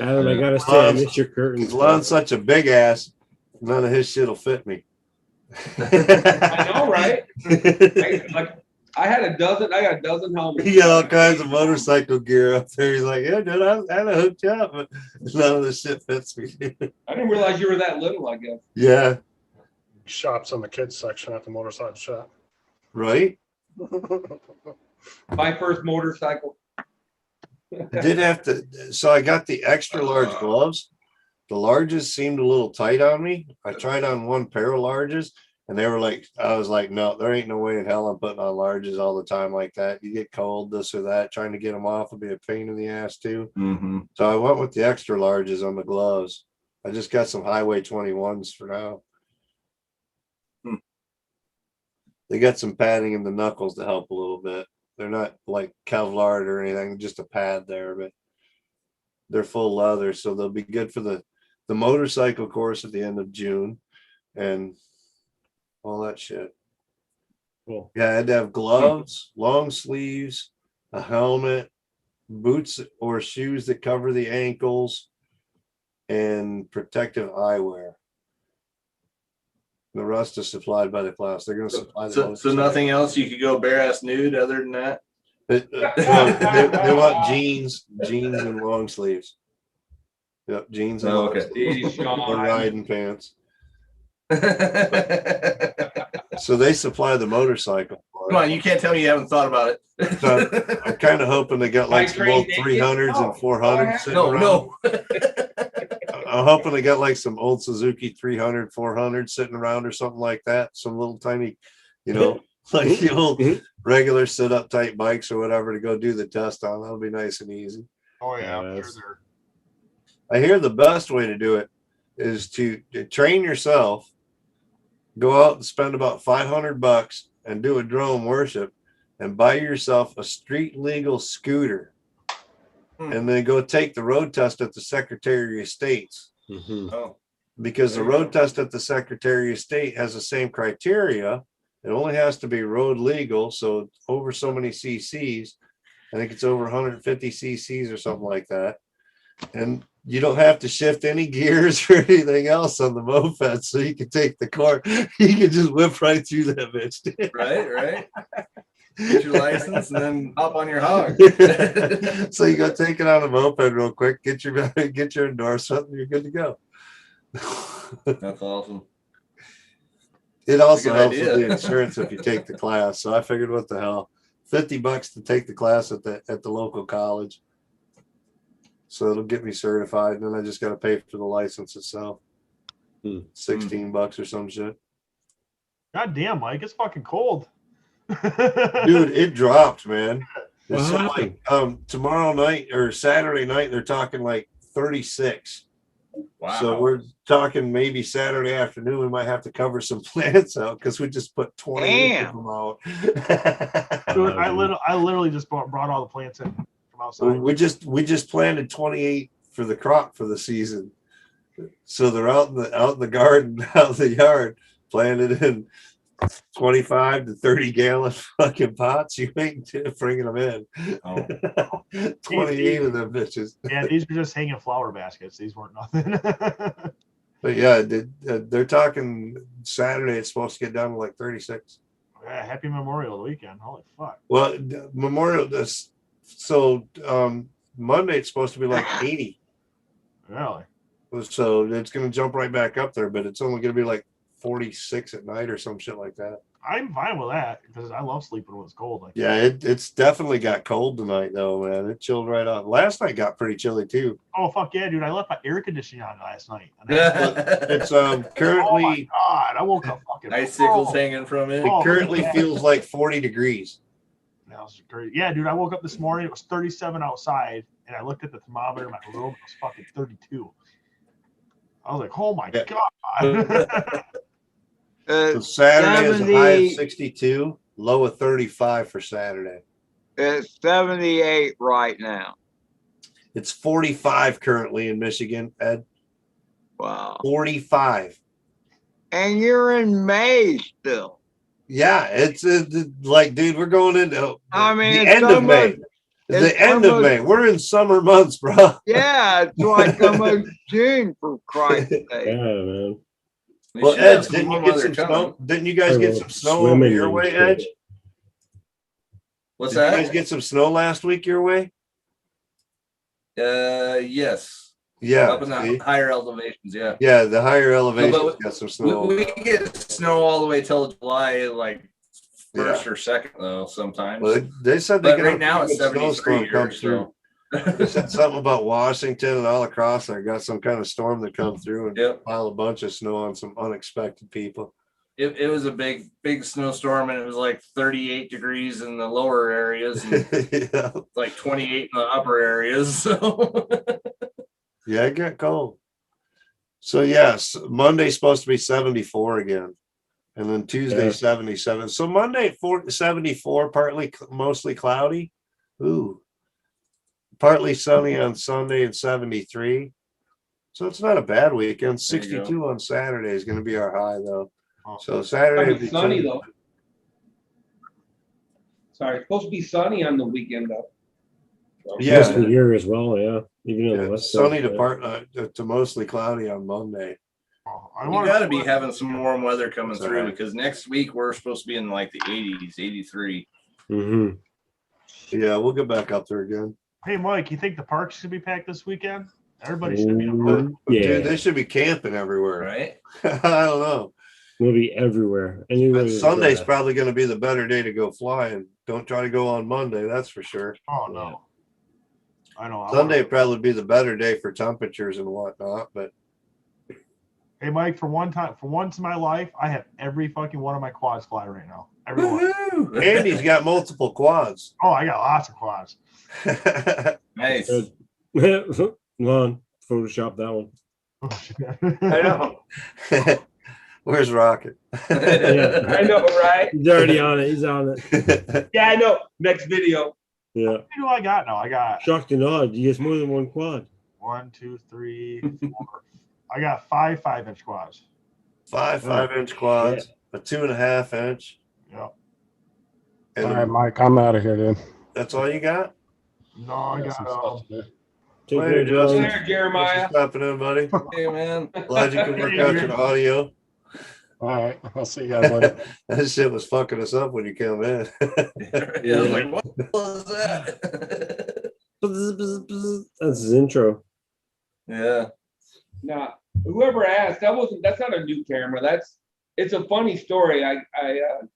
Adam, I gotta say, I miss your curtains. Because Lon's such a big ass, none of his shit'll fit me. I know, right? I got a dozen helmets. He got all kinds of motorcycle gear up there. He's like, yeah, dude, I had a hooked up, but none of the shit fits me. I didn't realize you were that little, I guess. Yeah, Shops in the kids section at the motorcycle shop. right? My first motorcycle. I did have to, so I got the extra large gloves. The larges seemed a little tight on me. I tried on one pair of larges and they were like, I was like, no, there ain't no way in hell I'm putting on larges all the time like that. You get cold, this or that. Trying to get them off would be a pain in the ass too. Mm-hmm. So I went with the extra larges on the gloves. I just got some Highway 21s for now. They got some padding in the knuckles to help a little bit. They're not like Kevlar or anything, just a pad there, but they're full leather, so they'll be good for the motorcycle course at the end of June and all that shit. Cool. Yeah, I had to have gloves, long sleeves, a helmet, boots or shoes that cover the ankles, and protective eyewear. The rest is supplied by the class. They're going to supply the So nothing else. You could go bare ass nude other than that. They want jeans and long sleeves. Yep, jeans and long Okay. sleeves. Jeez, Or Sean. riding pants. So they supply the motorcycle. Come on, you can't tell me you haven't thought about it. So I'm kind of hoping they got like some old Hypetrain 300s and 400s sitting No, around. no. I'm hoping they got like some old Suzuki 300, 400 sitting around or something like that. Some little tiny, like the old regular sit up tight bikes or whatever to go do the test on. That'll be nice and easy. Oh yeah, I'm Yes. sure I hear the best way to do it is to train yourself, go out and spend about $500 and do a drone worship and buy yourself a street legal scooter. And then go take the road test at the Secretary of State's. Mhm. Oh, Because the road test at the Secretary of State has the same criteria. It only has to be road legal, so over so many cc's. I think it's over 150 cc's or something like that. And you don't have to shift any gears or anything else on the moped, so you can take the car. You can just whip right through that bitch. right. Get your license and then hop on your hog. So you go take it on a moped real quick, get your endorsement, and you're good to go. That's awesome. It also good helps idea. with the insurance if you take the class. So I figured, what the hell? $50 to take the class at the local college. So it'll get me certified, and then I just got to pay for the license itself. $16 or some shit. God damn, Mike, it's fucking cold. Dude, it dropped, man. What So happened? like tomorrow night or Saturday night, they're talking like 36. Wow. So we're talking maybe Saturday afternoon. We might have to cover some plants out because we just put 20 of them out. Dude, I literally just brought all the plants in from outside. we just planted 28 for the crop for the season. So they're out in the garden, out in the yard, planted in 25 to 30 gallon fucking pots. You ain't bringing them in. Oh. 28 of them bitches. Yeah, these are just hanging flower baskets. These weren't nothing. But yeah, they're talking Saturday. It's supposed to get down to like 36. Yeah, happy Memorial weekend. Holy fuck. Well, Memorial this. So Monday it's supposed to be like 80. Really? So it's going to jump right back up there, but it's only going to be like 46 at night or some shit like that. I'm fine with that because I love sleeping when it's cold. Like Yeah, it's definitely got cold tonight though, man. It chilled right off. Last night got pretty chilly too. oh fuck yeah, dude! I left my air conditioning on last night. It's Oh my currently god! I woke up fucking. Icicles hanging from it. it currently feels like 40 degrees. That was crazy. Yeah, dude. I woke up this morning. It was 37 outside, and I looked at the thermometer in my room. It was fucking 32. I was like, oh my god. So Saturday is a high of 70 62, low of 35 for Saturday. It's 78 right now. It's 45 currently in Michigan, Ed. Wow. 45. And you're in May still. Yeah, it's like, dude, we're going into I mean, the it's end of May. almost- it's The end of almost- May. We're in summer months, bro. Yeah, it's like almost June, for Christ's sake. Yeah, man. We Well, should have Ed, some didn't you warm get weather some coming. snow? Didn't you guys get some snow over Swimming your and way, shit. Edge? What's Did you guys that? get some snow last week your way? Yes. Yeah. Up in the see? higher elevations, yeah. Yeah, the higher elevations but got some snow. We get snow all the way till July, like first Yeah. or second though, sometimes. Well, they said they But got right a now pretty it's good 73 snowstorm come here, through. so. They said something about Washington and all across there got some kind of storm that come through and Yep. pile a bunch of snow on some unexpected people. It was a big snowstorm, and it was like 38 degrees in the lower areas and Yeah. like 28 in the upper areas. So Yeah, it got cold. So yes, Monday's supposed to be 74 again. And then Tuesday, Yeah. 77. So Monday, 74, mostly cloudy. Ooh. Partly sunny on Sunday and 73. So it's not a bad weekend. There you 62 on Saturday is going to be our high, though. Oh. So Saturday It's sunny though. Sorry, it's supposed to be sunny on the weekend though. So, Yeah. Most of the year as well, yeah. Even in the Yeah, west sunny coast, to mostly cloudy on Monday. I you wanna- got to be having some warm weather coming That's through all right. because next week we're supposed to be in like the 80s, 83. Mhm. Yeah, we'll get back up there again. Hey, Mike, you think the parks should be packed this weekend? Everybody should be. in a park. Ooh, yeah, Dude, they should be camping everywhere. Right? I don't know. we'll be everywhere. Anywhere But you Sunday's go. probably going to be the better day to go flying. Don't try to go on Monday, that's for sure. Oh no. I know. Sunday would probably be the better day for temperatures and whatnot, but Hey, Mike, for once in my life, I have every fucking one of my quads fly right now. Everyone. Woohoo! Andy's got multiple quads. Oh, I got lots of quads. Nice. Good. Come on, Photoshop that one. I know. Where's Rocket? I know, right? He's already on it. He's on it. Yeah, I know. Next video. Yeah. What do I got now? I got Shocked and awed. You get more than one quad. 1, 2, 3, 4. I got 5 5-inch quads. Five 5-inch quads, a 2.5 inch. Yep. And All right, Mike, I'm out of here then. that's all you got? No, I Got some got stuff to do. Take Later, care, Justin. John. There, Jeremiah. Thanks for stopping in, buddy. Hey, man. Glad you could work out your audio. All right, I'll see you guys later. That shit was fucking us up when you came in. Yeah, I was like, what was that? That's his intro. Yeah. Now, whoever asked, that's not a new camera. It's a funny story. I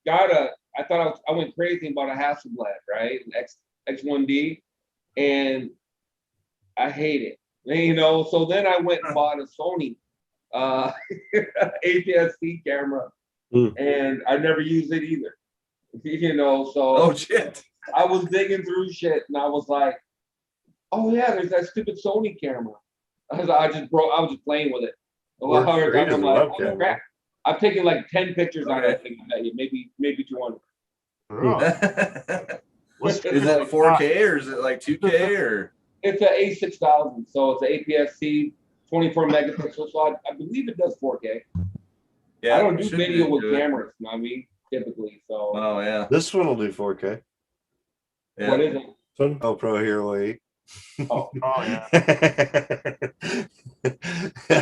got I thought I went crazy about a Hasselblad, right? An X1D, and I hate it. You know, so then I went and bought a Sony APS-C camera, and I never used it either. You know, so Oh shit. I was digging through shit, and I was like, "Oh yeah, there's that stupid Sony camera." I was just playing with it. Works I'm great as a like, webcam, "Holy crap!" I've taken like 10 pictures on that thing. I bet you, maybe 200. Oh, Is that 4K or is it like 2K or? It's an A6000, so it's an APS-C 24 megapixels. So I believe it does 4K. Yeah, I don't it do should video be with good. cameras, I mean, typically. So Oh yeah. This one will do 4K. Yeah. what is it? GoPro Hero 8. Oh, yeah.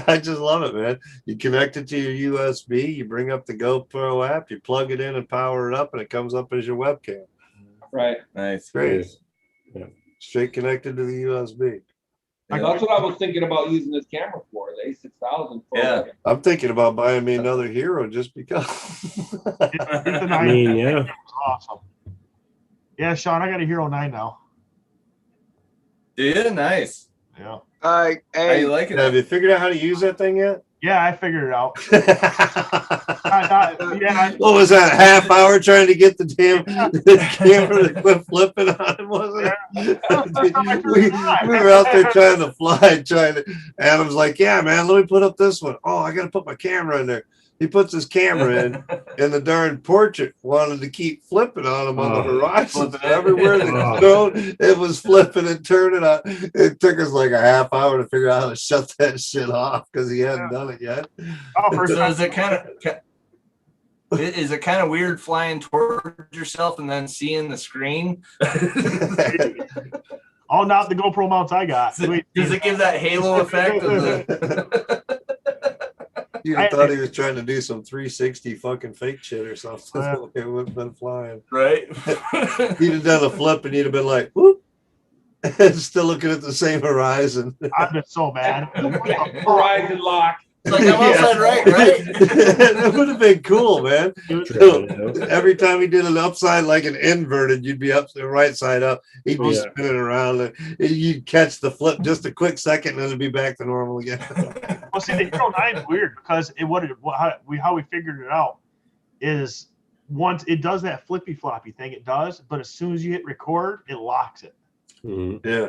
I just love it, man. You connect it to your USB, you bring up the GoPro app, you plug it in and power it up, and it comes up as your webcam. right. Nice. Great. Yeah. Straight connected to the USB. Yeah. That's what I was thinking about using this camera for, the A6000. For Yeah. like, I'm thinking about buying me another Hero just because. Get the I mean, 9. yeah. That was awesome. Yeah, Sean, I got a Hero 9 now. Do you? Nice. Yeah. How Hey, you like it? Have you figured out how to use that thing yet? Yeah, I figured it out. What was that? A half hour trying to get the damn camera to quit flipping on him, wasn't it? we were out there trying to fly, Adam's like, yeah, man, let me put up this one. Oh, I gotta put my camera in there. He puts his camera in, and the darn portrait wanted to keep flipping on him on the horizon. Flipping it. Everywhere they go, it was flipping and turning on. It took us like a half hour to figure out how to shut that shit off because he hadn't done it yet. Oh, first So time. is it kind of weird flying towards yourself and then seeing the screen? Oh, not the GoPro mounts I got. Does it give that halo effect of the? You thought he was trying to do some 360 fucking fake shit or something. It would have been flying. Right. He'd have done a flip and he'd have been like, whoop. And still looking at the same horizon. I've been so mad. Horizon lock. It's like I'm outside right? It would have been cool, man. True. Every time he did an upside, like an inverted, you'd be up the right side up. He'd be spinning around. And you'd catch the flip just a quick second, and it'd be back to normal again. Well, see, the Hero 9 is weird because how we figured it out is once it does that flippy floppy thing, it does, but as soon as you hit record, it locks it. Mm-hmm. Yeah.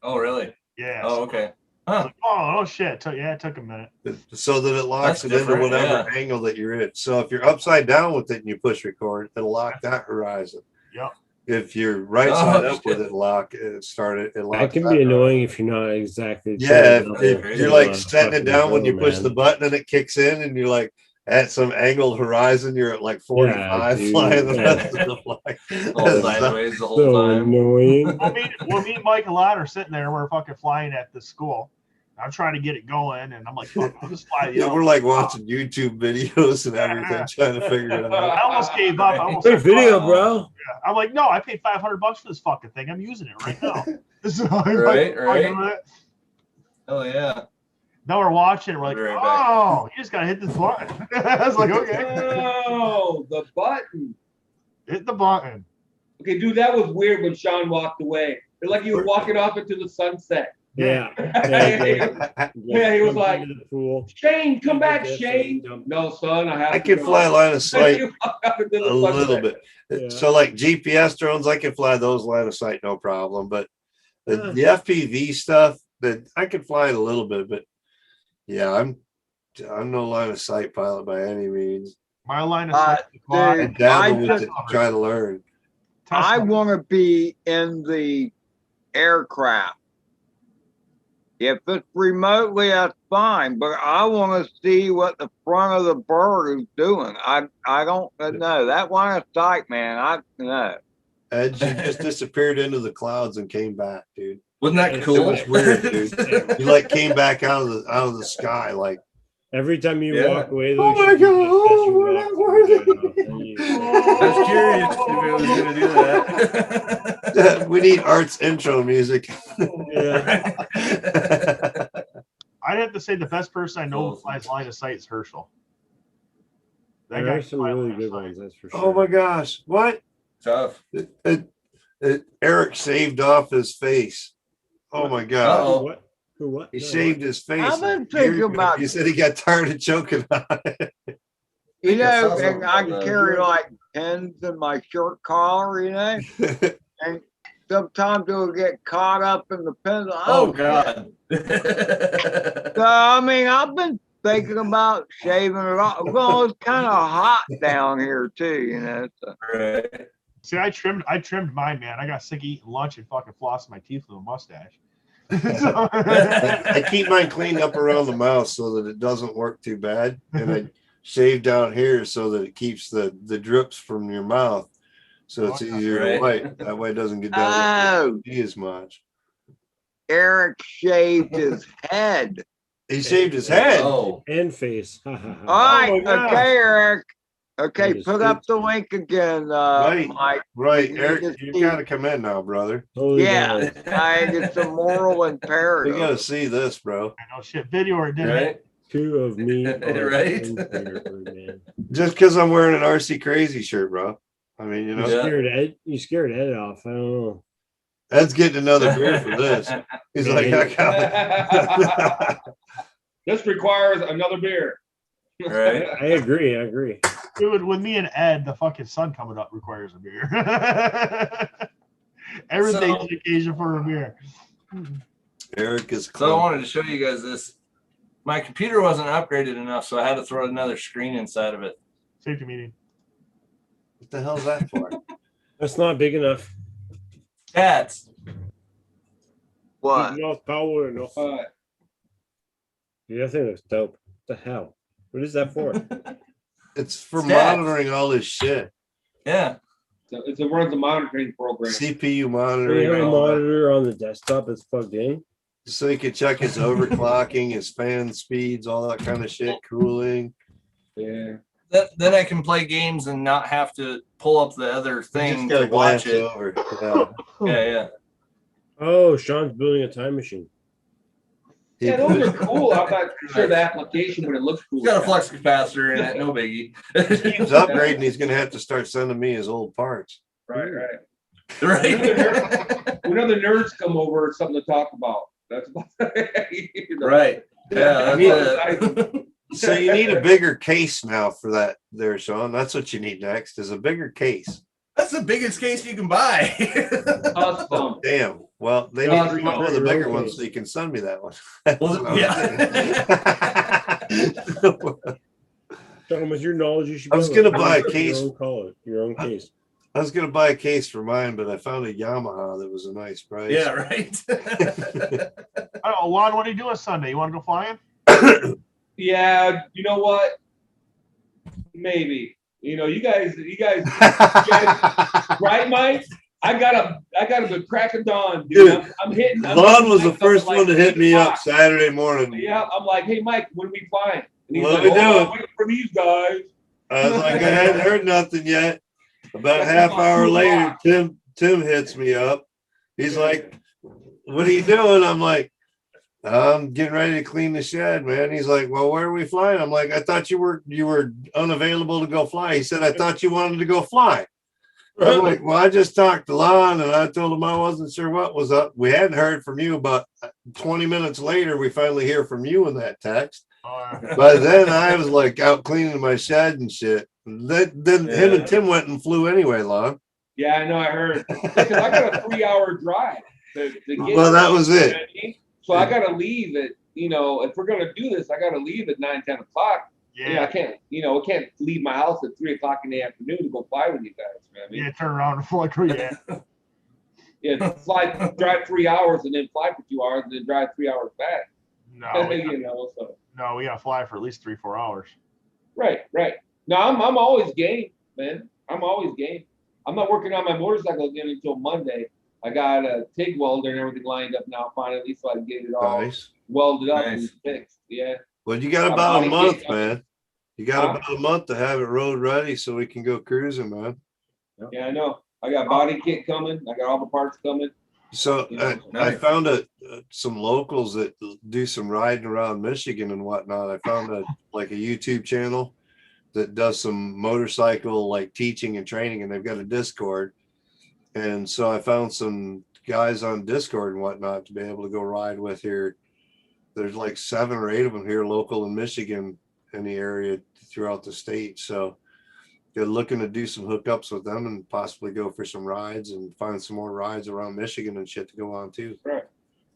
Oh, really? Yeah. Oh, okay. Huh. Like, oh shit! It took a minute. So that it locks That's it into different, whatever angle that you're in. So if you're upside down with it and you push record, it'll lock that horizon. Yep. If you're right side up with it, it locks That can be annoying if you're not exactly. Yeah, sure if you're like setting it down when you push the button and it kicks in, and you're like at some angled horizon, you're at like 45 flying the rest of the flight. All sideways the whole So time. annoying. Well, me and Mike a lot are sitting there. We're fucking flying at the school. I'm trying to get it going, and I'm like, fuck, I'll just fly. Yeah, we're like watching YouTube videos and everything, trying to figure it out. I almost gave up. I almost Great video, bro. I'm like, no, I paid $500 for this fucking thing. I'm using it right now. Right. Oh yeah. Now we're watching it. We're like, oh, you just gotta hit this button. I was like, okay. Oh, the button. Hit the button. Okay, dude, that was weird when Sean walked away. It's like he was walking off into the sunset. Yeah. Yeah, he was like, Cool. Shane, come back, Shane. No, son, I can fly line of sight You walk up into the a little sunset. bit. Yeah. So like GPS drones, I can fly those line of sight, no problem. But the FPV stuff, that I can fly it a little bit, but yeah, I'm no line of sight pilot by any means. My line of sight. dude, dabble with it to try to learn. I want to be in the aircraft. If it's remotely, that's fine, but I want to see what the front of the bird is doing. I don't know. That line of sight, man, I know. Edge, you just disappeared into the clouds and came back, dude. Wasn't that It cool? was weird, dude. You like came back out of the sky, like. Every time you Yeah. walk away, Oh my God! Oh, we're not worthy. I was curious if it was going to do that. We need Art's intro music. Yeah. I'd have to say the best person I know who flies line of sight is Herschel. That There are guy some really good ones, that's for sure. Oh my gosh, what? Tough. Eric shaved off his face. Oh my god. Uh-oh. What? Who what? He No, shaved his face. I've been thinking about, You said he got tired of choking on it. you think I saw know, something and I about can that. carry like pins in my shirt collar, you know, and sometimes it'll get caught up in the pins. Oh God. So, I mean, I've been thinking about shaving it off. Well, it's kind of hot down here too, you know. So. Right. See, I trimmed mine, man. I got sick of eating lunch and fucking flossing my teeth with a mustache. I keep mine cleaned up around the mouth so that it doesn't work too bad. And I shave down here so that it keeps the drips from your mouth. So it's easier to Right. wipe. That way it doesn't get down Oh, as much. Eric shaved his head. He shaved his head. Oh. And face. All right, my God. okay, Eric. Okay, Yes, put up the link again, Right. Mike. Right, You Eric, just you see- gotta come in now, brother. Totally Yeah, down. it's a moral We imperative. gotta see this, bro. Oh shit, video or didn't it? Right. Two of me. are Right. in there, man. Just because I'm wearing an RC Crazy shirt, bro. I mean, you know, Yeah. You scared Ed off. I don't know. Ed's getting another beer for this. He's Yeah, like, he- I got This requires another beer. Right. I agree. Dude, with me and Ed, the fucking sun coming up requires a beer. Everything's So- an occasion for a beer. Eric is So I close. wanted to show you guys this. My computer wasn't upgraded enough, so I had to throw another screen inside of it. Safety meeting. What the hell is that for? That's not big enough. Cats. What? Enough power enough. Yeah, I think looks dope. What the hell? What is that for? It's for Stats. monitoring all this shit. Yeah. So it's a runs a monitoring program. CPU We monitoring, have a all that. monitor on the desktop that's plugged in. So you can check his overclocking, his fan speeds, all that kind of shit, cooling. Yeah. Then I can play games and not have to pull up the other You thing just to gotta watch glance it. over. Yeah. Yeah. Oh, Sean's building a time machine. Yeah, those are cool. I'm not sure the application, but it looks cool. It's got a flux capacitor in it, no biggie. He's upgrading. He's gonna have to start sending me his old parts. Right. Right. When other nerds come over, it's something to talk about. That's about Right. Yeah. That's it. So you need a bigger case now for that there, Sean. That's what you need next is a bigger case. That's the biggest case you can buy. Awesome. Damn. Well, they Yeah, need to come up with a bigger one so you can send me that one. Well, Sean, with your knowledge, you should. I was build gonna buy a your case. own color, your own case. I was gonna buy a case for mine, but I found a Yamaha that was a nice price. Yeah, right. Oh, Lon, what are you doing Sunday? You want to go flying? Yeah, you know what? Maybe. You know, you guys, right, Mike? I got a good crack of dawn, dude. Dude, I'm hitting. Lon was the Mike up first like one to hit 8 me up o'clock. Saturday morning. Yeah, I'm like, hey, Mike, when are we flying? And he's What like, are we oh, doing? I'm waiting for these guys. I was like, I hadn't heard nothing yet. About a half hour later, Tim hits me up. He's like, what are you doing? I'm like, I'm getting ready to clean the shed, man. He's like, well, where are we flying? I'm like, I thought you were unavailable to go fly. He said, I thought you wanted to go fly. I'm like, well, I just talked to Lon and I told him I wasn't sure what was up. We hadn't heard from you. About 20 minutes later, we finally hear from you in that text. By then, I was like out cleaning my shed and shit. Then him and Tim went and flew anyway, Lon. Yeah, I know. I heard. Because I got a 3-hour drive to get. Well, that was it. You know what I mean? So I got to leave at, if we're going to do this, I got to leave at 9, 10 o'clock. Yeah. I can't, I can't leave my house at 3 o'clock in the afternoon to go fly with you guys. You know what I mean? Yeah, turn around and fly. Yeah. Yeah, drive 3 hours and then fly for 2 hours and then drive 3 hours back. No, So. no, we gotta fly for at least 3-4 hours. Right. No, I'm always game, man. I'm always game. I'm not working on my motorcycle again until Monday. I got a TIG welder and everything lined up now finally, so I can get it all Nice. welded up Nice. and fixed. Yeah. Well, you got My about a body month, kit- man. You got about a month to have it road ready so we can go cruising, man. Yeah, I know. I got body kit coming. I got all the parts coming. So I Nice. found some locals that do some riding around Michigan and whatnot. I found like a YouTube channel that does some motorcycle like teaching and training, and they've got a Discord. And so I found some guys on Discord and whatnot to be able to go ride with here. There's like 7 or 8 of them here local in Michigan in the area throughout the state. So they're looking to do some hookups with them and possibly go for some rides and find some more rides around Michigan and shit to go on too. Right.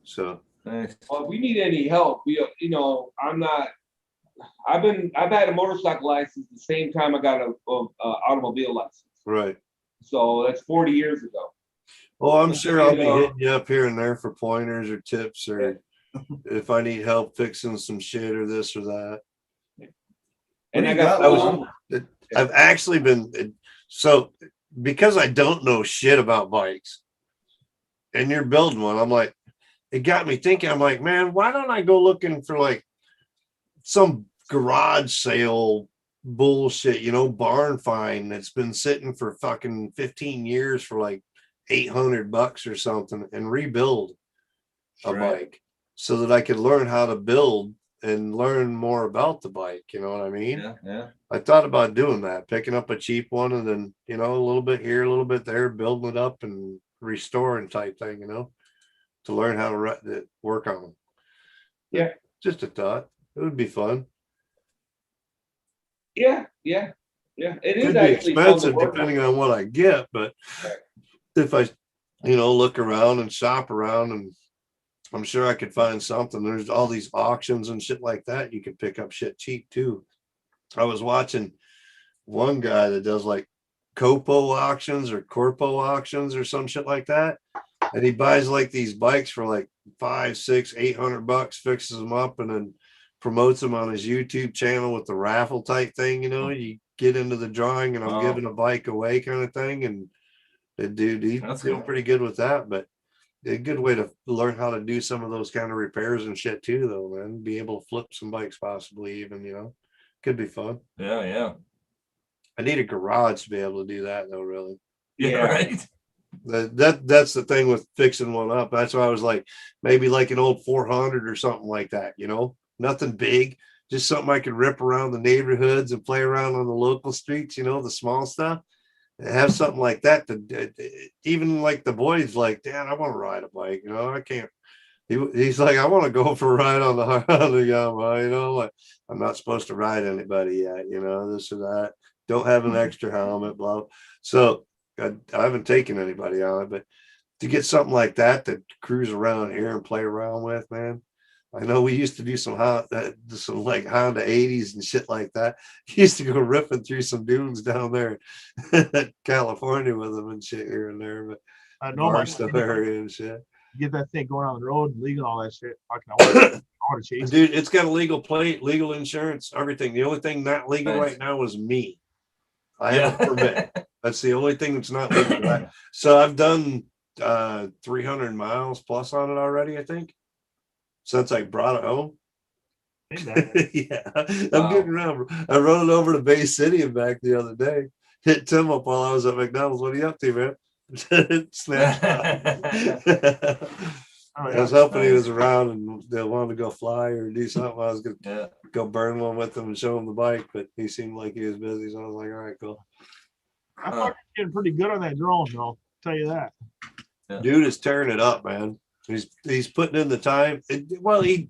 So Nice. Well, if we need any help, you know, I've had a motorcycle license the same time I got a automobile license. right. So that's 40 years ago. Well, I'm sure I'll be You know, hitting you up here and there for pointers or tips, or if I need help fixing some shit or this or that. and What I do you got got, I've actually been, so because I don't know shit about bikes and you're building one, I'm like, it got me thinking, I'm like, man, why don't I go looking for like some garage sale bullshit, you know, barn find that's been sitting for fucking 15 years for like $800 or something, and rebuild a bike so that I could learn how to build and learn more about the bike. You know what I mean? Yeah, yeah. I thought about doing that, picking up a cheap one and then, you know, a little bit here, a little bit there, building it up and restoring type thing, you know, to learn how to work on them. Yeah. Just a thought. It would be fun. Yeah. It is Could be actually fun to expensive work depending on what I get, but Right. if I, you know, look around and shop around, and I'm sure I could find something. There's all these auctions and shit like that. You can pick up shit cheap too. I was watching one guy that does like Copo auctions or Corpo auctions or some shit like that. And he buys like these bikes for like $500, $600, $800, fixes them up, and then promotes them on his YouTube channel with the raffle type thing. You know, you get into the drawing and I'm giving a bike away kind of thing. And the dude, he's doing pretty good with that, but a good way to learn how to do some of those kind of repairs and shit too, though, man. Be able to flip some bikes possibly even, you know, could be fun. Yeah. I need a garage to be able to do that though, really. Yeah, right. That's the thing with fixing one up. That's why I was like, maybe like an old 400 or something like that, you know, nothing big, just something I could rip around the neighborhoods and play around on the local streets, you know, the small stuff. Have something like that to even like the boys like, Dad, I want to ride a bike, you know, I can't. He's like, I want to go for a ride on the Yamaha, you know, like I'm not supposed to ride anybody yet, you know, this or that. Don't have an extra helmet, blah. So I haven't taken anybody on it, but to get something like that to cruise around here and play around with, man. I know we used to do some like Honda 80s and shit like that. Used to go ripping through some dunes down there in California with them and shit here and there, but I know my area and shit. Get that thing going on the road and legal all that shit. I want to chase Dude, it's got a legal plate, legal insurance, everything. The only thing not legal right now is me. I have a permit. That's the only thing that's not legal. So I've done 300 miles plus on it already, I think, since I brought it home. Yeah, I'm getting around. I rode it over to Bay City and back the other day. Hit Tim up while I was at McDonald's. What are you up to, man? Snatched up. I was hoping he was around and they wanted to go fly or do something. I was gonna go burn one with him and show him the bike, but he seemed like he was busy, so I was like, all right, cool. I thought you were getting pretty good on that drone, though. I'll tell you that. Dude is tearing it up, man. He's putting in the time. He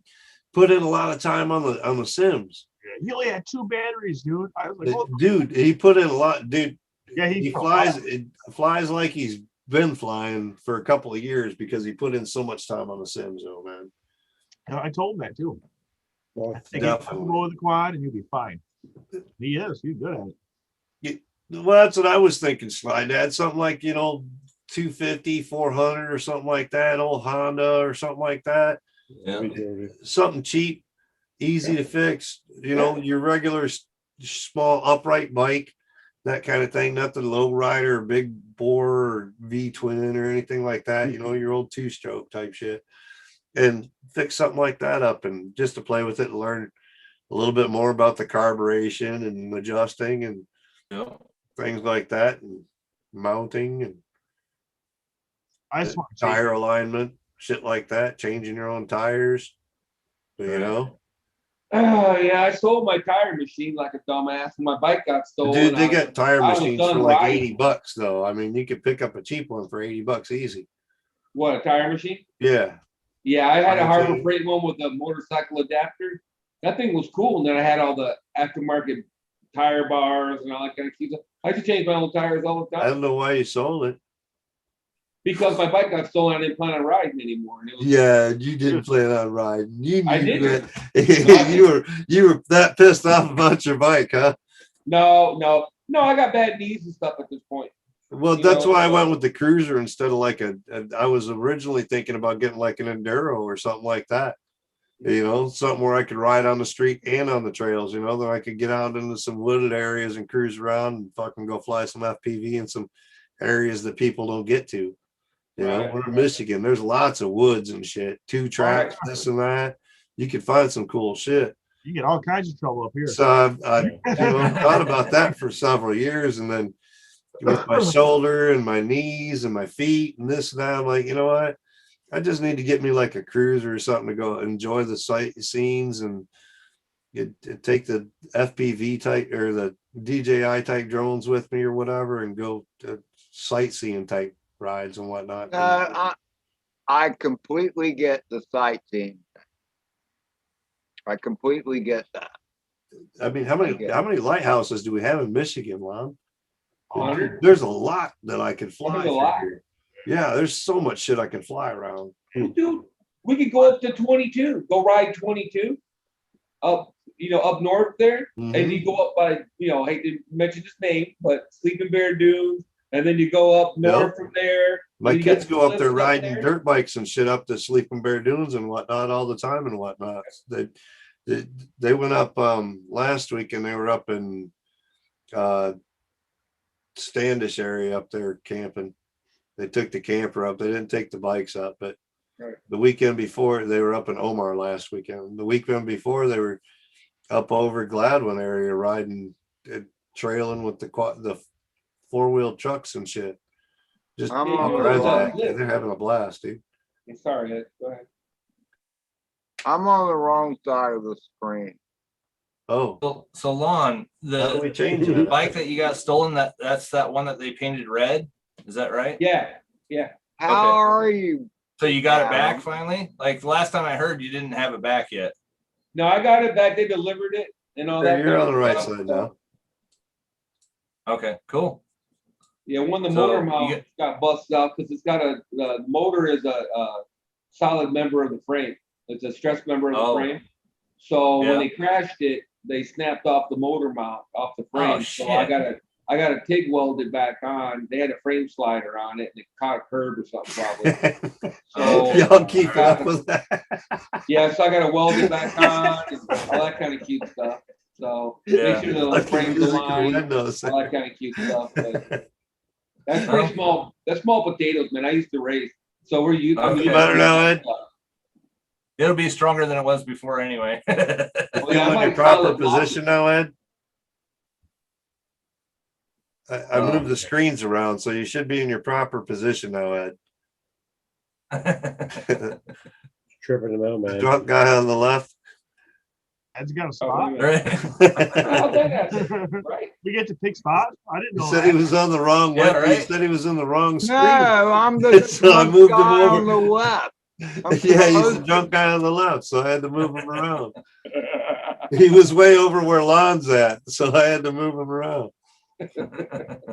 put in a lot of time on the Sims. Yeah, he only had 2 batteries, dude. I was like, dude, he put in a lot, dude. Yeah, he flies like he's been flying for a couple of years because he put in so much time on the Sims, though, man. I told him that too. Well, I think you can roll the quad and you'll be fine. He's good at it. Well, that's what I was thinking, Slide. Add something like, you know, 250, 400 or something like that, old Honda or something like that. Yeah. Something cheap, easy to fix, you know, your regular small upright bike, that kind of thing, nothing low rider or big bore or V twin or anything like that, you know, your old 2-stroke type shit, and fix something like that up and just to play with it and learn a little bit more about the carburation and adjusting and things like that, and mounting and tire alignment, shit like that, changing your own tires, you know. Yeah, I sold my tire machine like a dumbass, and my bike got stolen. Dude, they got tire I was machines done for like riding. $80 though. I mean, you could pick up a cheap one for $80 easy. What, a tire machine? Yeah. Yeah, I had a Harbor Okay. Freight one with a motorcycle adapter. That thing was cool, and then I had all the aftermarket tire bars and all that kind of stuff. I used to change my own tires all the I time don't know why you sold it. because my bike got stolen. I didn't plan on riding anymore. And it was, Yeah, you didn't plan on riding. You I knew didn't. that. you were that pissed off about your bike, huh? No. I got bad knees and stuff at this point. Well, You that's know, why I went with the cruiser instead of like I was originally thinking about getting like an enduro or something like that. You know, something where I could ride on the street and on the trails, you know, then I could get out into some wooded areas and cruise around and fucking go fly some FPV in some areas that people don't get to. You know, Right, we're in Michigan. There's lots of woods and shit, 2 tracks, this and that. You could find some cool shit. You get all kinds of trouble up here. So I thought about that for several years, and then with my shoulder and my knees and my feet and this and that, I'm like, you know what? I just need to get me like a cruiser or something to go enjoy the sight scenes and take the FPV type or the DJI type drones with me or whatever and go to sightseeing type rides and whatnot. I completely get the sightseeing. I completely get that. I mean, how many lighthouses do we have in Michigan, Lon? 100? There's a lot that I could fly There's a lot. through here. Yeah, there's so much shit I can fly around. Dude, we could go up to 22, go ride 22 up, up north there. Mhm. And you go up by, I hate to mention his name, but Sleeping Bear Dunes. And then you go up north from there. My and you got kids the go up there cliffs riding there. dirt bikes and shit up to Sleeping Bear Dunes and whatnot all the time and whatnot. They went up last week and they were up in Standish area up there camping. They took the camper up. They didn't take the bikes up, but Right. the weekend before they were up in Omar last weekend. The weekend before they were up over Gladwin area riding, trailing with the 4-wheel trucks and shit. Just I'm all on the kinds of wrong- activity. They're having a blast, dude. Sorry, Ed, go ahead. I'm on the wrong side of the screen. Oh, So Lon, how do we the change it? bike that you got stolen, that's that one that they painted red. Is that right? Yeah. How Okay. are you? So you got it Yeah. back finally? Like the last time I heard, you didn't have it back yet. No, I got it back. They delivered it and all Yeah, that. you're kind on of the right stuff. side now. Okay, cool. Yeah, when the So motor you mount get- got busted out because it's got the motor is a solid member of the frame. It's a stress member of the Oh. frame. So Yeah. when they crashed it, they snapped off the motor mount off the frame. Oh, So I shit. got a TIG welded back on. They had a frame slider on it and it caught a curb or something probably. So Y'all keep up with that. yeah, so I got to weld it back on and all that kind of cute stuff. So Yeah. make sure the Like the frame's musical aligned, windows. all that kind of cute stuff. But that's Well. pretty small. That's small potatoes, man. I used to race. So we're used. Okay. You better now, Ed? It'll be stronger than it was before anyway. You yeah, I in might your proper solid block position now, Ed? I moved okay. the screens around, so you should be in your proper position now, Ed. Tripping them out, The man. drunk guy on the left. Ed's got a Oh, spot. wait a minute. Right. How'd that happen? Right. We get to pick spots. I didn't He know said that. he was on the wrong Yeah, one. He right. said he was in the wrong screen. No, I'm the So I drunk moved him guy over. on the left. I'm Yeah, he's the supposed- drunk guy on the left, so I had to move him around. He was way over where Lon's at, so I had to move him around.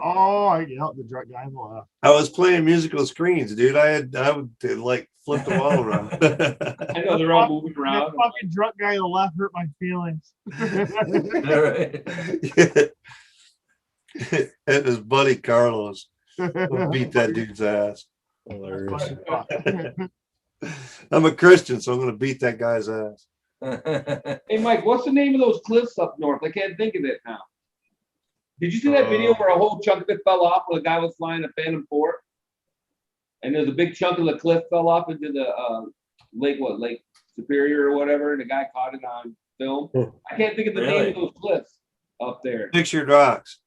Oh, I get out the drunk guy on the left. I was playing musical screens, dude. I would like flip them all around. I know they're all moving That around. fucking drunk guy on the left hurt my feelings. And his buddy Carlos beat that dude's ass. Hilarious. I'm a Christian, so I'm gonna beat that guy's ass. Hey, Mike, what's the name of those cliffs up north? I can't think of it now. Did you see that video where a whole chunk of it fell off when a guy was flying a Phantom 4? And there's a big chunk of the cliff fell off into the Lake Superior or whatever, and the guy caught it on film. I can't think of the name Really? of those cliffs up there. Pictured rocks.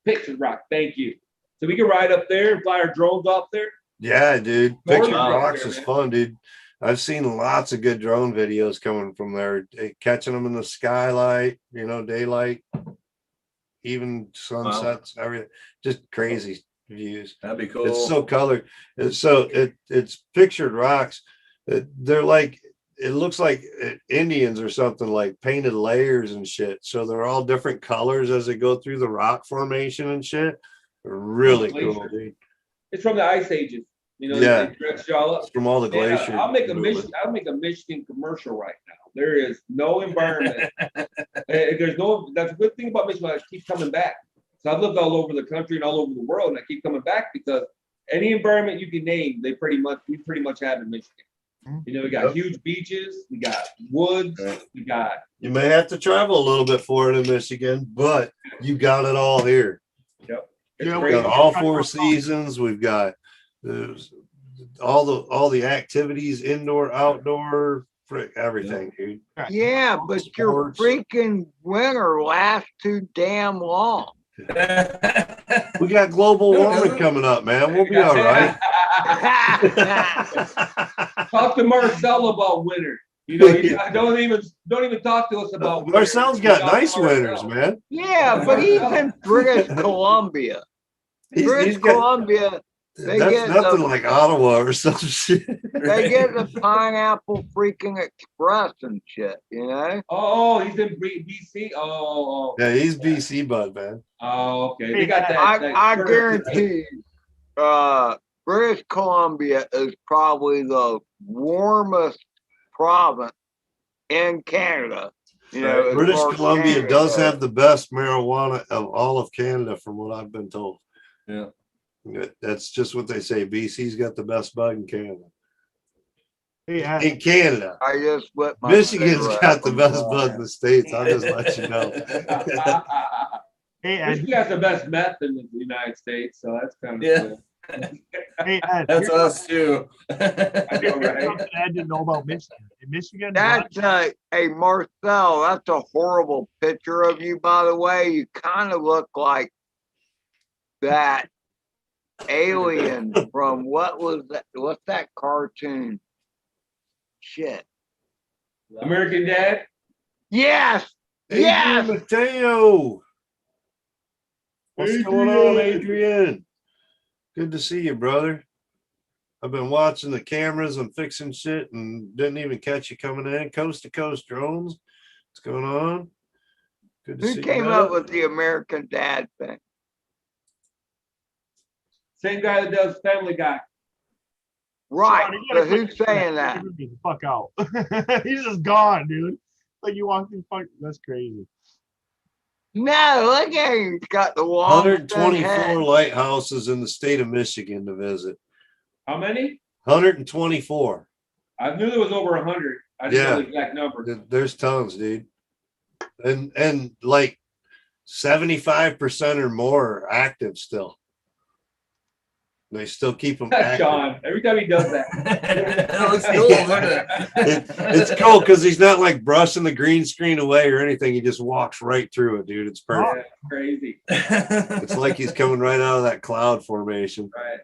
Picture Rock, thank you. So we can ride up there and fly our drones off there. Yeah, dude. Pictured Wow. rocks is fun, dude. I've seen lots of good drone videos coming from there, catching them in the skylight, you know, daylight, even sunsets, everything, just crazy views. That'd be cool. It's so colored. It's pictured rocks. They're like, it looks like Indians or something, like painted layers and shit. So they're all different colors as they go through the rock formation and shit. Really cool, dude. It's from the ice ages. You know, Yeah. they dress y'all up. It's from all the Man, glacier. I'll make a Michigan commercial right now. There is no environment. There's no. That's a good thing about Michigan. I keep coming back. So I've lived all over the country and all over the world, and I keep coming back because any environment you can name, we pretty much have in Michigan. You know, we got huge beaches, we got woods, we got. You may have to travel a little bit for it in Michigan, but you got it all here. Yep. We got all 4 seasons. We've got all the activities, indoor, outdoor, everything, dude. Yeah, but your Sports. freaking winter lasts too damn long. We got global warming coming up, man. We'll be all right. Talk to Marcel about winter. You know, you don't even talk to us about. Marcel's got nice winters, man. Yeah, but he's in British Columbia. British Columbia, they That's get nothing like Ottawa or some shit. they get the Pineapple freaking Express and shit, you know? Oh, he's in BC. Oh. Yeah, he's BC bud, man. Oh, okay. They got that. I guarantee British Columbia is probably the warmest province in Canada. You know, as British far as Columbia Canada does goes. have the best marijuana of all of Canada, from what I've been told. Yeah. That's just what they say. BC's got the best bud in Canada. Yeah. In Canada. I just lit my Michigan's cigarette got the on best fire. bud in the States. I'll just let you know. Hey, Ed. Michigan has the best meth in the United States, so that's kind of cool. Hey, Ed. That's us too. I know, right? Something I didn't know about Michigan. In Michigan, That's hey Marcel, that's a horrible picture of you, by the way. You kind of look like that alien from what was that? What's that cartoon? Shit. American Dad. Yes. Adrian Yes. Mateo. What's going on, Adrian? Good to see you, brother. I've been watching the cameras and fixing shit and didn't even catch you coming in. Coast to Coast Drones. What's going on? Good to see Who you. came up with the American Dad thing? Same guy that does Family Guy. Right. Sean, you So gotta quit who's saying that? Get the fuck out. He's just gone, dude. Like you walked in, fuck. That's crazy. No, look at him. He's got the long thin 124 head. lighthouses in the state of Michigan to visit. How many? 124. I knew there was over 100. I didn't know the exact number. There's tons, dude. And like 75% or more are active still. They still keep them active. Sean, every time he does that. That looks cool, doesn't it? It's cool because he's not like brushing the green screen away or anything. He just walks right through it, dude. It's perfect. Yeah, crazy. It's like he's coming right out of that cloud formation. Right.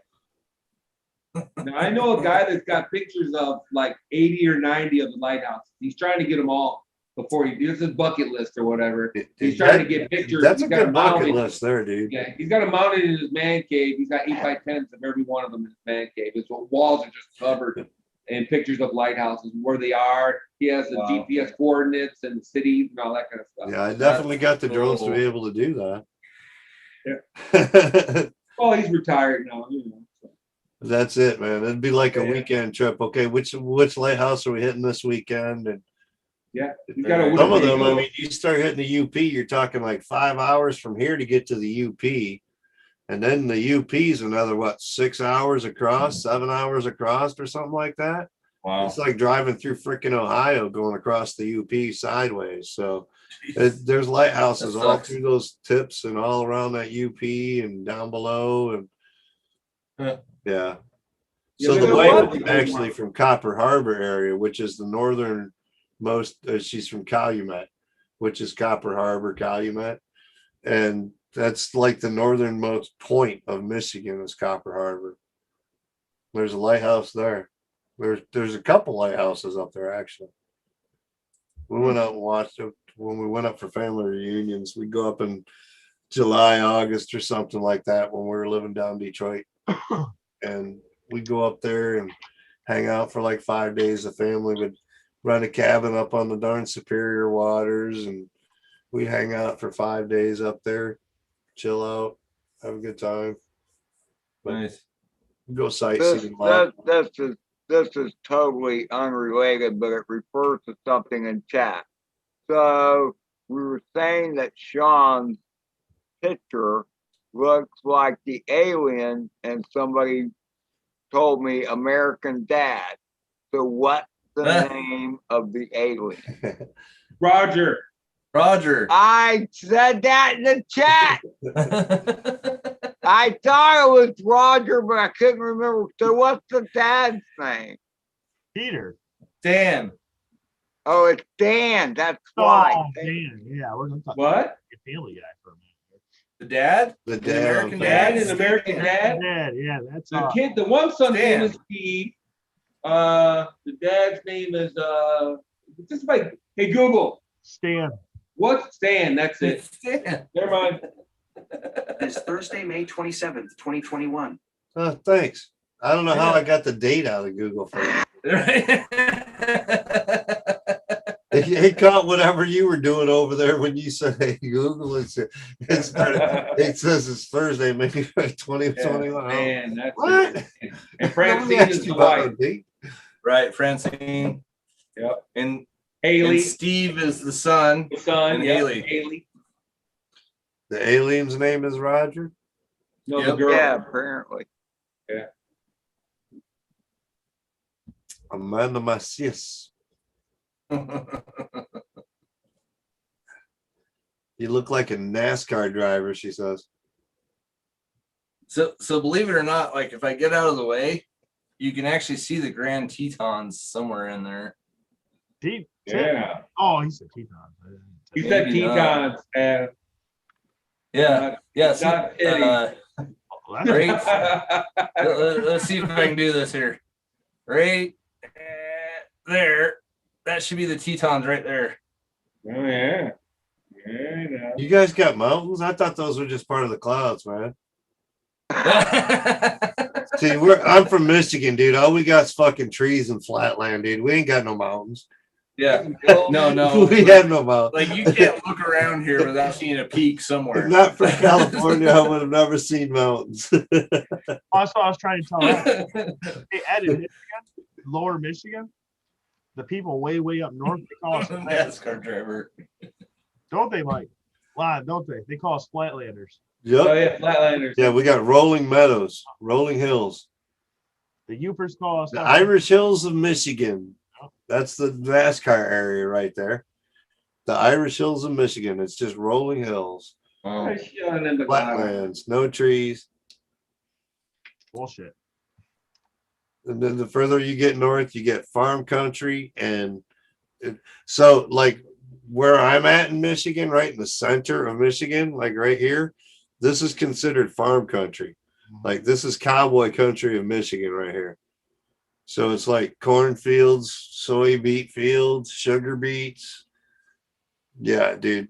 Now, I know a guy that's got pictures of like 80 or 90 of the lighthouses. He's trying to get them all before he does his bucket list or whatever. He's trying to get pictures. That's a He's got good them bucket mounted. list there, dude. Yeah, he's got them mounted in his man cave. He's got 8x10s of every one of them in his man cave. His walls are just covered in pictures of lighthouses, where they are. He has the GPS coordinates and the cities and all that kind of stuff. Yeah, I definitely got the drones to be able to do that. Yeah. Oh, he's retired now. You know, so. That's it, man. It'd be like a weekend trip. Okay, which lighthouse are we hitting this weekend? And yeah, he's got a some of them, I mean, you start hitting the UP, you're talking like 5 hours from here to get to the UP. And then the UP is another, what, 6 hours across, 7 hours across or something like that. Wow. It's like driving through freaking Ohio going across the UP sideways. So there's lighthouses all through those tips and all around that UP and down below. And yeah. So the wife is actually from Copper Harbor area, which is the northernmost. She's from Calumet, which is Copper Harbor, Calumet, and that's like the northernmost point of Michigan is Copper Harbor. There's a lighthouse there. There's a couple lighthouses up there actually. We went out and watched it when we went up for family reunions. We'd go up in July, August, or something like that when we were living down Detroit, and we'd go up there and hang out for like 5 days. The family would rent a cabin up on the darn Superior Waters, and we'd hang out for 5 days up there, chill out, have a good time. But Nice. go This, sightseeing. a lot. this is totally unrelated, but it refers to something in chat. So we were saying that Sean's picture looks like the alien, and somebody told me American Dad. So what's the name of the alien? Roger. Roger. I said that in the chat. I thought it was Roger, but I couldn't remember. So what's the dad's name? Peter. Dan. Oh, it's Dan. That's why. Oh, Dan. Yeah, we're gonna talk What? Family Guy for a minute. The dad? The The dad. American Dad dad? is American Dad. Dad, yeah, that's The kid, the one son's name is Steve. The dad's name is just like, hey Google, Stan. what's Stan? That's it. Dan. Never mind. It's Thursday, May 27th, 2021. Oh, thanks. I don't know how I got the date out of Google for you. It caught whatever you were doing over there when you said, hey, Google. It says it's Thursday, maybe 2021. Man, that's What? it. And Nobody Francine asked is you the about wife. no date. Right, Francine. Yep. And Haley, Steve is the son. the son. and Yep. Haley. Haley. The alien's name is Roger. No, the Yep. girl. Yeah, apparently. Amanda Macias. You look like a NASCAR driver, she says. So believe it or not, like if I get out of the way, you can actually see the Grand Tetons somewhere in there. Deep. Yeah. Oh, he said Teton. He said Maybe Tetons. Yeah. Yeah. See, not kidding. right. Let's see if I can do this here. Right there. That should be the Tetons right there. Oh yeah. Yeah. You guys got mountains? I thought those were just part of the clouds, man. See, I'm from Michigan, dude. All we got is fucking trees and flatland, dude. We ain't got no mountains. Yeah. No. We have no mountains. Like you can't look around here without seeing a peak somewhere. If not from California, I would have never seen mountains. Also, I was trying to tell her. Hey, Ed, in Michigan, lower Michigan, the people way up north, they call us NASCAR driver. don't they, Mike? Lie, don't they? They call us flatlanders. Yep. Oh yeah, Flatlanders. Yeah, we got rolling meadows, rolling hills. The Upers call us The Irish Hills of Michigan. That's the NASCAR area right there. The Irish Hills of Michigan. It's just rolling hills, Oh. flatlands, no trees. bullshit. And then the further you get north, you get farm country. And so like where I'm at in Michigan, right in the center of Michigan, like right here, this is considered farm country. Like this is cowboy country of Michigan right here. So it's like cornfields, soy beet fields, sugar beets. Yeah, dude.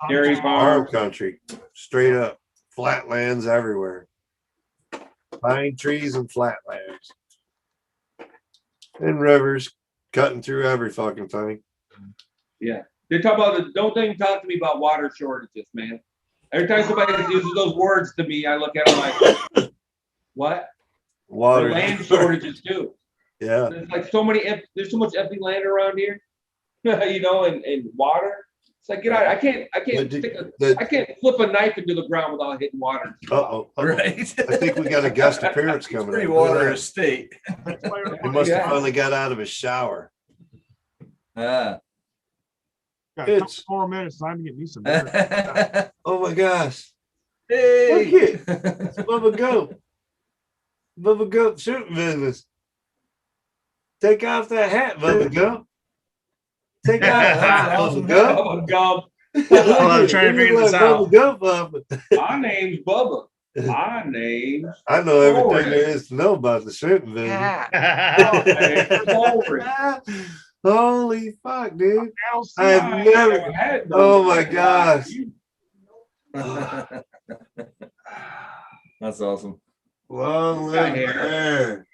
Dairy Farm farm. country, straight up flatlands everywhere. Pine trees and flatlands. And rivers cutting through every fucking thing. Yeah. They talk about don't even talk to me about water shortages, man. Every time somebody uses those words to me, I look at them like, what? Water. The land shortages too. Yeah. There's like so many, there's so much empty land around here, you know, and water. It's like, get out. I can't flip a knife into the ground without hitting water. Uh-oh. Right. I think we got a guest appearance coming Pretty in. water estate. He must have finally got out of his shower. Got a couple more minutes. Time to get me some beer. Oh my gosh. Hey. Look it. It's Bubba Goat. Bubba Goat shooting business. Take off that hat, Bubba Goat. Take off that hat, Bubba Goat. Bubba Gump. I'm trying to figure this out. Bubba Goat, Bubba. My name's Bubba. My name's I know everything there is to know about the shrimp business. Holy fuck, dude. I have never. Oh my gosh. That's awesome. Long live hair.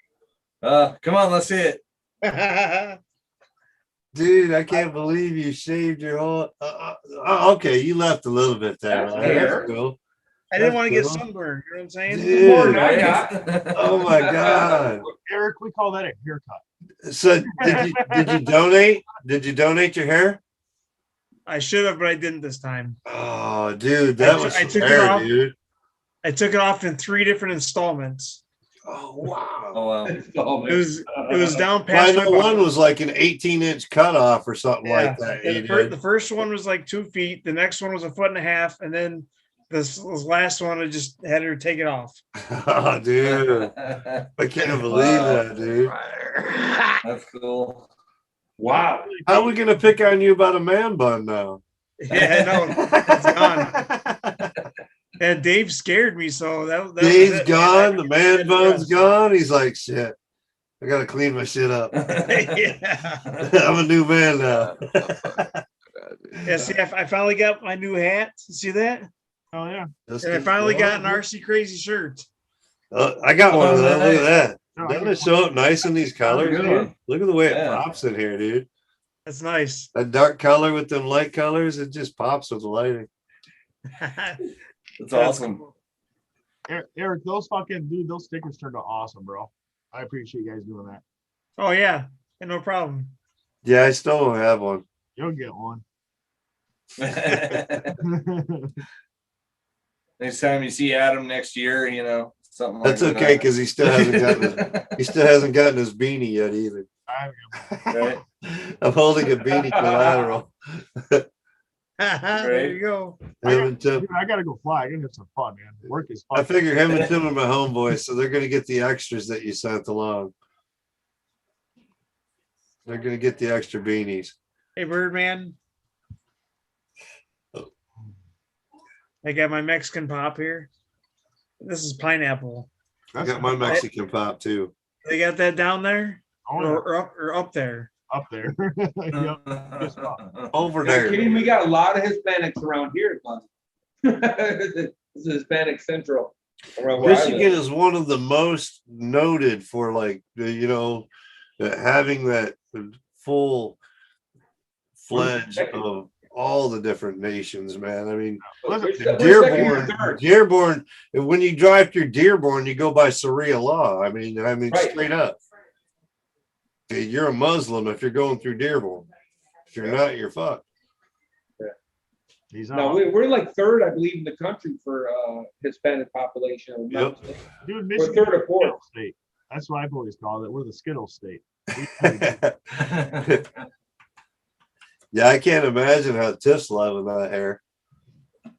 Come on, let's see it. Dude, I can't believe you shaved your whole. Okay, you left a little bit there. That's Right? hair. That's cool. I didn't That's want to get cool. sunburned. You know what I'm saying? Dude. More than I got. Oh my god. Eric, we call that a haircut. So did you donate? Did you donate your hair? I should have, but I didn't this time. Oh, dude, that was I took it fair, off. dude. I took it off in 3 different installments. Oh wow. Oh wow. It was down Well, past. I know my one butt. was like an 18-inch cutoff or something Yeah. like that. And you the, did. the first one was like 2 feet. The next one was 1.5 feet, and then this last one I just had her take it off. Oh, dude, I can't believe that, dude. That's cool. Wow. How are we gonna pick on you about a man bun now? Yeah, no, it's gone. And Dave scared me, so that was Dave's it. gone. The man bun's gone. He's like, shit. I gotta clean my shit up. Yeah. I'm a new man now. Yeah, see, I finally got my new hat. See that? Oh yeah. That's And I good. finally got an RC Crazy shirt. I got one of them. Look at that. No, Doesn't it show up nice in these colors, good dude? one. Look at the way it Yeah. pops in here, dude. That's nice. That dark color with them light colors, it just pops with the lighting. That's awesome. Eric, those stickers turned out awesome, bro. I appreciate you guys doing that. Oh yeah, no problem. Yeah, I still don't have one. You'll get one. Next time you see Adam next year, you know, something That's like okay because he still hasn't gotten his beanie yet either. Right? I'm holding a beanie collateral. There you go. Him and Tim. Dude, I gotta go fly. I gotta have some fun, man. Work is fun. I figure him and Tim are my homeboys, so they're gonna get the extras that you sent along. They're gonna get the extra beanies. Hey, Birdman. I got my Mexican pop here. This is pineapple. I got my Mexican pop too. They got that down there, Oh, yeah. or up there. Up there. Yep. Good stuff. Over You're there. kidding? We got a lot of Hispanics around here, bud. This is Hispanic Central. Around where I live. Michigan is one of the most noted for having that full fledged of all the different nations, man. I mean, We're second or third. Dearborn. When you drive through Dearborn, you go by Sharia law. I mean, Right. straight up. You're a Muslim if you're going through Dearborn. If you're not, you're fucked. He's No, we're like third, I believe, in the country for Hispanic population. Yep. Dude, We're Michigan third or fourth. Skittle state. That's what I've always called it. We're the Skittle state. Yeah, I can't imagine how Tiff's loving that hair.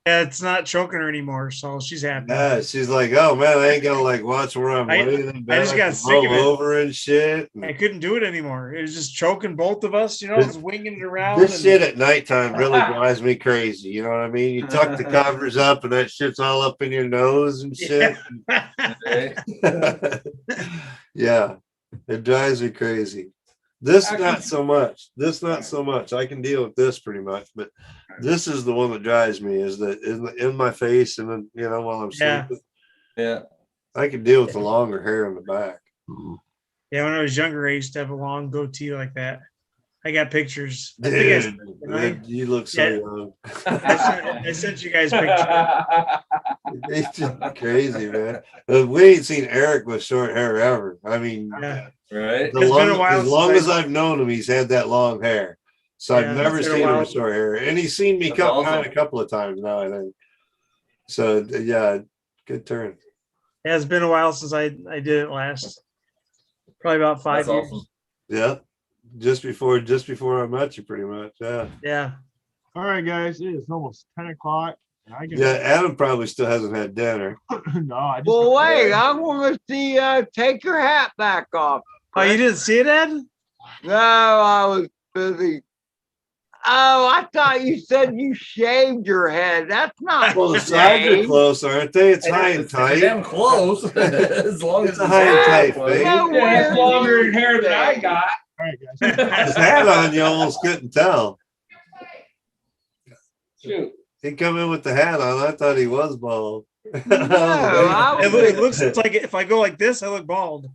Yeah, it's not choking her anymore, so she's happy. Yeah, she's like, oh man, I ain't gonna watch where I'm I laying just back got and sick of roll it. over and shit. I couldn't do it anymore. It was just choking both of us, just winging it around. This shit at nighttime really drives me crazy. You know what I mean? You tuck the covers up and that shit's all up in your nose and shit. Yeah, it drives me crazy. This not so much. I can deal with this pretty much, but this is the one that drives me. Is that in my face and then while I'm sleeping. Yeah, I can deal with the longer hair in the back. Yeah, when I was younger, I used to have a long goatee like that. I got pictures. I think Dude, you look so young. I sent you guys pictures. It's just crazy, man. We ain't seen Eric with short hair ever. I mean, Yeah. right. as long as I've known him, he's had that long hair. So I've never seen him with short hair. And he's seen me cut mine a couple of times now, I think. So yeah, good turn. Yeah, it's been a while since I did it last. Probably about 5 That's years. awesome. Yeah. Just before I met you, pretty much. Yeah. Yeah. All right, guys. It is almost 10 o'clock. And I can Yeah, Adam probably still hasn't had dinner. no, I just Well, wait, I want to see take your hat back off. Oh, you didn't see it, Ed? No, I was busy Oh, I thought you said you shaved your head. That's not Well, the sides are shaved. close, aren't they? It's high and It's tight. damn close. As long as It's a high and tight fade. No Yeah, that's way. longer hair than I got. All right, guys. His hat on, you almost couldn't tell. Shoot. He come in with the hat on. I thought he was bald. No, I It looks like if I go like this, I look bald.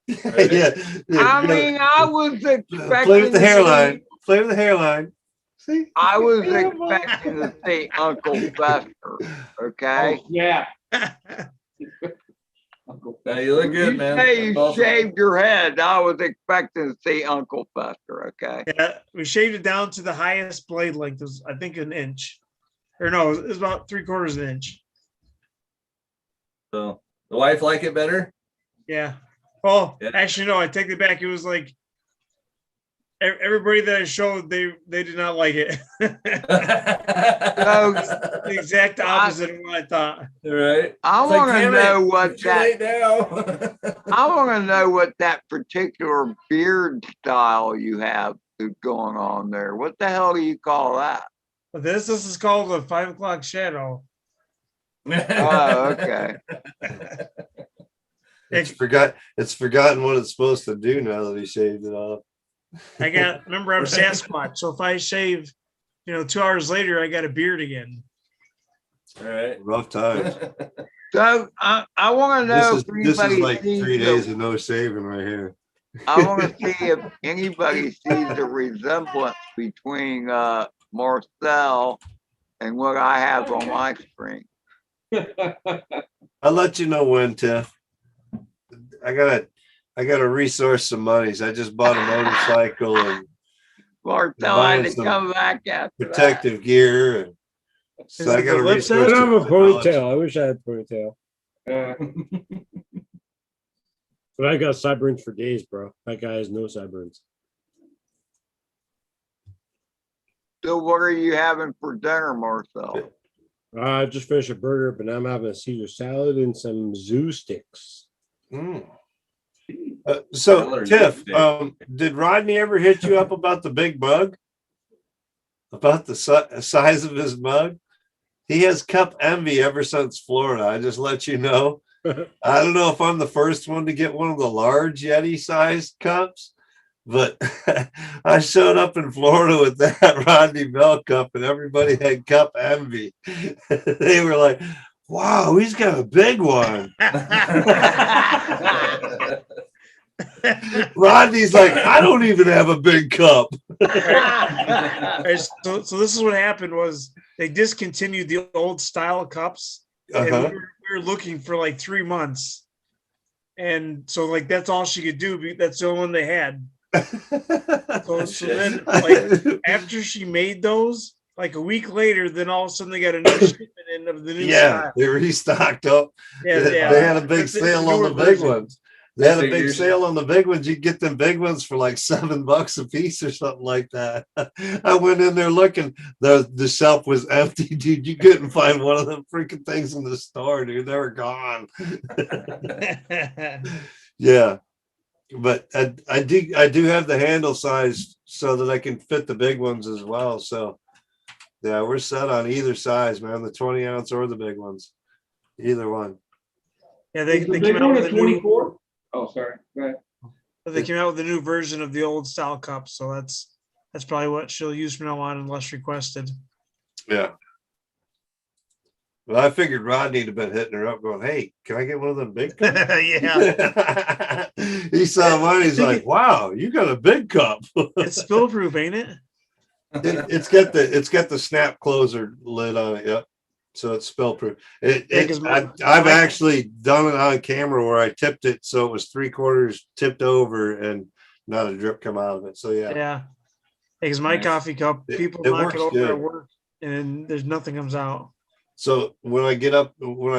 yeah. I mean, I was expecting. Play with the to hairline. see- Play with the hairline. See? I was expecting to see Uncle Fester. Okay. Oh, yeah. Yeah, you look good, You man. say you That's awesome. shaved your head. I was expecting to see Uncle Fester. Okay. Yeah, we shaved it down to the highest blade length. It was, I think, an inch. Or no, it was about 3/4 of an inch. So the wife like it better? Yeah. Well, Yeah. actually, no, I take it back. It was like everybody that I showed, they did not like it. The exact opposite of what I thought. Right. I It's like, want to damn it, know what it's too that. late now. I want to know what that particular beard style you have is going on there. What the hell do you call that? But this is called a 5 o'clock shadow. Oh, okay. It's forgotten what it's supposed to do now that he shaved it off. Remember I'm Sasquatch, so if I shave, 2 hours later, I got a beard again. All right. Rough times. So I want to know if This is anybody like sees 3 days the, of no shaving right here. I want to see if anybody sees the resemblance between Marcel and what I have on my screen. I'll let you know when, Tiff. I gotta resource some monies. I just bought a motorcycle and Marcel had to buying some come back after that. protective gear, and so Is I it gotta the lip resource. I don't some have a knowledge. ponytail. I wish I had a ponytail. But I got sideburns for days, bro. That guy has no sideburns. So what are you having for dinner, Marcel? I just finished a burger, but now I'm having a Caesar salad and some zoo sticks. Mm. So Colour Tiff, is did Rodney ever hit you up about the big bug? About the size of his mug? He has cup envy ever since Florida. I just let you know. I don't know if I'm the first one to get one of the large Yeti sized cups, but I showed up in Florida with that Rodney Bell cup and everybody had cup envy. They were like, wow, he's got a big one. Rodney's like, I don't even have a big cup. Right, so this is what happened was they discontinued the old style cups. And Uh-huh. we were looking for like 3 months. And so like that's all she could do. That's the only one they had. So then like after she made those, like a week later, then all of a sudden they got a new shipment in of the new Yeah, style. they restocked up. Yeah, they yeah. had a big It's the sale on the newer big version. ones. They had a big Figures. sale on the big ones. You get them big ones for like $7 a piece or something like that. I went in there looking. The shelf was empty, dude. You couldn't find one of them freaking things in the store, dude. They were gone. Yeah, but I do have the handle size so that I can fit the big ones as well. So yeah, we're set on either size, man. The 20 ounce or the big ones, either one. Yeah, they Is the came big out one with a a new 24? Oh, sorry. Go ahead. they came out with a new version of the old style cup. So that's probably what she'll use from now on unless requested. Yeah. Well, I figured Rodney'd have been hitting her up going, hey, can I get one of them big cups? Yeah. He saw mine. He's like, wow, you got a big cup. It's spill proof, ain't it? It's got the snap closer lid on it. Yep. So it's spill proof. Yeah, 'cause I've actually done it on camera where I tipped it so it was 3/4 tipped over and not a drip come out of it. So yeah. Yeah. Because my Nice. coffee cup, It people knock works it over good. at work and there's nothing comes out. So when I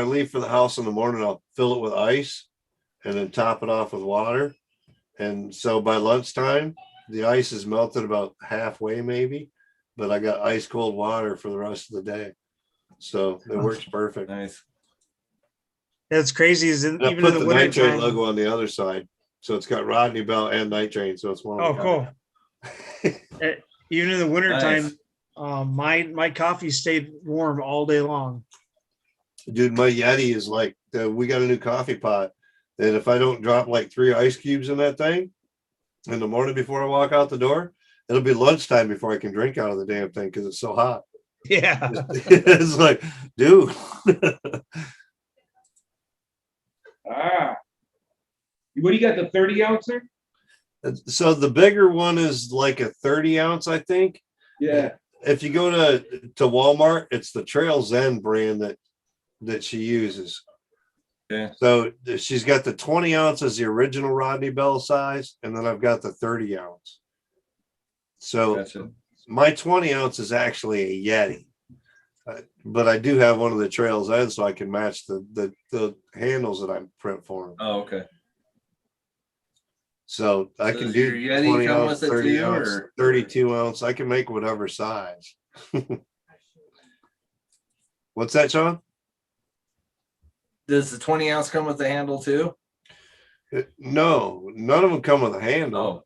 leave for the house in the morning, I'll fill it with ice and then top it off with water. And so by lunchtime, the ice is melted about halfway maybe, but I got ice cold water for the rest of the day. So it works perfect. Nice. That's crazy. Is And I even put in the the winter Night Train time. logo on the other side. So it's got Rodney Bell and Night Train. So it's one. Oh, cool. Even in the wintertime, Nice. my coffee stayed warm all day long. Dude, my Yeti is like, we got a new coffee pot that if I don't drop like 3 ice cubes in that thing in the morning before I walk out the door, it'll be lunchtime before I can drink out of the damn thing because it's so hot. Yeah. It's like, dude. What do you got? The 30 ouncer? So the bigger one is like a 30 ounce, I think. Yeah. If you go to Walmart, it's the Trail Zen brand that she uses. Yeah. So she's got the 20 ounces, the original Rodney Bell size, and then I've got the 30 ounce. So Gotcha. my 20 ounce is actually a Yeti, but I do have one of the Trail Zen, so I can match the handles that I print for them. Oh, okay. So I So can does do your Yeti 20 come ounce, with it 30 too, ounce, or- 32 ounce. I can make whatever size. What's that, Sean? Does the 20 ounce come with the handle too? No, none of them come with a handle. Oh,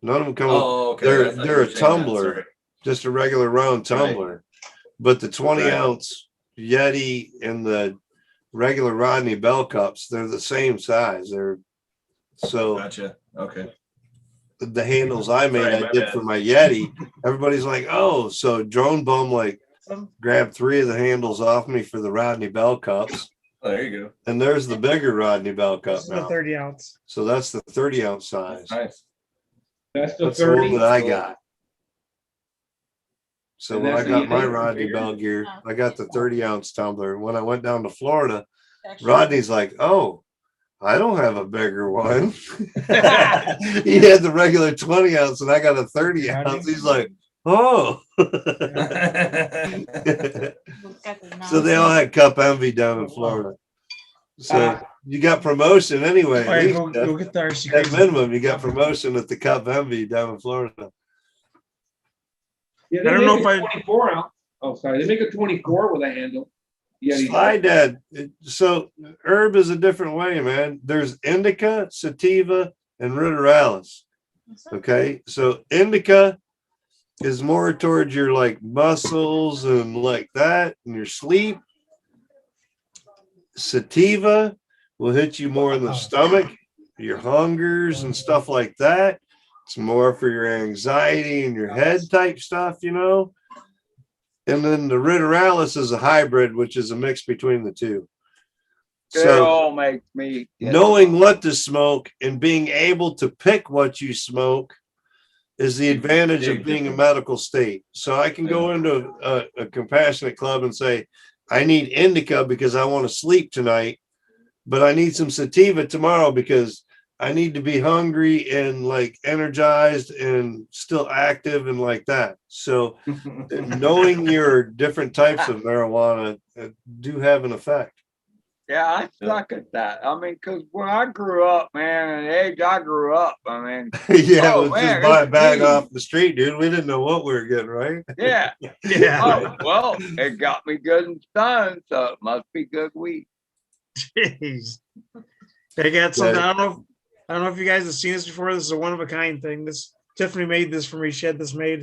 None of them come oh, with. okay. I thought you They're were a saying that, tumbler, sorry. just a regular round tumbler. But the 20 Right. ounce Yeti and the regular Rodney Bell cups, they're the same size. They're so. Gotcha. Okay. The handles I made, Sorry, I my did bad. for my Yeti. Everybody's like, oh, so Drone Bum like grabbed 3 of the handles off me for the Rodney Bell cups. Oh, there you go. And there's the bigger Rodney Bell This cup is the now. 30 ounce. So that's the 30 ounce size. Nice. That's the That's the one 30. that I got. So And when I that's got the my Yeti Rodney bigger? Bell gear, I got the 30 ounce tumbler. When I went down to Florida, Rodney's like, oh, I don't have a bigger one. He had the regular 20 ounce and I got a 30 ounce. He's like, oh. So they all had cup envy down in Florida. So you got promotion anyway. All At right, least, go get the RC at crazy. minimum, you got promotion at the cup envy down in Florida. Yeah, I they don't know make if a I- 24 ounce. Oh, sorry. They make a 24 with a handle. Yeah. Slide Dad. So herb is a different way, man. There's indica, sativa, and ruderalis. Okay, so indica is more towards your like muscles and like that and your sleep. Sativa will hit you more in the stomach, your hungers and stuff like that. It's more for your anxiety and your head type stuff, you know. And then the ruderalis is a hybrid, which is a mix between the two. It So all makes me knowing what to smoke and being able to pick what you smoke is the advantage of being a medical state. So I can go into a compassionate club and say, I need indica because I want to sleep tonight, but I need some sativa tomorrow because I need to be hungry and like energized and still active and like that. So knowing your different types of marijuana do have an effect. Yeah, I suck at that. I mean, because when I grew up, man, at the age I grew up, I mean, Yeah, oh, it was man, just buy a it's bag weed. off the street, dude. We didn't know what we were getting, right? Yeah. Yeah. Oh, well, it got me good and stoned, so it must be good weed. Jeez. They got something. I don't know if you guys have seen this before. This is a one of a kind thing. This Tiffany made this for me. She had this made.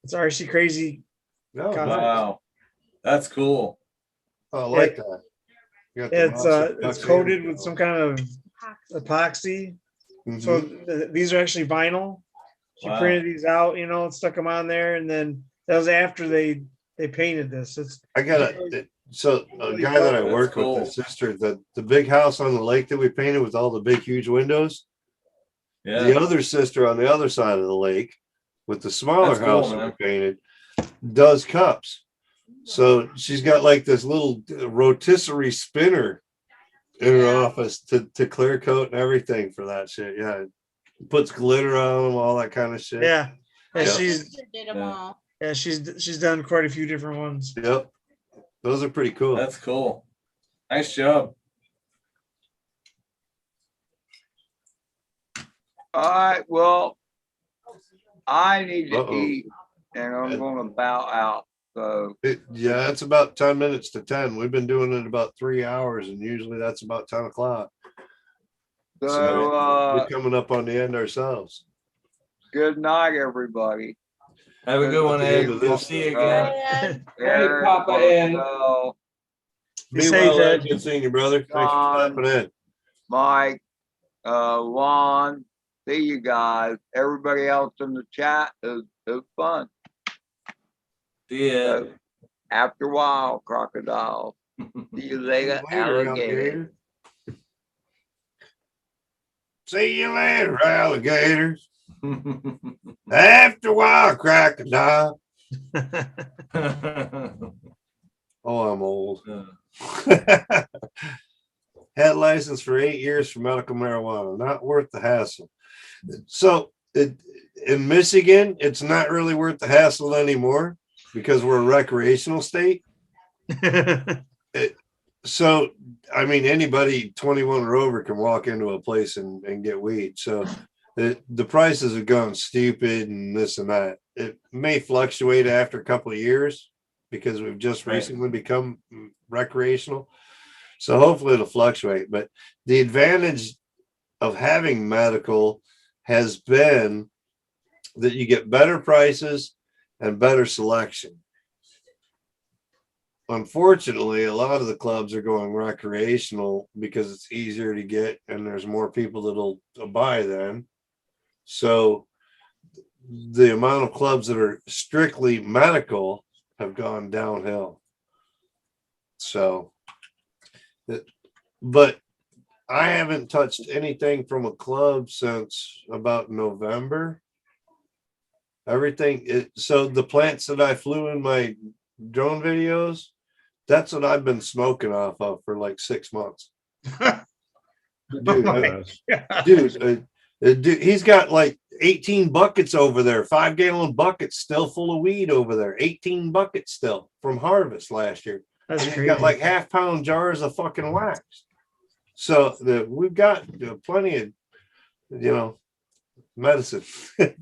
It's RC Crazy. No, Coffee. Wow. That's cool. I like that. You got the It's monster it's duck coated in. with some kind of epoxy. Mhm. So these are actually vinyl. She Wow. printed these out, you know, and stuck them on there, and then that was after they painted this. It's I got a so a guy that I That's work cool. with, his sister, the big house on the lake that we painted with all the big huge windows. Yeah. The other sister on the other side of the lake with the smaller That's cool, house that man. we painted does cups. So she's got like this little rotisserie spinner in her office to clear coat and everything for that shit. Yeah. Puts glitter on them, all that kind of shit. yeah. Yeah. She's Did them all. yeah, she's done quite a few different ones. Yep. Those are pretty cool. That's cool. Nice job. All right, well, I need to Uh-oh. eat, and I'm going to bow out. So, Yeah, it's about 10 minutes to 10. We've been doing it about 3 hours, and usually that's about 10 o'clock. so We're coming up on the end ourselves. good night, everybody. Have a good one, Ed. End of We'll this. see you again. Hey, Papa Ed. Marcel, Be Say well, that- Ed. Good seeing you, brother. Thanks for John. stopping in. Mike, Lon, see you guys. Everybody else in the chat is fun. See ya. After a while, crocodile. See you later, alligator. See you later, alligators. After a while, crocodile. Oh, I'm old. Had license for 8 years for medical marijuana. Not worth the hassle. So in Michigan, it's not really worth the hassle anymore because we're a recreational state. So, I mean, anybody 21 or over can walk into a place and get weed. So the prices have gone stupid and this and that. It may fluctuate after a couple of years because we've just recently become recreational. So hopefully it'll fluctuate. But the advantage of having medical has been that you get better prices and better selection. Unfortunately, a lot of the clubs are going recreational because it's easier to get and there's more people that'll buy them. So the amount of clubs that are strictly medical have gone downhill. So, but I haven't touched anything from a club since about November. Everything, so the plants that I flew in my drone videos, that's what I've been smoking off of for like 6 months. Dude, he's got like 18 buckets over there, 5-gallon buckets still full of weed over there, 18 buckets still from harvest last year. That's and he's crazy. got like half-pound jars of fucking wax. So we've got plenty of, medicine,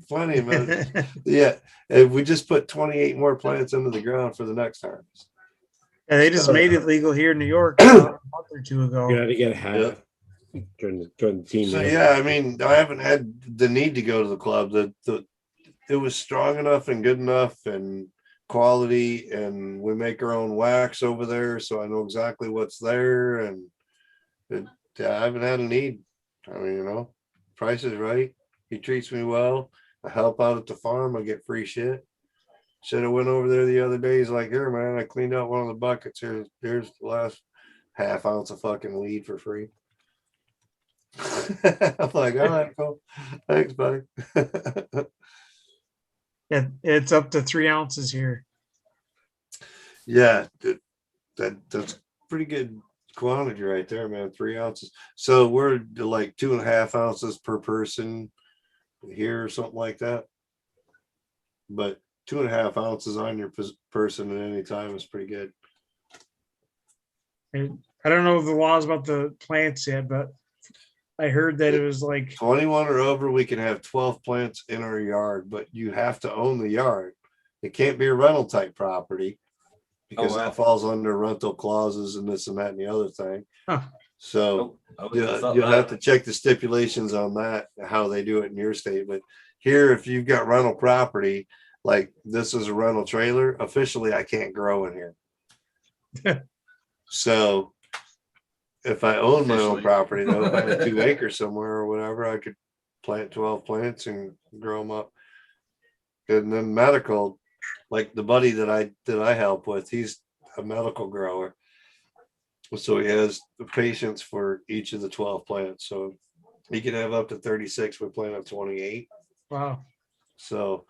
plenty of medicine. Yeah, and we just put 28 more plants into the ground for the next harvest. Yeah, they just made it legal here in New York a month or two ago. You got to get half. Join the team. So yeah, I mean, I haven't had the need to go to the club. It was strong enough and good enough and quality, and we make our own wax over there, so I know exactly what's there. And I haven't had a need. I mean, price is right. He treats me well. I help out at the farm. I get free shit. Should have went over there the other day. He's like, here, man, I cleaned out one of the buckets. Here's the last half ounce of fucking weed for free. I'm like, all right, cool. Thanks, buddy. Yeah, it's up to 3 ounces here. Yeah, that's pretty good quantity right there, man. 3 ounces. So we're like 2.5 ounces per person here or something like that. But 2.5 ounces on your person at any time is pretty good. I don't know the laws about the plants yet, but I heard that it was like 21 or over, we can have 12 plants in our yard, but you have to own the yard. It can't be a rental type property because that falls under rental clauses and this and that and the other thing. Huh. So you'll have to check the stipulations on that, how they do it in your state. But here, if you've got rental property, like this is a rental trailer, officially I can't grow in here. So if I own my own property, though, if I had 2 acres somewhere or whatever, I could plant 12 plants and grow them up. And then medical, like the buddy that I help with, he's a medical grower. So he has the patients for each of the 12 plants. So he can have up to 36. We plant on 28. wow. So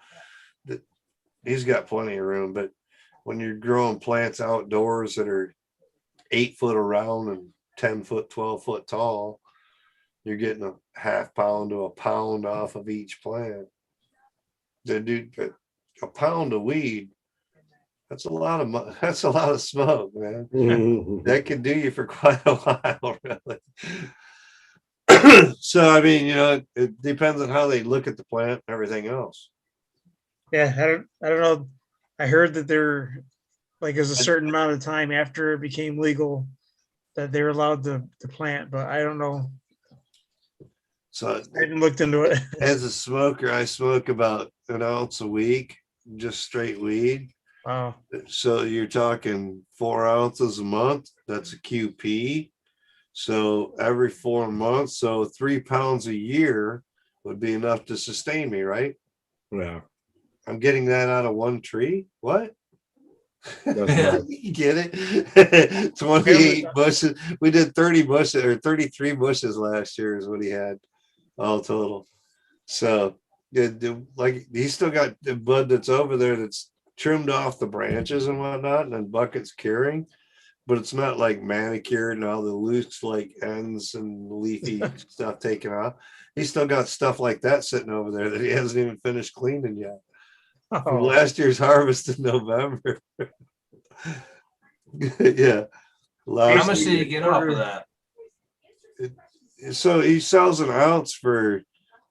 he's got plenty of room. But when you're growing plants outdoors that are 8 foot around and 10 foot, 12 foot tall, you're getting a half pound to a pound off of each plant. Dude, a pound of weed, that's a lot of smoke, man. That can do you for quite a while, really. So I mean, it depends on how they look at the plant and everything else. Yeah, I don't know. I heard that there like there's a certain amount of time after it became legal that they were allowed to plant, but I don't know. So I haven't looked into it. As a smoker, I smoke about 1 ounce a week. just straight weed. Wow. So you're talking 4 ounces a month. That's a QP. So every 4 months, so 3 pounds a year would be enough to sustain me, right? Yeah. I'm getting that out of one tree. What? That's You get it? 28 bushes. We did 30 bushes or 33 bushes last year is what he had all total. So like he's still got the bud that's over there that's trimmed off the branches and whatnot, and then buckets curing, but it's not like manicured and all the loose like ends and leafy stuff taken off. He's still got stuff like that sitting over there that he hasn't even finished cleaning yet. From last year's harvest in November. Yeah. How much did you get off of that? So he sells an ounce for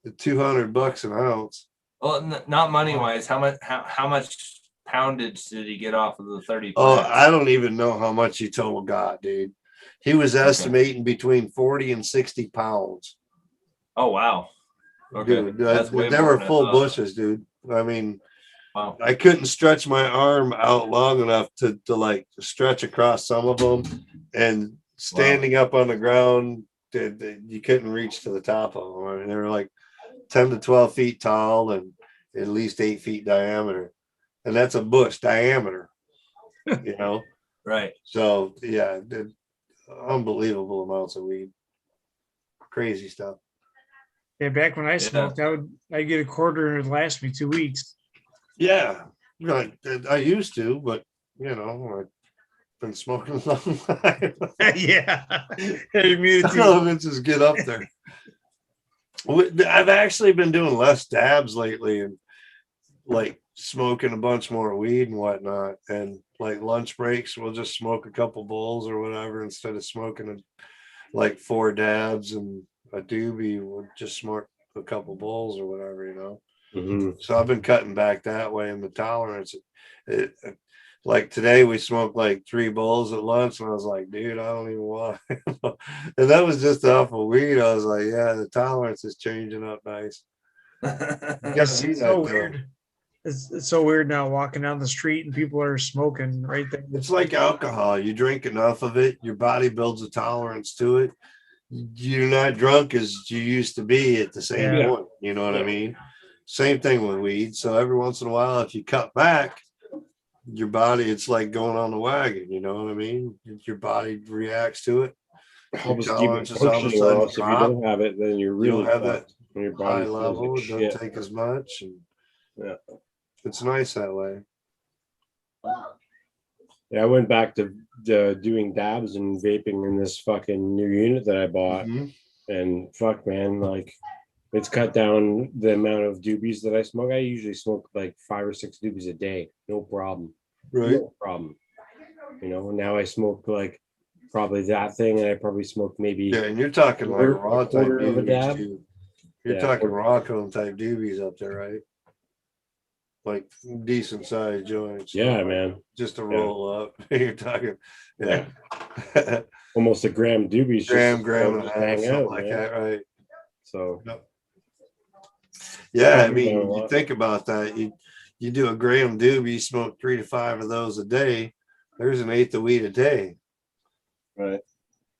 $200 an ounce. Well, not money wise. How much poundage did he get off of the 30? Oh, I don't even know how much he total got, dude. He was estimating between 40 and 60 pounds. Oh wow. Okay. Dude, That's way they more were than I full thought. bushes, dude. I mean, Wow. I couldn't stretch my arm out long enough to like stretch across some of them, and standing up on the ground, you couldn't reach to the top of them. I mean, they were like 10 to 12 feet tall and at least 8 feet diameter, and that's a bush diameter, you know. Right. So yeah, unbelievable amounts of weed, crazy stuff. Yeah, back when I smoked, I'd get a quarter and it'd last me 2 weeks. Yeah, I used to, but you know, I've been smoking a long time. Yeah, immunity. Just get up there. I've actually been doing less dabs lately, and like smoking a bunch more weed and whatnot. And like lunch breaks, we'll just smoke a couple bowls or whatever instead of smoking like 4 dabs and a doobie. We'll just smoke a couple bowls or whatever, you know. So I've been cutting back that way, and the tolerance. Like today, we smoked like 3 bowls at lunch, and I was like, dude, I don't even want. And that was just off of weed. I was like, yeah, the tolerance is changing up nice. It's so weird. It's so weird now walking down the street and people are smoking right there. It's like alcohol. You drink enough of it, your body builds a tolerance to it. You're not drunk as you used to be at the same point. You know what I mean? Same thing with weed. So every once in a while, if you cut back, your body, it's like going on the wagon. You know what I mean? Your body reacts to it. Helps keep it functioning, or else if you don't have it, then you're really you don't have that when your high body feels level. like It doesn't shit. take as much. And Yeah, it's nice that way. yeah. I went back to doing dabs and vaping in this fucking new unit that I bought, and fuck, man, like it's cut down the amount of doobies that I smoke. I usually smoke like 5 or 6 doobies a day, no problem. Right. No problem. You know, now I smoke like probably that thing, and I probably smoke maybe. Yeah, and you're talking like raw type quarter of a doobies dab. too. You're talking raw cone type doobies up there, right? Like decent sized joints. Yeah, like man. Just to roll up. You're talking, yeah. Almost a gram doobies. gram just and a half, hang something out, like man. that, right? So. Yeah, I mean, you think about that. You do a gram doobie, you smoke 3 to 5 of those a day. There's an eighth of weed a day. Right.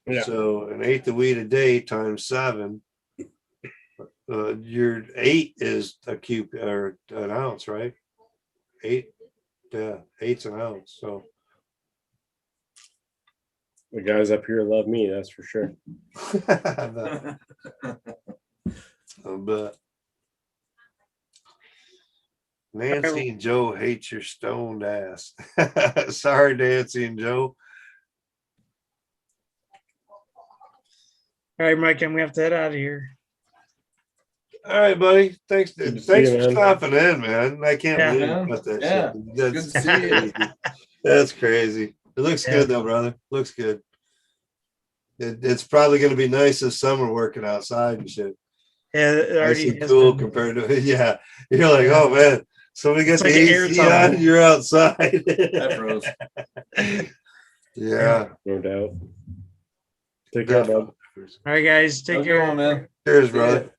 Yeah. So an eighth of weed a day times 7. Your 8 is a cube or an ounce, right? 8, yeah, 8's an ounce. So the guys up here love me, that's for sure. I bet. Nancy and Joe hate your stoned ass. Sorry, Nancy and Joe. All right, Mike, I'm gonna have to head out of here. All right, buddy. Thanks for man. stopping in, man. I can't Yeah, believe man. you got that Yeah. shit. Good to see you. Crazy. That's crazy. It looks good though, brother. Looks good. It's probably going to be nice this summer working outside and shit. Yeah, it Nice already and has cool been. compared to you're like, oh man, somebody gets It's the like an air AC tunnel. on, you're outside. That froze. Yeah, no doubt. Take care, bud. All right, guys, take care. Going, man. Cheers, brother.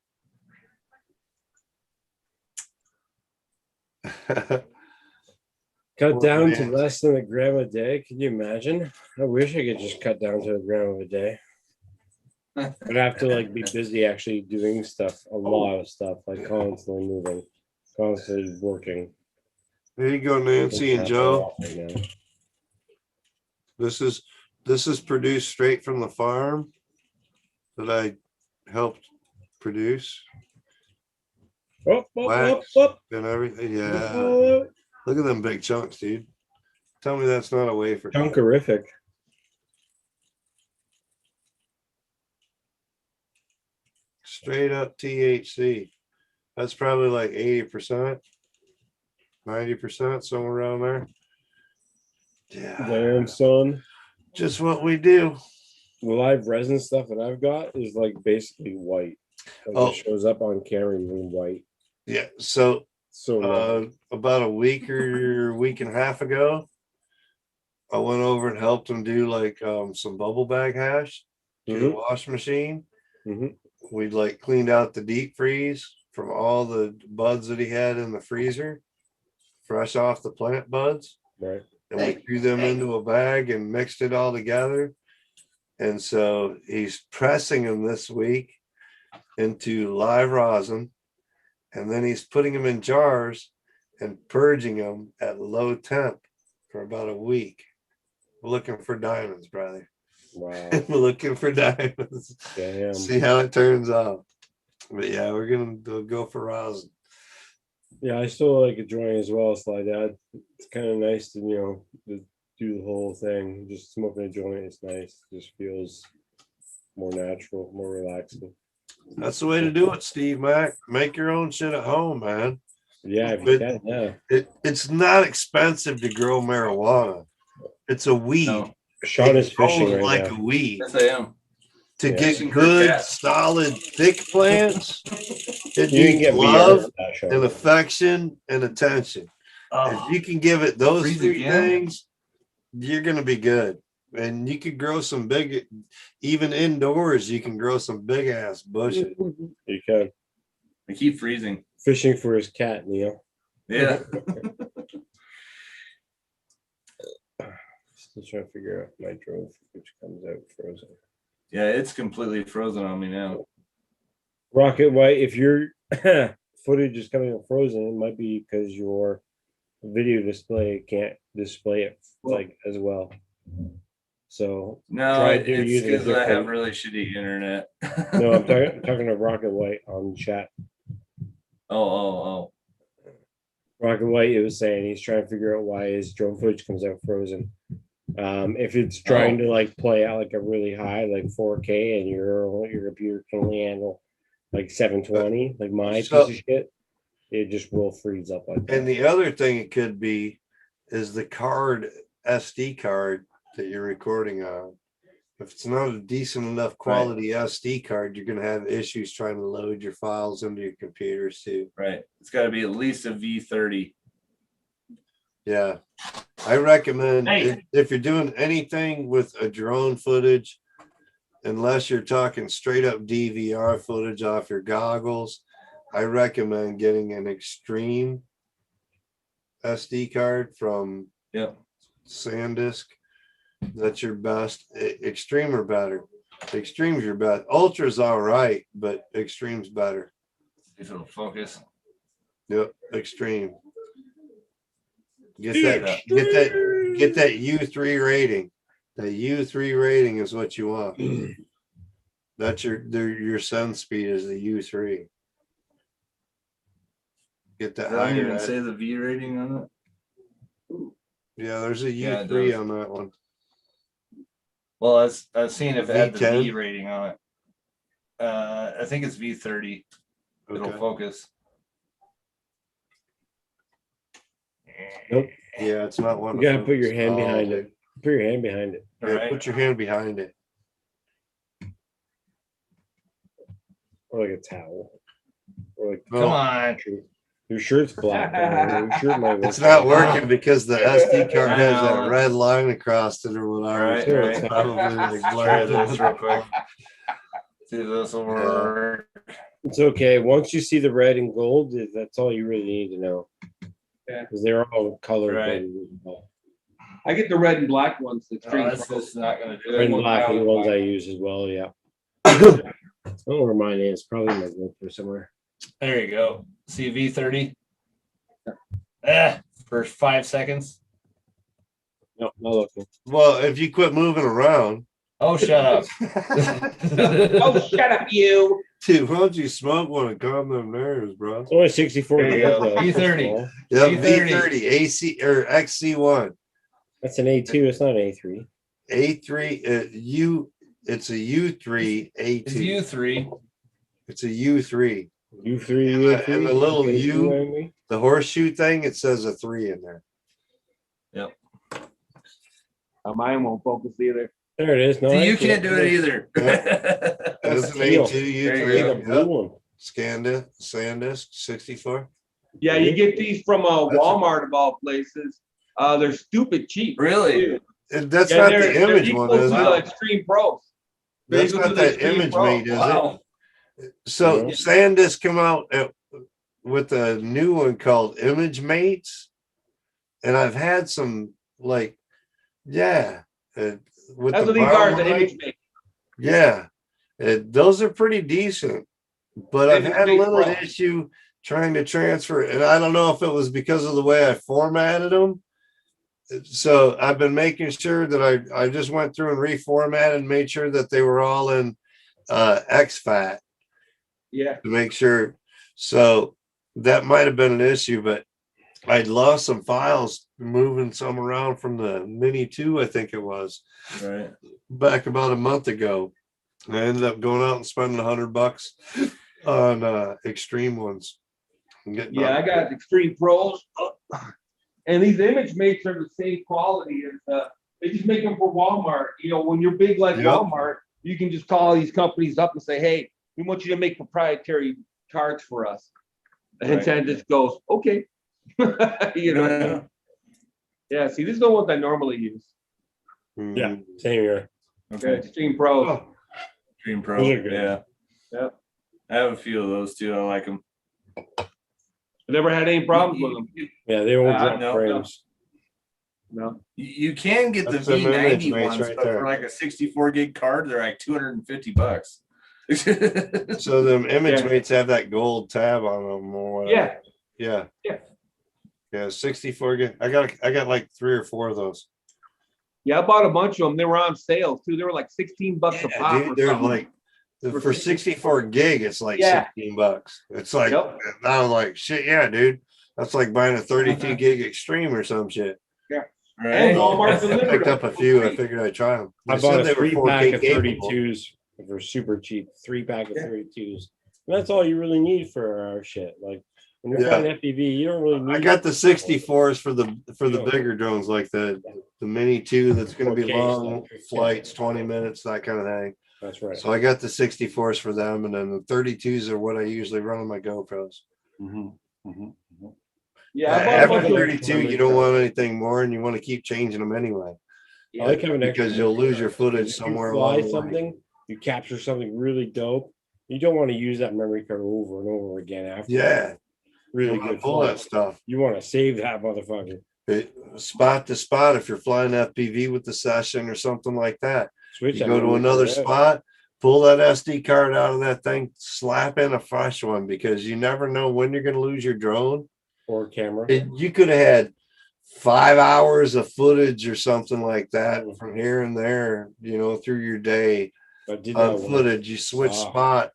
Cut Poor down to man. less than a gram a day. Can you imagine? I wish I could just cut down to a gram a day. I'd have to like be busy actually doing stuff, a lot of stuff, like constantly moving, constantly working. There you go, Nancy and Joe. Right now. This is produced straight from the farm that I helped produce. Wax and everything. Yeah. Look at them big chunks, dude. Tell me that's not a wafer. Chunkerific. Straight up THC. That's probably like 80%, 90%, somewhere around there. Yeah. Damn, son. Just what we do. The live resin stuff that I've got is like basically white. Like it shows up on camera even white. Yeah. So about a week or week and a half ago, I went over and helped him do like some bubble bag hash to the wash machine. We'd like cleaned out the deep freeze from all the buds that he had in the freezer, fresh off the plant buds. Right. And we threw them into a bag and mixed it all together. And so he's pressing them this week into live rosin. And then he's putting them in jars and purging them at low temp for about a week. We're looking for diamonds, brother. Wow. We're looking for diamonds. Damn. See how it turns out. But yeah, we're gonna go for rosin. Yeah, I still like enjoying as well, Sly Dad. It's kind of nice to, to do the whole thing. Just smoking a joint is nice. It just feels more natural, more relaxing. That's the way to do it, Steve Mac. Make your own shit at home, man. Yeah, if you can, yeah. It's not expensive to grow marijuana. It's a weed. No. Sean is fishing right like now. a weed. Yes, I am. To Yeah. get good, solid, thick plants, it You can needs get love VR for that, Sean. and affection and attention. If you can give it those Breathe three again. things, you're gonna be good. And you could grow some big, even indoors, you can grow some big ass bushes. You can. I keep freezing. Fishing for his cat, Neil. Yeah. Still trying to figure out my drone which comes out frozen. Yeah, it's completely frozen on me now. Rocket White, if your footage is coming up frozen, it might be because your video display can't display it like as well. So No, try it's using a because I have different- really shitty internet. No, I'm talking to Rocket White on chat. Oh. Rocket White, it was saying he's trying to figure out why his drone footage comes out frozen. If it's trying to like play out like a really high, like 4K, and your computer can only handle like 720, like my piece of shit, it just will freeze up like that. And the other thing it could be is the SD card that you're recording on. If it's not a decent enough quality SD card, you're going to have issues trying to load your files into your computers too. Right. It's got to be at least a V30. Yeah. I recommend Hey. if you're doing anything with a drone footage, unless you're talking straight up DVR footage off your goggles, I recommend getting an extreme SD card from SanDisk. That's your best. Extreme or better. Extreme's your best. Ultra's all right, but extreme's better. If it'll focus. Yep, extreme. Get that U3 rating. The U3 rating is what you want. That's your send speed is the U3. Get that Does that higher. even say the V rating on it? Yeah, there's a U3 Yeah, it does. on that one. Well, I was seeing if it had the V10? V rating on it. I think it's V30. It'll Okay. focus. Nope. Yeah, it's not one. You gotta put your hand behind it. Put your hand behind it. Yeah, put your hand behind it. Or like a towel. Or like Come on. Your shirt's black. Your shirt might It's not working because the SD card has that red line across it or whatever. Right, So right. it's probably like Try blurred. this real quick. See if this will work. It's okay. Once you see the red and gold, that's all you really need to know. Yeah. because they're all colored. Right. I get the red and black ones. The Oh, Extreme that's Pro. just not gonna do Red it. and black are the ones I use as well. Yeah. I don't know where mine is. Probably in my GoPro somewhere. There you go. See V30. For 5 seconds. No, not looking. Well, if you quit moving around. Oh, shut up. Oh, shut up, you. Dude, why don't you smoke one and calm them nerves, bro? It's only 64. There you go. though. V30. Yeah, V30. V30 AC or XC1. That's an A2. It's not an A3. A3 it's a U3 A2. It's U3. It's a U3. U3. And the little U3, U, the horseshoe thing, it says a 3 in there. Yep. Mine won't focus either. There it is. No, See, you actually, can't do it either. That's an Steel. A2 There you Take U3. a blue one. SanDisk 64. Yeah, you get these from Walmart of all places. They're stupid cheap. Really? And that's Yeah, not they're the image equal one, is to the it? Extreme Pros. They're That's equal to not the that Extreme image Pro. mate, is Wow. it? So Yeah. SanDisk come out with a new one called Image Mates, and I've had some with That's the what these are, the brown image light. make. Yeah, those are pretty decent, but I've Image had a Mate little Pro. issue trying to transfer, and I don't know if it was because of the way I formatted them. So I've been making sure that I just went through and reformatted and made sure that they were all in exFAT Yeah. to make sure. So that might have been an issue, but I'd lost some files moving some around from the Mini 2, I think it was, Right. back about a month ago. I ended up going out and spending $100 on extreme ones. And getting Yeah, I got Extreme Pros. And these image mates are the same quality as they just make them for Walmart. You know, when you're big like Yep. Walmart, you can just call these companies up and say, hey, we want you to make proprietary cards for us. And Right. then just goes, okay. You know. Yeah, see, these are the ones I normally use. Yeah, same here. Okay, Extreme Pros. Oh, Extreme Pro. Those are good. Yeah. Yep. I have a few of those too. I like them. I never had any problems with them. Yeah, they won't drop no, frames. No. You can get the That's some image V90 mates ones, right but there. for like a 64 gig card, they're like $250. so them image Yeah. mates have that gold tab on them or whatever. Yeah. Yeah. Yeah, 64 gig. I got like 3 or 4 of those. Yeah, I bought a bunch of them. They were on sale too. They were like $16 a pop. Dude, or they're something. like for 64 gig, it's like Yeah. $16. It's like Yep. I was like, shit, yeah, dude. That's like buying a 32 gig extreme or some shit. And Right? Walmart I delivered picked them up a for few. I free. figured I'd try them. I bought a 3-pack of capable. 32s for super cheap. 3-pack of 32s. And that's all you really need for our shit. Like when you're Yeah. flying FPV, you don't really need. I got the 64s for the bigger drones, like the Mini 2 that's going to be 4K long stuff. flights, 20 minutes, that kind of thing. That's right. So I got the 64s for them, and then the 32s are what I usually run on my GoPros. Yeah, I bought a After bunch of 32, you don't want anything more, and you want to keep changing them anyway. I like having extra Because you'll lose your footage If somewhere you fly along the way. something, you capture something really dope. You don't want to use that memory card over and over again after. Yeah, Really you wanna good. pull that flight. stuff. You want to save that motherfucker. Spot to spot, if you're flying FPV with the session or something like that, Switch you that go to memory another card out. spot, pull that SD card out of that thing, slap in a fresh one, because you never know when you're going to lose your drone. Or camera. You could have had 5 hours of footage or something like that from here and there, through your day on footage. You switch spot,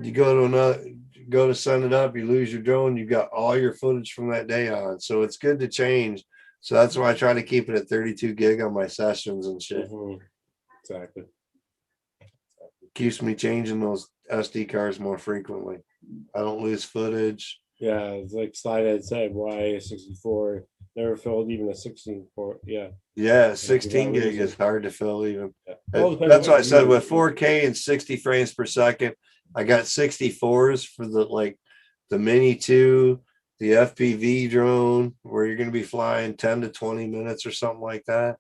you go to send it up, you lose your drone, you got all your footage from that day on. So it's good to change. So that's why I try to keep it at 32 gig on my sessions and shit. Exactly. Keeps me changing those SD cards more frequently. I don't lose footage. Yeah, it's like Slide had said, why 64 never filled even a 16 port. Yeah. Yeah, 16 gig is hard to fill even. Well, That's why I said you're with 4K and 60 frames per second, I got 64s for the Mini 2, the FPV drone, where you're going to be flying 10 to 20 minutes or something like that.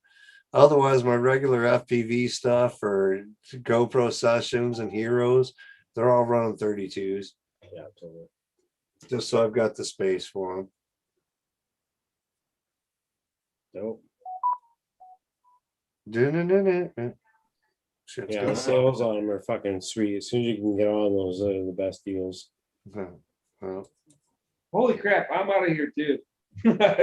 Otherwise, my regular FPV stuff or GoPro sessions and heroes, they're all running 32s. Yeah, totally. Just so I've got the space for them. Nope. Shit's Yeah, going the sales on them are fucking sweet. As soon as you can get on those, are the best deals. on. Well, Holy crap, I'm out of here too. yeah,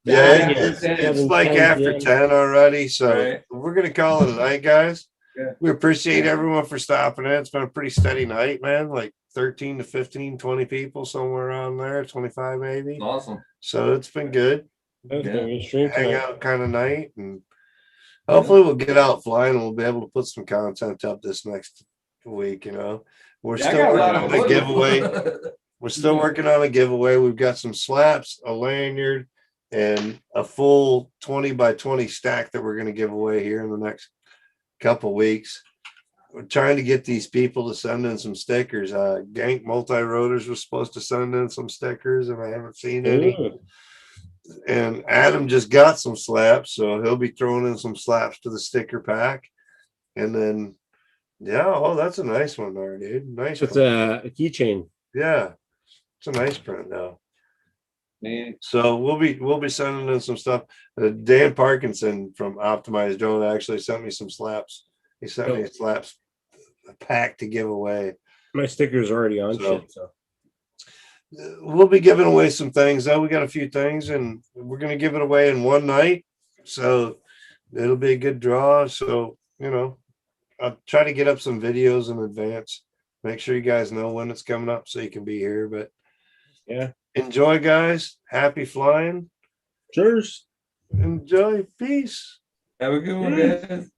Yeah, it's like 10 after p.m. 10 already. So Right. we're gonna call it a night, guys. Yeah. We appreciate everyone for stopping in. It's been a pretty steady night, man. Like 13 to 15, 20 people, somewhere around there, 25 maybe. Awesome. So it's been good. That's Yeah. been a good stream tonight. Hangout kind of night. And hopefully we'll get out flying and we'll be able to put some content up this next week, you know. We're Yeah, I still got a lot working of on a fun. giveaway. We're still working on a giveaway. We've got some slaps, a lanyard, and a full 20 by 20 stack that we're going to give away here in the next couple weeks. We're trying to get these people to send in some stickers. Gank Multi-Rotors was supposed to send in some stickers, and I haven't seen any. Ooh. And Adam just got some slaps, so he'll be throwing in some slaps to the sticker pack. And then, yeah, oh, that's a nice one there, dude. Nice. It's one. a keychain. Yeah, it's a nice print now. Man, So we'll be sending in some stuff. Dan Parkinson from Optimized Drone actually sent me some slaps. He sent me a slaps pack to give away. My sticker's already on So- shit. So We'll be giving away some things though. We got a few things and we're going to give it away in one night. So it'll be a good draw. So, you know, I'll try to get up some videos in advance. Make sure you guys know when it's coming up so you can be here. But yeah, enjoy, guys. Happy flying. cheers. Enjoy. Peace. Have a good one, guys.